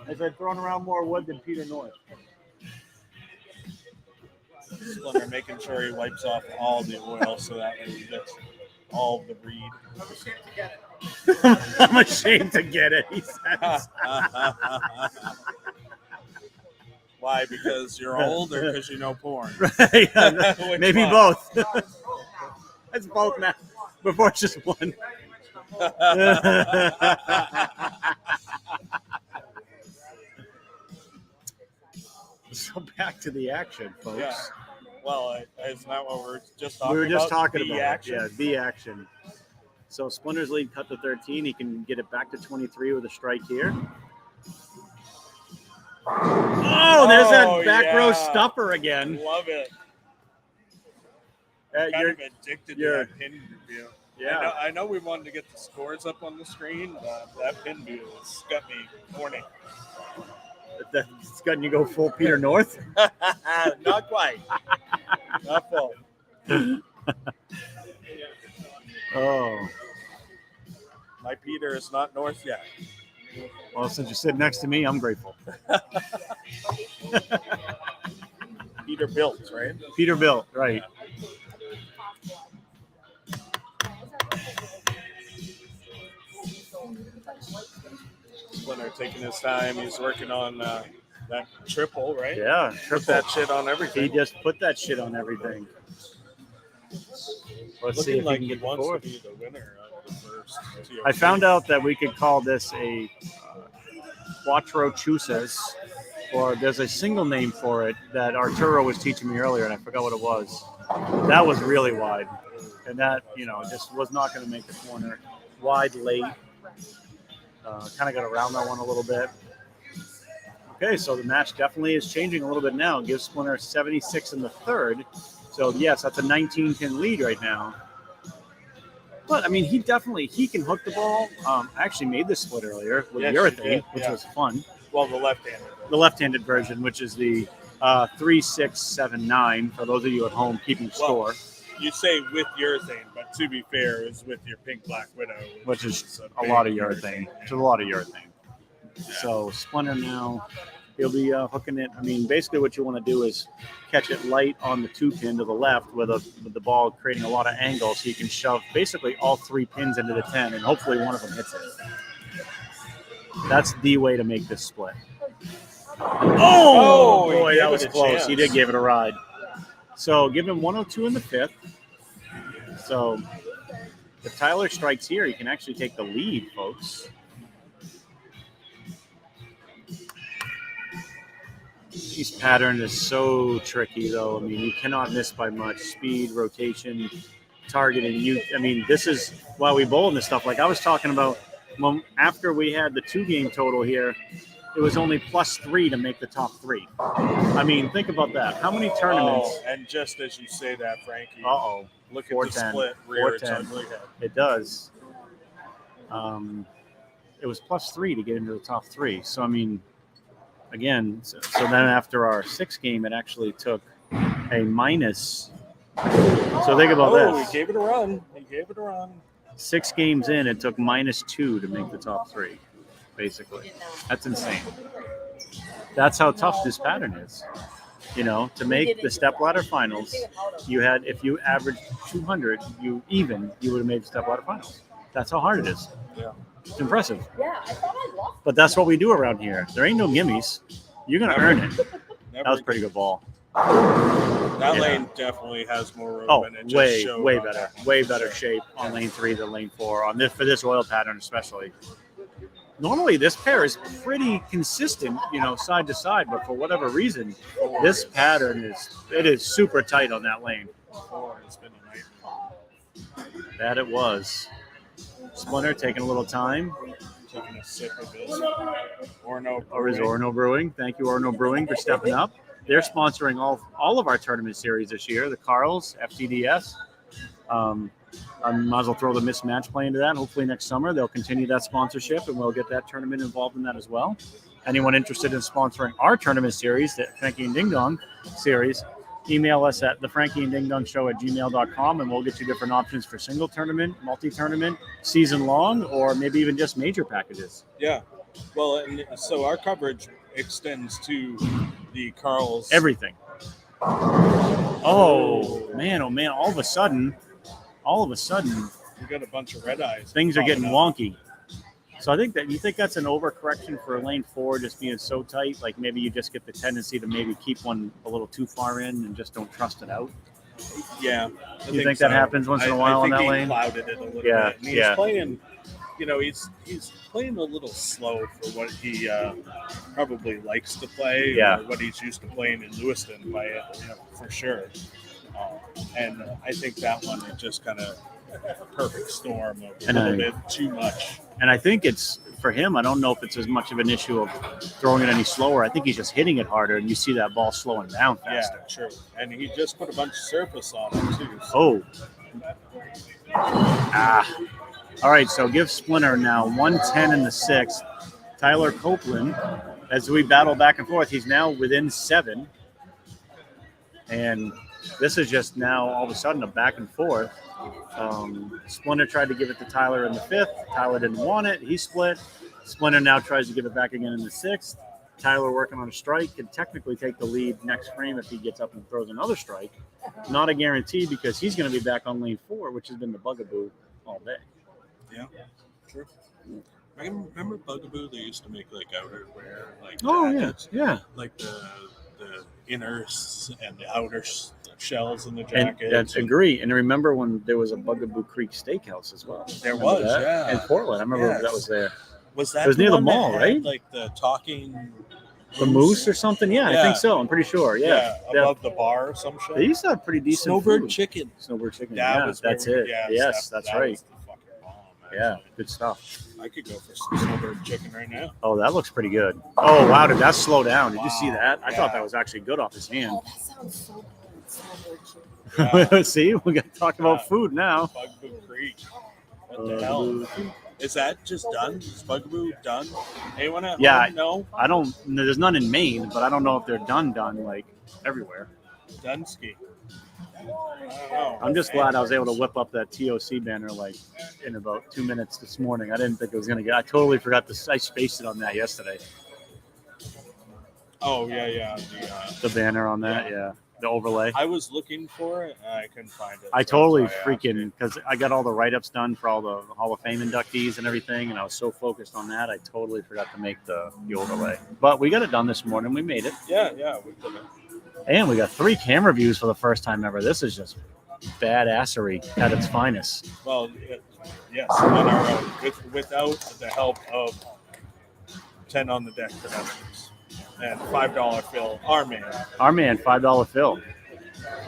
A: I said throwing around more wood than Peter North.
E: Splinter making sure he wipes off all the oil so that way he gets all of the reed.
A: I'm ashamed to get it, he says.
E: Why? Because you're old or because you know porn?
A: Right.
E: Which
A: Maybe
E: one?
A: both. It's both now. Before it's just one. So back to the action, folks.
E: Yeah. Well, isn't that what we're just talking about?
A: We were just talking
E: The
A: about
E: action.
A: it. Yeah, the action. So Splinter's lead cut to 13. He can get it back to 23 with a strike here. Oh, there's that back row
E: yeah.
A: stuffer again.
E: Love it. Kind
A: You're-
E: of addicted to
A: you're-
E: that pin view.
A: yeah.
E: I know we wanted to get the scores up on the screen, but that pin view has got me horny.
A: That's gotten you go full Peter North.
E: Not quite. Not full.
A: Oh,
E: My Peter is not north yet.
A: Well, since you're sitting next to me, I'm grateful.
C: Peterbilt, right?
A: Peterbilt, right.
E: Splinter taking his time. He's working on that triple, right?
A: Yeah,
E: Put that shit on everything.
A: He just put that shit on everything. Let's see
E: Looking
A: if
E: like
A: he
E: he
A: can get the
E: wants to
A: fourth.
E: be the winner of the first.
A: I found out that we could call this a Quattro Chusas, or there's a single name for it that Arturo was teaching me earlier, and I forgot what it was. That was really wide, and that, just was not going to make the corner. Wide late. Kind of got around that one a little bit. Okay, so the match definitely is changing a little bit now. Gives Splinter 76 in the third. So, yes, that's a 19-pin lead right now. But, I mean, he can hook the ball. I actually made this split earlier with urethane, which was fun.
E: Well, the left-handed.
A: The left-handed version, which is the 3-6-7-9, for those of you at home keeping score.
E: You say with urethane, but to be fair, it's with your Pink Black Widow.
A: Which is a lot of urethane. It's a lot of urethane.
E: Yeah.
A: So Splinter now, he'll be hooking it. I mean, basically what you want to do is catch it light on the 2-pin to the left with the ball creating a lot of angle, so you can shove basically all 3 pins into the 10, and hopefully one of them hits it. That's the way to make this split. Oh boy, that was close.
E: Chance.
A: He did give it a ride. So give him 102 in the 5th. So if Tyler strikes here, he can actually take the lead, folks. This pattern is so tricky, though. I mean, you cannot miss by much. Speed, rotation, targeting. This is why we bowl in this stuff. Like I was talking about, after we had the 2-game total here, it was only +3 to make the top 3. I mean, think about that. How many tournaments?
E: Oh, and just as you say that, Frankie, look at the
A: 410,
E: split rear its
A: 410.
E: ugly head.
A: It does. It was +3 to get into the top 3. So, I mean, again, so then after our 6th game, it actually took a minus. So think about this.
E: He gave it a run.
A: 6 games in, it took -2 to make the top 3, basically. That's insane. That's how tough this pattern is. To make the stepladder finals, if you averaged 200, you would have made the stepladder finals. That's how hard it is.
E: Yeah.
A: It's impressive. But that's what we do around here. There ain't no gimmies. You're going to earn it. That was a pretty good ball.
E: That lane definitely has more room. And it just showed
A: way
E: on
A: better.
E: that one.
A: Way better shape on lane 3 than lane 4 for this oil pattern especially. Normally this pair is pretty consistent, side to side, but for whatever reason, this pattern is super tight on that lane.
E: It's been a nightmare.
A: That it was. Splinter taking a little time.
E: Taking a sip of his Orno
A: Brewing. Thank you, Orno Brewing, for stepping up. They're sponsoring all of our tournament series this year. The Carls, FTDS. I might as well throw the mismatch play into that. Hopefully next summer they'll continue that sponsorship, and we'll get that tournament involved in that as well. Anyone interested in sponsoring our tournament series, the Frankie and Ding Dong series, email us at thefrankieanddingdongshow@gmail.com, and we'll get you different options for single tournament, multi-tournament, season long, or maybe even just major packages.
E: Yeah. Well, and so our coverage extends to the Carls.
A: Everything. Oh man, all of a sudden,
E: we got a bunch of red eyes.
A: things are getting
E: up.
A: wonky. So I think that's an overcorrection for lane 4 just being so tight. Like maybe you just get the tendency to maybe keep one a little too far in and just don't trust it out.
E: Yeah.
A: You think that happens once in a while on that lane?
E: I think he clouded it a little
A: Yeah,
E: bit. And he's playing, he's playing a little slow for what he probably likes to play, or what he's used to playing in Lewiston, for sure. And I think that one is just kind of a perfect storm of a little bit too much.
A: And I think it's, for him, I don't know if it's as much of an issue of throwing it any slower. I think he's just hitting it harder, and you see that ball slowing down faster.
E: Yeah, true. And he just put a bunch of surface on it, too. So.
A: All right, so give Splinter now 110 in the 6th. Tyler Copeland, as we battle back and forth, he's now within 7. And this is just now all of a sudden a back and forth. Splinter tried to give it to Tyler in the 5th. Tyler didn't want it. He split. Splinter now tries to give it back again in the 6th. Tyler working on a strike can technically take the lead next frame if he gets up and throws another strike. Not a guarantee because he's going to be back on lane 4, which has been the bugaboo all day.
E: Yeah, true. I remember Bugaboo. They used to make like outerwear, like
A: jackets, yeah,
E: like the inners and the outer shells in the
A: and
E: jacket.
A: that's agree. And I remember when there was a Bugaboo Creek Steakhouse as well.
E: There
A: Remember
E: was,
A: that?
E: yeah,
A: in Portland. I remember
E: Yes.
A: that was there.
E: Was that
A: It was near the
E: one that
A: mall,
E: had,
A: right?
E: Like the talking
A: The Moose or something? Yeah, I
E: Yeah.
A: think so. I'm pretty sure. Yeah.
E: above the bar or some shit.
A: They used to have pretty decent
E: Snowbird
A: food.
E: chicken.
A: Snowbird chicken.
E: That
A: Yeah,
E: was where
A: that's
E: we-
A: it.
E: yeah,
A: Yes,
E: that
A: that's
E: was
A: right.
E: the fucking bomb,
A: Yeah,
E: actually.
A: good stuff.
E: I could go for some Snowbird chicken right now.
A: Oh, that looks pretty good. Oh, wow. Did that slow down? Did you see
E: Wow.
A: that? I thought
E: Yeah.
A: that was actually good off his hand.
B: Oh, that sounds so good. Snowbird chicken.
E: Yeah.
A: See, we got to talk about
E: Yeah.
A: food now.
E: Bugaboo Creek. What the hell? Is that just done? Is Bugaboo done? Anyone at
A: Yeah,
E: home? No?
A: I don't. There's none in Maine, but I don't know if they're done like everywhere.
E: Dunsky. I don't know.
A: I'm just glad I was able to whip up that TOC banner like in about 2 minutes this morning. I didn't think it was gonna get. I totally forgot to. I spaced it on that yesterday.
E: Oh, yeah.
A: The banner on that, yeah. The overlay.
E: I was looking for it, and I couldn't find it.
A: I
E: so
A: totally
E: that's why I asked you.
A: freaking because I got all the write-ups done for all the Hall of Fame inductees and everything, and I was so focused on that, I totally forgot to make the overlay. But we got it done this morning. We made it,
E: Yeah, we did it.
A: and we got 3 camera views for the first time ever. This is just badassery at its finest.
E: Well, yes, on our own, without the help of 10 on the Deck Productions and $5 Phil, our man.
A: Our man, $5 Phil.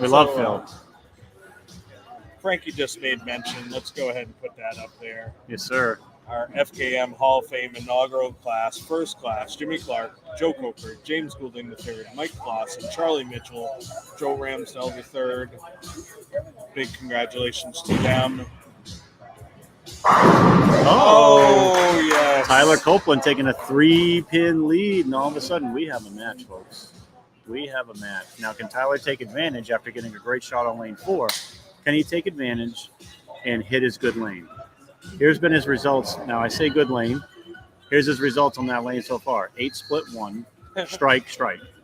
A: We love
E: So,
A: Phil.
E: Frankie just made mention. Let's go ahead and put that up there.
A: Yes, sir.
E: Our FKM Hall of Fame inaugural class, first class, Jimmy Clark, Joe Coker, James Goulding III, Mike Clausen, Charlie Mitchell, Joe Ramsdell III. Big congratulations to them. Oh, yes.
A: Tyler Copeland taking a 3-pin lead, and all of a sudden we have a match, folks. We have a match. Now, can Tyler take advantage after getting a great shot on lane 4? Can he take advantage and hit his good lane? Here's been his results. Now, I say good lane. Here's his results on that lane so far. 8 split 1, strike.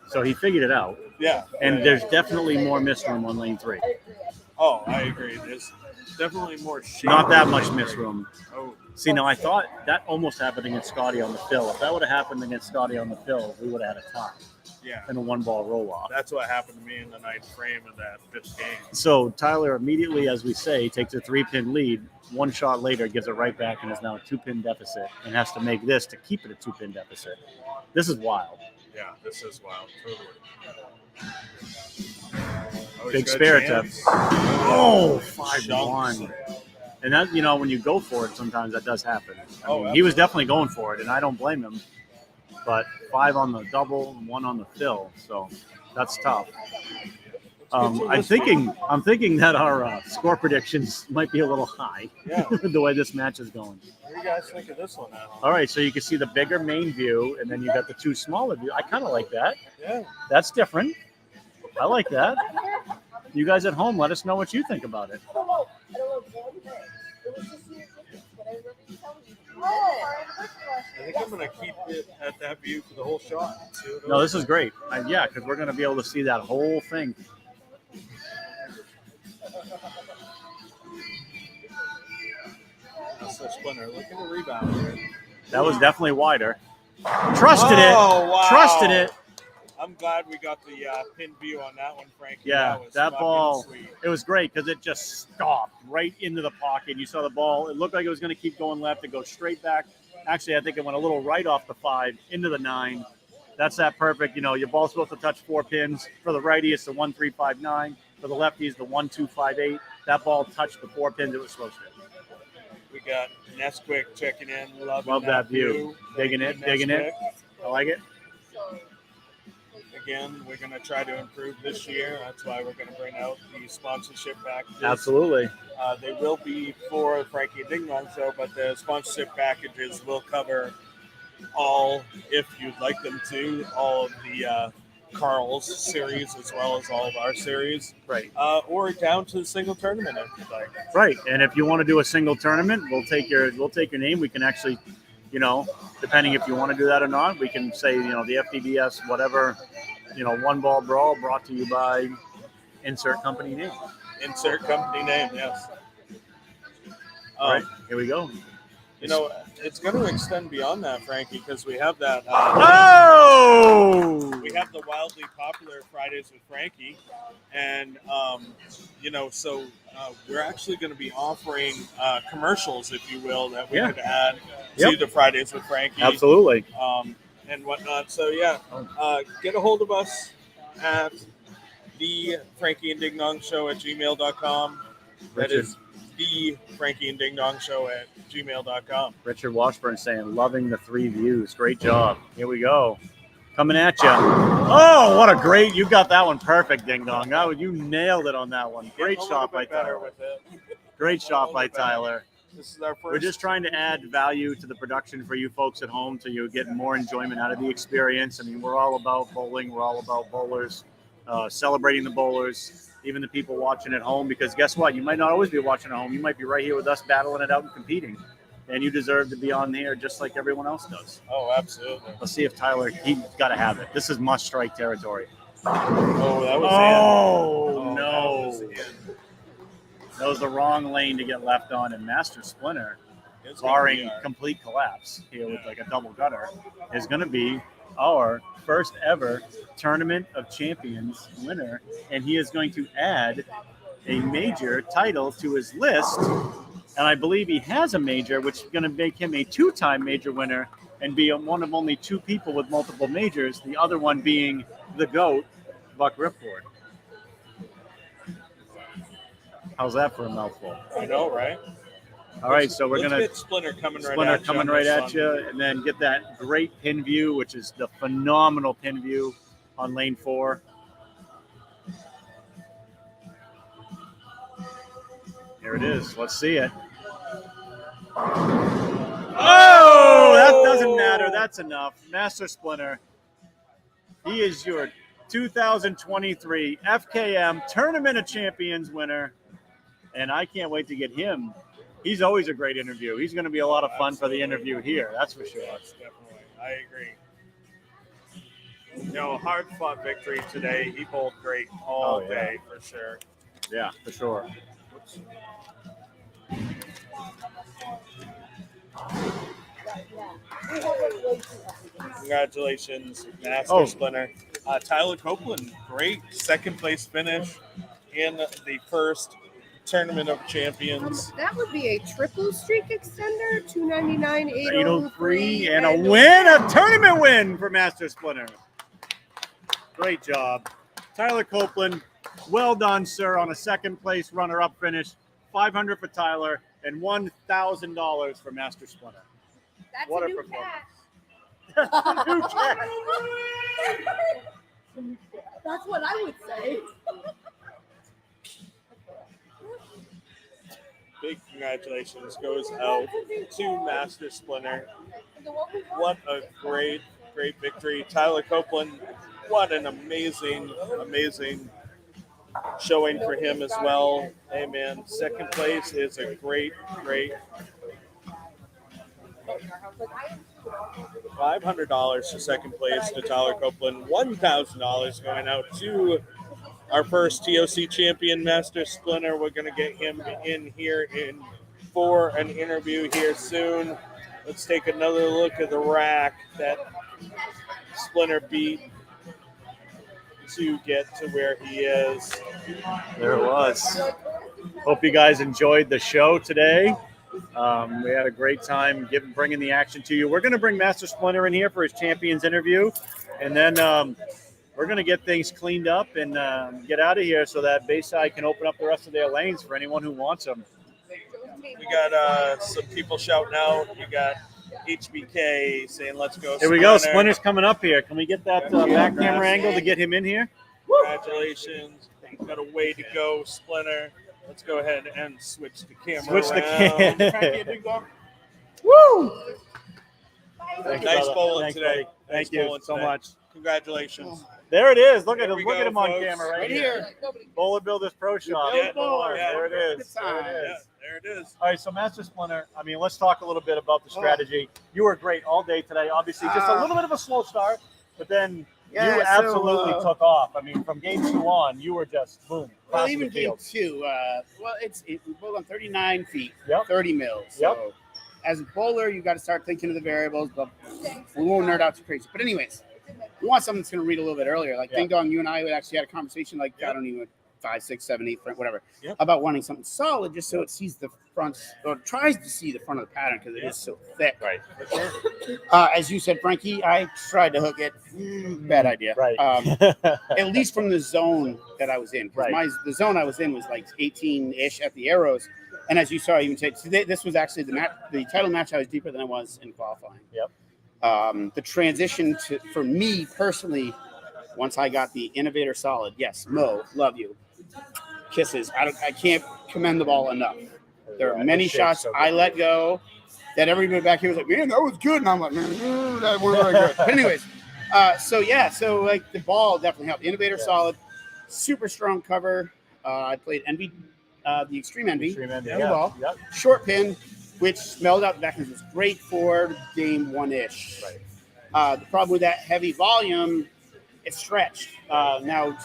A: So he figured it out.
E: Yeah.
A: And
E: yeah.
A: there's definitely more miss room on lane 3.
E: Oh, I agree. There's definitely more shape.
A: Not that much miss room.
E: Oh,
A: See, now I thought that almost happened against Scotty on the fill. If that would have happened against Scotty on the fill, we would have had a tie
E: yeah.
A: and a 1-ball roll-off.
E: That's what happened to me in the 9th frame of that 5th game.
A: So Tyler immediately, as we say, takes a 3-pin lead. 1 shot later, gives it right back and is now a 2-pin deficit and has to make this to keep it a 2-pin deficit. This is wild.
E: Yeah, this is wild. Totally. Oh, he's
A: Big
E: got a
A: spirits
E: chance.
A: Oh,
E: Chunks.
A: 5-1. And that, when you go for it, sometimes that does happen.
E: Oh,
A: He was definitely going for it, and I don't blame him. But 5 on the double, 1 on the fill, so that's tough. I'm thinking that our score predictions might be a little high.
E: Yeah.
A: The way this match is going.
E: What do you guys think of this one, Alan?
A: All right, so you can see the bigger main view, and then you got the 2 smaller views. I kind of like that.
E: Yeah.
A: That's different. I like that. You guys at home, let us know what you think about it.
E: I think I'm going to keep it at that view for the whole shot. See what it
A: No,
E: looks
A: this is great. Yeah, because we're going to be able to see that whole thing.
E: like. That's the Splinter. Look at the rebound here.
A: That was definitely wider. Trusted it.
E: Oh, wow.
A: Trusted it.
E: I'm glad we got the pin view on that one, Frankie.
A: Yeah,
E: was
A: that
E: fucking
A: ball,
E: sweet.
A: it was great because it just stopped right into the pocket. You saw the ball. It looked like it was going to keep going left and go straight back. Actually, I think it went a little right off the 5 into the 9. That's that perfect. Your ball's supposed to touch 4 pins. For the righty, it's the 1, 3, 5, 9. For the lefty, it's the 1, 2, 5, 8. That ball touched the 4 pins it was supposed to.
E: We got Nesquik checking in.
A: Love that view. Digging it. I like it.
E: Again, we're going to try to improve this year. That's why we're going to bring out the sponsorship packages.
A: Absolutely.
E: They will be for Frankie and Ding Dong Show, but the sponsorship packages will cover all, if you'd like them to, all of the Carl's series as well as all of our series.
A: Right.
E: Or down to the single tournament if you'd like.
A: Right. And if you want to do a single tournament, we'll take your name. We can actually you know, depending if you want to do that or not, we can say, you know, the FDBS, whatever, you know, one ball brawl brought to you by insert company name.
E: Insert company name, yes.
A: All right, here we go.
E: You know, it's going to extend beyond that, Frankie, because we have that.
A: Oh!
E: We have the wildly popular Fridays with Frankie, and you know, so we're actually going to be offering commercials, if you will, that we could add to the Fridays with Frankie.
A: Absolutely.
E: And whatnot. So yeah, get a hold of us at the Frankie and Ding Dong Show at gmail.com. That is the Frankie and Ding Dong Show at gmail.com.
A: Richard Washburn saying, loving the 3 views. Great job. Here we go. Coming at you. Oh, what a great, you got that one perfect, Ding Dong. You nailed it on that one. Great shot by Tyler. Great shot by Tyler.
E: This is our first.
A: We're just trying to add value to the production for you folks at home so you get more enjoyment out of the experience. I mean, we're all about bowling. We're all about bowlers, celebrating the bowlers, even the people watching at home, because guess what? You might not always be watching at home. You might be right here with us battling it out and competing. And you deserve to be on here just like everyone else does.
E: Oh, absolutely.
A: Let's see if Tyler, he's got to have it. This is must strike territory.
E: Oh, that was
A: no. That was the wrong lane to get left on, and Master Splinter, barring complete collapse here with like a double gutter, is going to be our first ever Tournament of Champions winner, and he is going to add a major title to his list, and I believe he has a major, which is going to make him a 2-time major winner and be one of only 2 people with multiple majors, the other one being the GOAT, Buck Ripcord. How's that for a mouthful?
E: I know, right?
A: All right, so we're gonna
E: get Splinter coming
A: right at you, and then get that great pin view, which is the phenomenal pin view on lane 4. Here it is. Let's see it. Oh, that doesn't matter. That's enough. Master Splinter. He is your 2023 FKM Tournament of Champions winner. And I can't wait to get him. He's always a great interview. He's going to be a lot of fun for the interview here. That's for sure.
E: Yes, definitely. I agree. You know, hard-fought victory today. He bowled great all day, for sure.
A: Yeah, for sure.
E: Congratulations, Master Splinter. Tyler Copeland, great second-place finish in the first Tournament of Champions.
B: That would be a triple streak extender, 299, 803,
A: and a win, a tournament win for Master Splinter. Great job. Tyler Copeland, well done, sir, on a second-place runner-up finish. $500 for Tyler and $1,000 for Master Splinter.
B: That's
A: what
B: a
A: a
B: new
A: performance.
B: cat.
A: New cat.
B: That's what I would say.
E: Big congratulations goes out to Master Splinter. What a great victory. Tyler Copeland, what an amazing showing for him as well. Hey, man, second place is a great $500 to second place to Tyler Copeland. $1,000 going out to our first TOC champion, Master Splinter. We're going to get him in here for an interview here soon. Let's take another look at the rack that Splinter beat to get to where he is.
A: There it was. Hope you guys enjoyed the show today. We had a great time bringing the action to you. We're going to bring Master Splinter in here for his champions interview, and then we're going to get things cleaned up and get out of here so that Bayside can open up the rest of their lanes for anyone who wants them.
E: We got some people shouting out. We got HBK saying, let's go,
A: Here we go. Splinter's coming up here. Can we get that back camera angle to get him in here?
E: Congratulations. You've got a way to go, Splinter. Let's go ahead and switch the camera
A: Switch the
E: camera.
A: Woo!
E: Nice bowling today.
A: Thank you so much.
E: Congratulations.
A: There it is. Look at
E: There
A: him.
E: we
A: Look at
E: go,
A: him on
E: folks.
A: camera right
G: Right
A: here.
G: here.
A: Bowler Builders Pro Shop.
G: Build Bowler.
E: Yeah.
A: There it is.
G: Good time.
A: There it
E: Yeah,
A: is.
E: there it is.
A: All right, so Master Splinter, I mean, let's talk a little bit about the strategy. You were great all day today. Obviously, just a little bit of a slow start, but then
G: Yeah,
A: you
G: so,
A: absolutely took off. I mean, from game 2 on, you were just boom.
G: Well,
A: crossing
G: even
A: the
G: game
A: field.
G: 2, well, we bowled on 39 feet,
A: Yep.
G: 30 mils. So as a bowler, you got to start thinking of the variables, but we won't nerd out too crazy. But anyways, we want something that's going to read a little bit earlier. Like Ding Dong, you and I would actually had a conversation, like, I don't even, 5, 6, 7, 8, whatever, about wanting something solid just so it sees the front, or tries to see the front of the pattern because it is so thick.
A: Right.
G: As you said, Frankie, I tried to hook it. Bad idea.
A: Right.
G: At least from the zone that I was in. Because the zone I was in was like 18-ish at the arrows. And as you saw, even today, this was actually the title match. I was deeper than I was in qualifying.
A: Yep.
G: The transition for me personally, once I got the Innovator Solid, yes, Mo, love you. Kisses. I can't commend the ball enough. There are many shots I let go that everybody back here was like, man, that was good. And I'm like, man, that wasn't very good. But anyways, so like the ball definitely helped. Innovator Solid, super strong cover. I played Envy, the Extreme Envy. Ball.
A: Yep.
G: Short pin, which smelled out the back end was great for game 1-ish.
A: Right.
G: The problem with that heavy volume, it's stretched. Now,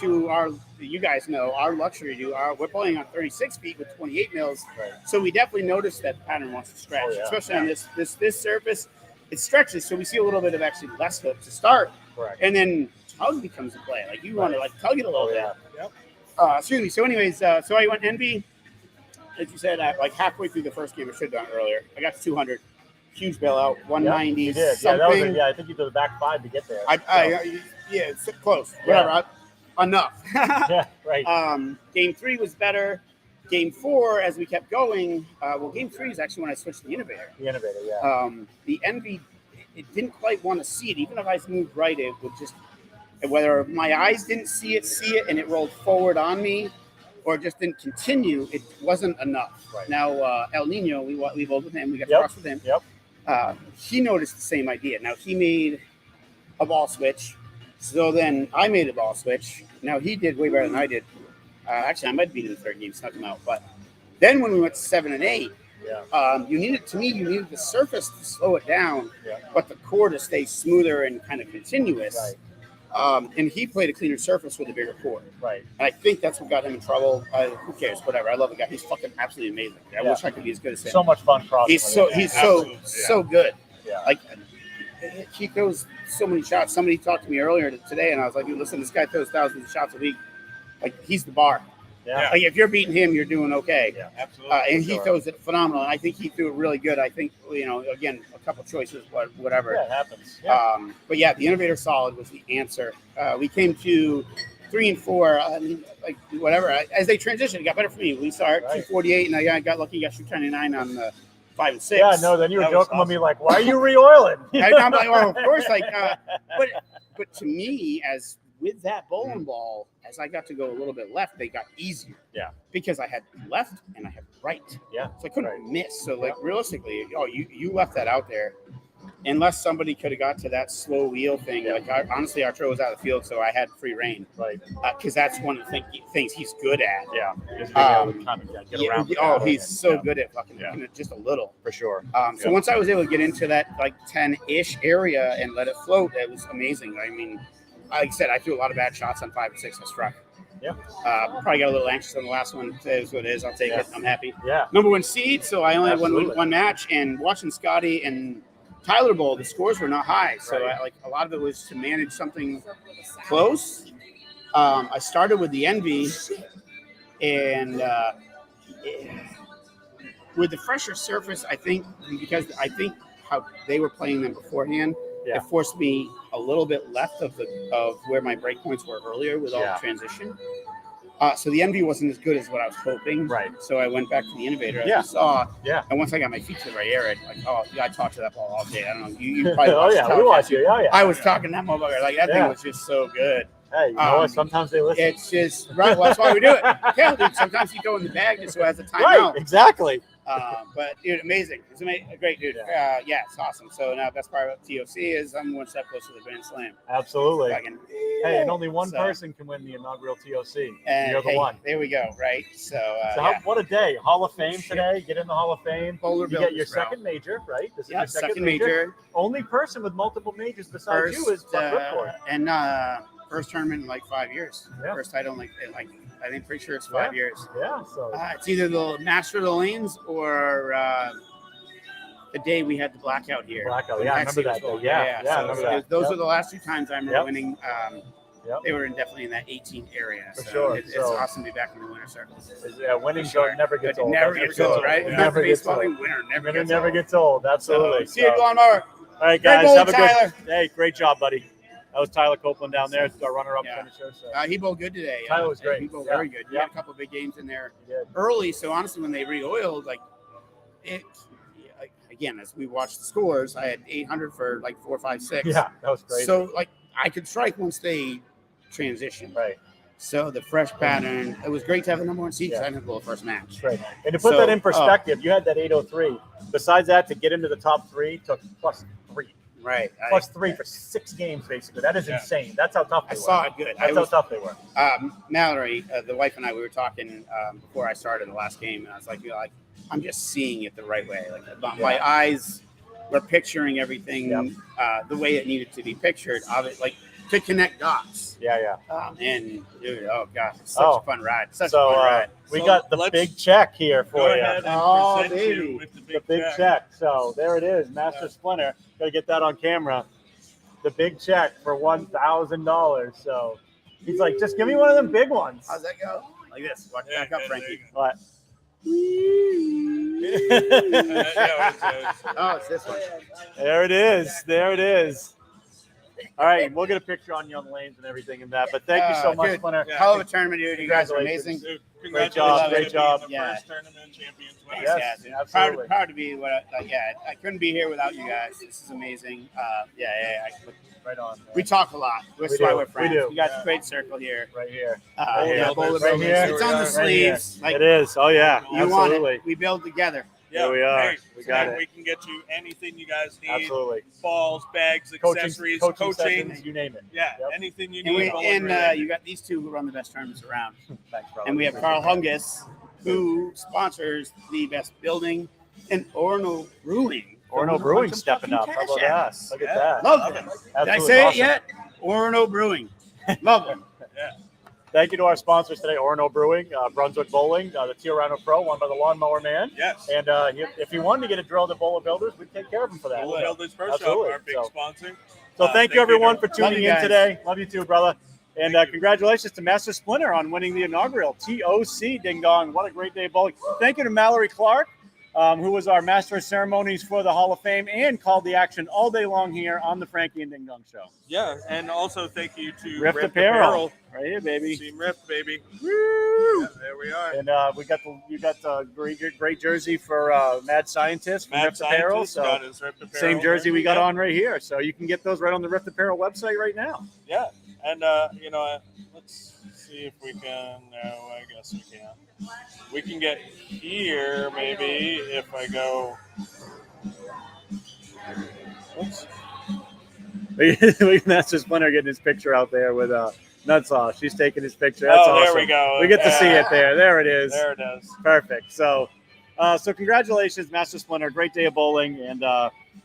G: you guys know, our luxury we're playing on 36 feet with 28 mils.
A: Right.
G: So we definitely notice that the pattern wants to stretch, especially on this surface. It stretches, so we see a little bit of actually less hook to start.
A: Correct.
G: And then tug becomes a play. Like you want to tug it a little bit.
A: Yep.
G: Excuse me. So anyways, so I went Envy. As you said, like halfway through the first game, I should have done it earlier. I got to 200. Huge bailout, 190.
A: You did.
G: Something.
A: I think you did the back 5 to get there.
G: It's close. Whatever. Enough.
A: Yeah, right.
G: Game 3 was better. Game 4, as we kept going, game 3 is actually when I switched to the Innovator.
A: The Innovator, yeah.
G: The Envy, it didn't quite want to see it. Even if I moved right, it would just, whether my eyes didn't see it, and it rolled forward on me, or just didn't continue, it wasn't enough.
A: Right.
G: Now, El Nino, we bowled with him. We got crossed with him.
A: Yep.
G: He noticed the same idea. Now, he made a ball switch. So then I made a ball switch. Now, he did way better than I did. Actually, I might be in the third game, snuck him out. But then when we went to 7 and 8, you needed the surface to slow it down, but the core to stay smoother and kind of continuous.
A: Right.
G: And he played a cleaner surface with a bigger core.
A: Right.
G: And I think that's what got him in trouble. Who cares? Whatever. I love the guy. He's fucking absolutely amazing. I wish I could be as good as him.
A: So much fun crossing.
G: He's so good.
A: Yeah.
G: Like he throws so many shots. Somebody talked to me earlier today, and I was like, "Listen, this guy throws thousands of shots a week. Like he's the bar.
A: Yeah.
G: Like if you're beating him, you're doing okay.
A: Yeah,
E: absolutely.
G: And he throws it phenomenal. And I think he threw it really good. I think again, a couple choices, but whatever.
A: Yeah, it happens. Yeah.
G: But yeah, the Innovator Solid was the answer. We came to 3 and 4, like whatever. As they transitioned, it got better for me. We started 248, and I got lucky. Got 229 on the 5 and 6.
A: Yeah, no. Then you were joking with me like, "Why are you re-oiling?"
G: I'm like, "Oh, of course." Like, but to me, as with that bowling ball, as I got to go a little bit left, they got easier.
A: Yeah.
G: Because I had left and I had right.
A: Yeah.
G: So I couldn't miss. So like realistically, you left that out there. Unless somebody could have got to that slow wheel thing. Like honestly, Arturo was out of the field, so I had free reign.
A: Right.
G: Because that's one of the things he's good at.
A: Yeah. Just being able to kind of get around.
G: He's so good at fucking making it just a little.
A: For sure.
G: So once I was able to get into that like 10-ish area and let it float, it was amazing. I mean, like I said, I threw a lot of bad shots on 5 and 6. I struck.
A: Yeah.
G: Probably got a little anxious on the last one. It is what it is. I'll take it. I'm happy.
A: Yeah.
G: Number 1 seed, so I only had one match. And watching Scotty and Tyler Bowl, the scores were not high. So a lot of it was to manage something close. I started with the Envy, and with the fresher surface, I think how they were playing them beforehand, it forced me a little bit left of where my break points were earlier with all the transition. So the Envy wasn't as good as what I was hoping.
A: Right.
G: So I went back to the Innovator, as you saw.
A: Yeah.
G: And once I got my feet to the right area, I talked to that ball all day. I don't know. You probably
A: we watched you. Oh, yeah.
G: I was talking to that motherfucker. Like, that thing was just so good.
A: Hey, you know what? Sometimes they listen.
G: It's just, right, well, that's why we do it. Yeah, dude, sometimes you go in the bag just so it has a timeout.
A: Right, exactly.
G: But dude, amazing. It's amazing. Great dude. Yeah, it's awesome. So now best part about TOC is I'm one step closer to the Grand Slam.
A: Absolutely.
G: Fucking-
A: Hey, and only one
G: So-
A: person can win the inaugural TOC.
G: And
A: You're the
G: hey,
A: one.
G: there we go. Right. So,
A: So what a day. Hall of Fame today. Get in the Hall of Fame.
G: Boulder
A: You get your
G: Builders, bro.
A: second major, right? This is
G: Yeah,
A: your
G: second major.
A: Only person with multiple majors besides you is Buck Ripcord.
G: And first tournament in like 5 years.
A: Yeah.
G: First title in like I think pretty sure it's 5 years.
A: Yeah, so
G: It's either the Master of the Lanes or the day we had the blackout here.
A: Blackout,
G: When
A: yeah, I
G: Hexie
A: remember
G: was
A: that
G: going.
A: day. Yeah,
G: So
A: I remember that.
G: Those
A: Yep.
G: are the last 2 times I remember
A: Yep.
G: winning.
A: Yep.
G: They were definitely in that 18 area.
A: For
G: So
A: sure.
G: it's
A: So-
G: awesome to be back in the winner circle.
A: yeah, winning
G: For sure.
A: never gets old.
G: Never
A: That's
G: gets
A: for
G: old,
A: sure.
G: right?
A: It
G: Remember
A: never gets
G: baseball,
A: old.
G: winner never
A: Winner
G: gets
A: never
G: old.
A: gets old. Absolutely.
G: So, see you, Lawnmower.
A: All right,
G: Great
A: guys.
G: bowling,
A: Have a
G: Tyler.
A: good. Hey, great job, buddy. That was Tyler Copeland down there, our runner-up
G: Yeah.
A: finisher. So.
G: He bowled good today.
A: Tyler was great.
G: He bowled
A: Yeah.
G: very good. He
A: Yeah.
G: had a couple of big games in there
A: He did.
G: early. So honestly, when they re-oiled, like it again, as we watched the scores, I had 800 for like 4, 5, 6.
A: Yeah, that was crazy.
G: So like I could strike once they transitioned.
A: Right.
G: So the fresh pattern, it was great to have the number 1 seed because I didn't bowl the first match.
A: Right. And to put
G: So,
A: that in perspective, you had that 803. Besides that, to get into the top 3 took +3.
G: Right.
A: +3 for 6 games, basically. That is insane. That's how tough they
G: I
A: were.
G: saw it good.
A: That's how tough they were.
G: Mallory, the wife and I, we were talking before I started the last game, and I was like, I'm just seeing it the right way. Like my eyes were picturing everything the way it needed to be pictured. Of it, like to connect dots.
A: Yeah.
G: And dude, oh gosh, it's such a fun ride. Such a
A: So
G: fun ride.
A: we got the big check here
E: Go
A: for you.
E: ahead and
G: Oh,
E: present
G: baby.
E: you with the
A: The big check. So there it is, Master Splinter. Got to get that on camera. The big check for $1,000. So he's like, just give me one of them big ones.
G: How's that go? Like this. Watch
E: Yeah,
G: back up,
E: yeah,
G: Frankie.
A: What?
G: Oh, it's this one.
A: There it is. There it is. All right, we'll get a picture on you on the lanes and everything in that. But thank you so much,
G: Dude,
A: Splinter.
E: Yeah.
G: Hell of a tournament, dude. You guys are
A: Congratulations.
G: amazing.
E: Dude,
A: Great job,
E: congratulations
A: great
E: on
A: job.
E: being the
G: Yeah.
E: first tournament champions winner.
A: Yes,
G: Yeah, dude.
A: absolutely.
G: Proud to be what I couldn't be here without you guys. This is amazing.
A: Right on.
G: We talk a lot. That's
A: We
G: why
A: do.
G: we're friends.
A: We do.
G: We got a great circle here.
A: Right here.
G: Yeah,
E: Bowler
A: right
E: Builders.
A: here.
G: it's on the
A: Right
G: sleeves.
A: It is. Oh, yeah.
G: You want
A: Absolutely.
G: it. We build together.
A: Here we are.
E: Hey,
A: We got
E: and
A: it.
E: We can get you anything you guys need.
A: Absolutely.
E: Balls, bags, accessories,
A: coaching
E: coaching.
A: sessions, you name it.
E: Yeah,
A: Yep.
E: anything you
G: And,
E: need.
G: you got these two who run the best tournaments around.
A: Thanks, brother.
G: And we have Carl Hungus, who sponsors the best building, and Orno Brewing.
A: Orno Brewing stepping up. How about that? Look at that.
G: Love them. Did I
A: Absolutely
G: say
A: awesome.
G: it yet? Orno Brewing. Love them.
A: Thank you to our sponsors today, Orno Brewing, Brunswick Bowling, the Tiarano Pro, won by the Lawnmower Man.
E: Yes.
A: And if you wanted to get a drill at Bowler Builders, we'd take care of him for that.
E: Bowler Builders Pro Shop,
A: Absolutely.
E: our big
A: So-
E: sponsor.
A: So thank you, everyone, for
G: Love
A: tuning
G: you
A: in
G: guys.
A: today. Love you too, brother. And congratulations to Master Splinter on winning the inaugural TOC Ding Dong. What a great day of bowling. Thank you to Mallory Clark, who was our master of ceremonies for the Hall of Fame and called the action all day long here on the Frankie and Ding Dong Show.
E: Yeah, and also thank you to
A: Rift
E: Rift
A: Apparel. Right here, baby.
E: Team Rift, baby.
A: Woo!
E: Yeah, there we are.
A: And you got the great jersey for Mad Scientist from
E: Mad
A: Rift Apparel.
E: Scientist
A: So
E: got his Rift Apparel.
A: same jersey we got
E: Yeah.
A: on right here. So you can get those right on the Rift Apparel website right now.
E: Yeah, and let's see if we can. No, I guess we can. We can get here maybe if I go. Oops.
A: Look at Master Splinter getting his picture out there with Nutsaw. She's taking his picture. That's
E: Oh,
A: awesome.
E: there we go.
A: We get to see
E: Yeah.
A: it there. There it is.
E: There it is.
A: Perfect. So congratulations, Master Splinter. Great day of bowling. And,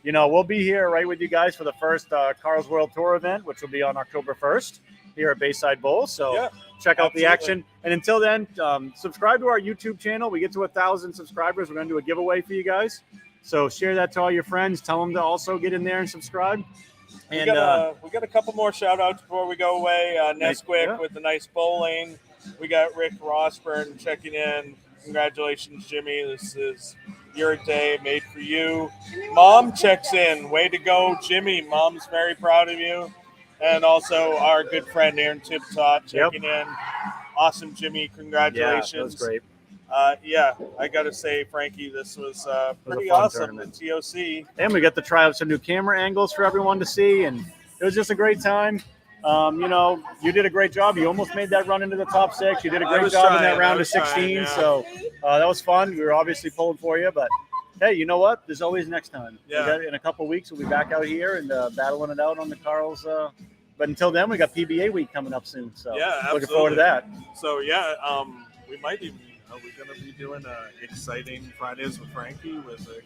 A: we'll be here right with you guys for the first Carl's World Tour event, which will be on October 1st here at Bayside Bowl. So
E: Yeah,
A: check out the
E: absolutely.
A: action. And until then, subscribe to our YouTube channel. We get to 1,000 subscribers. We're going to do a giveaway for you guys. So share that to all your friends. Tell them to also get in there and subscribe.
E: We
A: And
E: got a couple more shout outs before we go away. Nesquik
A: Yeah.
E: with the nice bowling. We got Rick Rossburn checking in. Congratulations, Jimmy. This is your day made for you. Mom checks in. Way to go, Jimmy. Mom's very proud of you. And also our good friend Aaron Tiptot checking in. Awesome, Jimmy. Congratulations.
A: yeah, that was great.
E: I got to say, Frankie, this was pretty
A: fun
E: awesome.
A: tournament.
E: The TOC.
A: And we got to try out some new camera angles for everyone to see. And it was just a great time. You know, you did a great job. You almost made that run into the top 6. You did a great
E: was
A: job in
E: trying,
A: that round
E: I
A: of
E: was
A: 16.
E: trying, yeah.
A: So that was fun. We were obviously pulling for you, but hey, you know what? There's always next time.
E: Yeah.
A: In a couple of weeks, we'll be back out here and battling it out on the Carl's. But until then, we got PBA week coming up soon. So
E: Yeah,
A: looking forward to that.
E: So yeah, we might even. Are we going to be doing exciting Fridays with Frankie?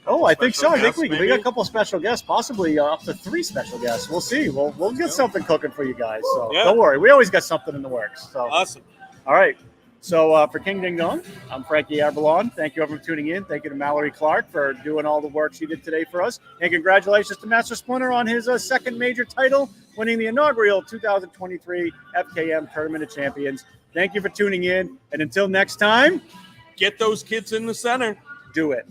A: I think so. I think we
E: maybe?
A: got a couple of special guests, possibly up to 3 special guests. We'll see. We'll get something cooking for you guys. So
E: Yeah.
A: don't worry. We always got something in the works. So
E: Awesome.
A: all right. So for King Ding Dong, I'm Frankie Aberlon. Thank you everyone for tuning in. Thank you to Mallory Clark for doing all the work she did today for us. And congratulations to Master Splinter on his second major title, winning the inaugural 2023 FKM Tournament of Champions. Thank you for tuning in. And until next time,
E: Get those kids in the center.
A: do it.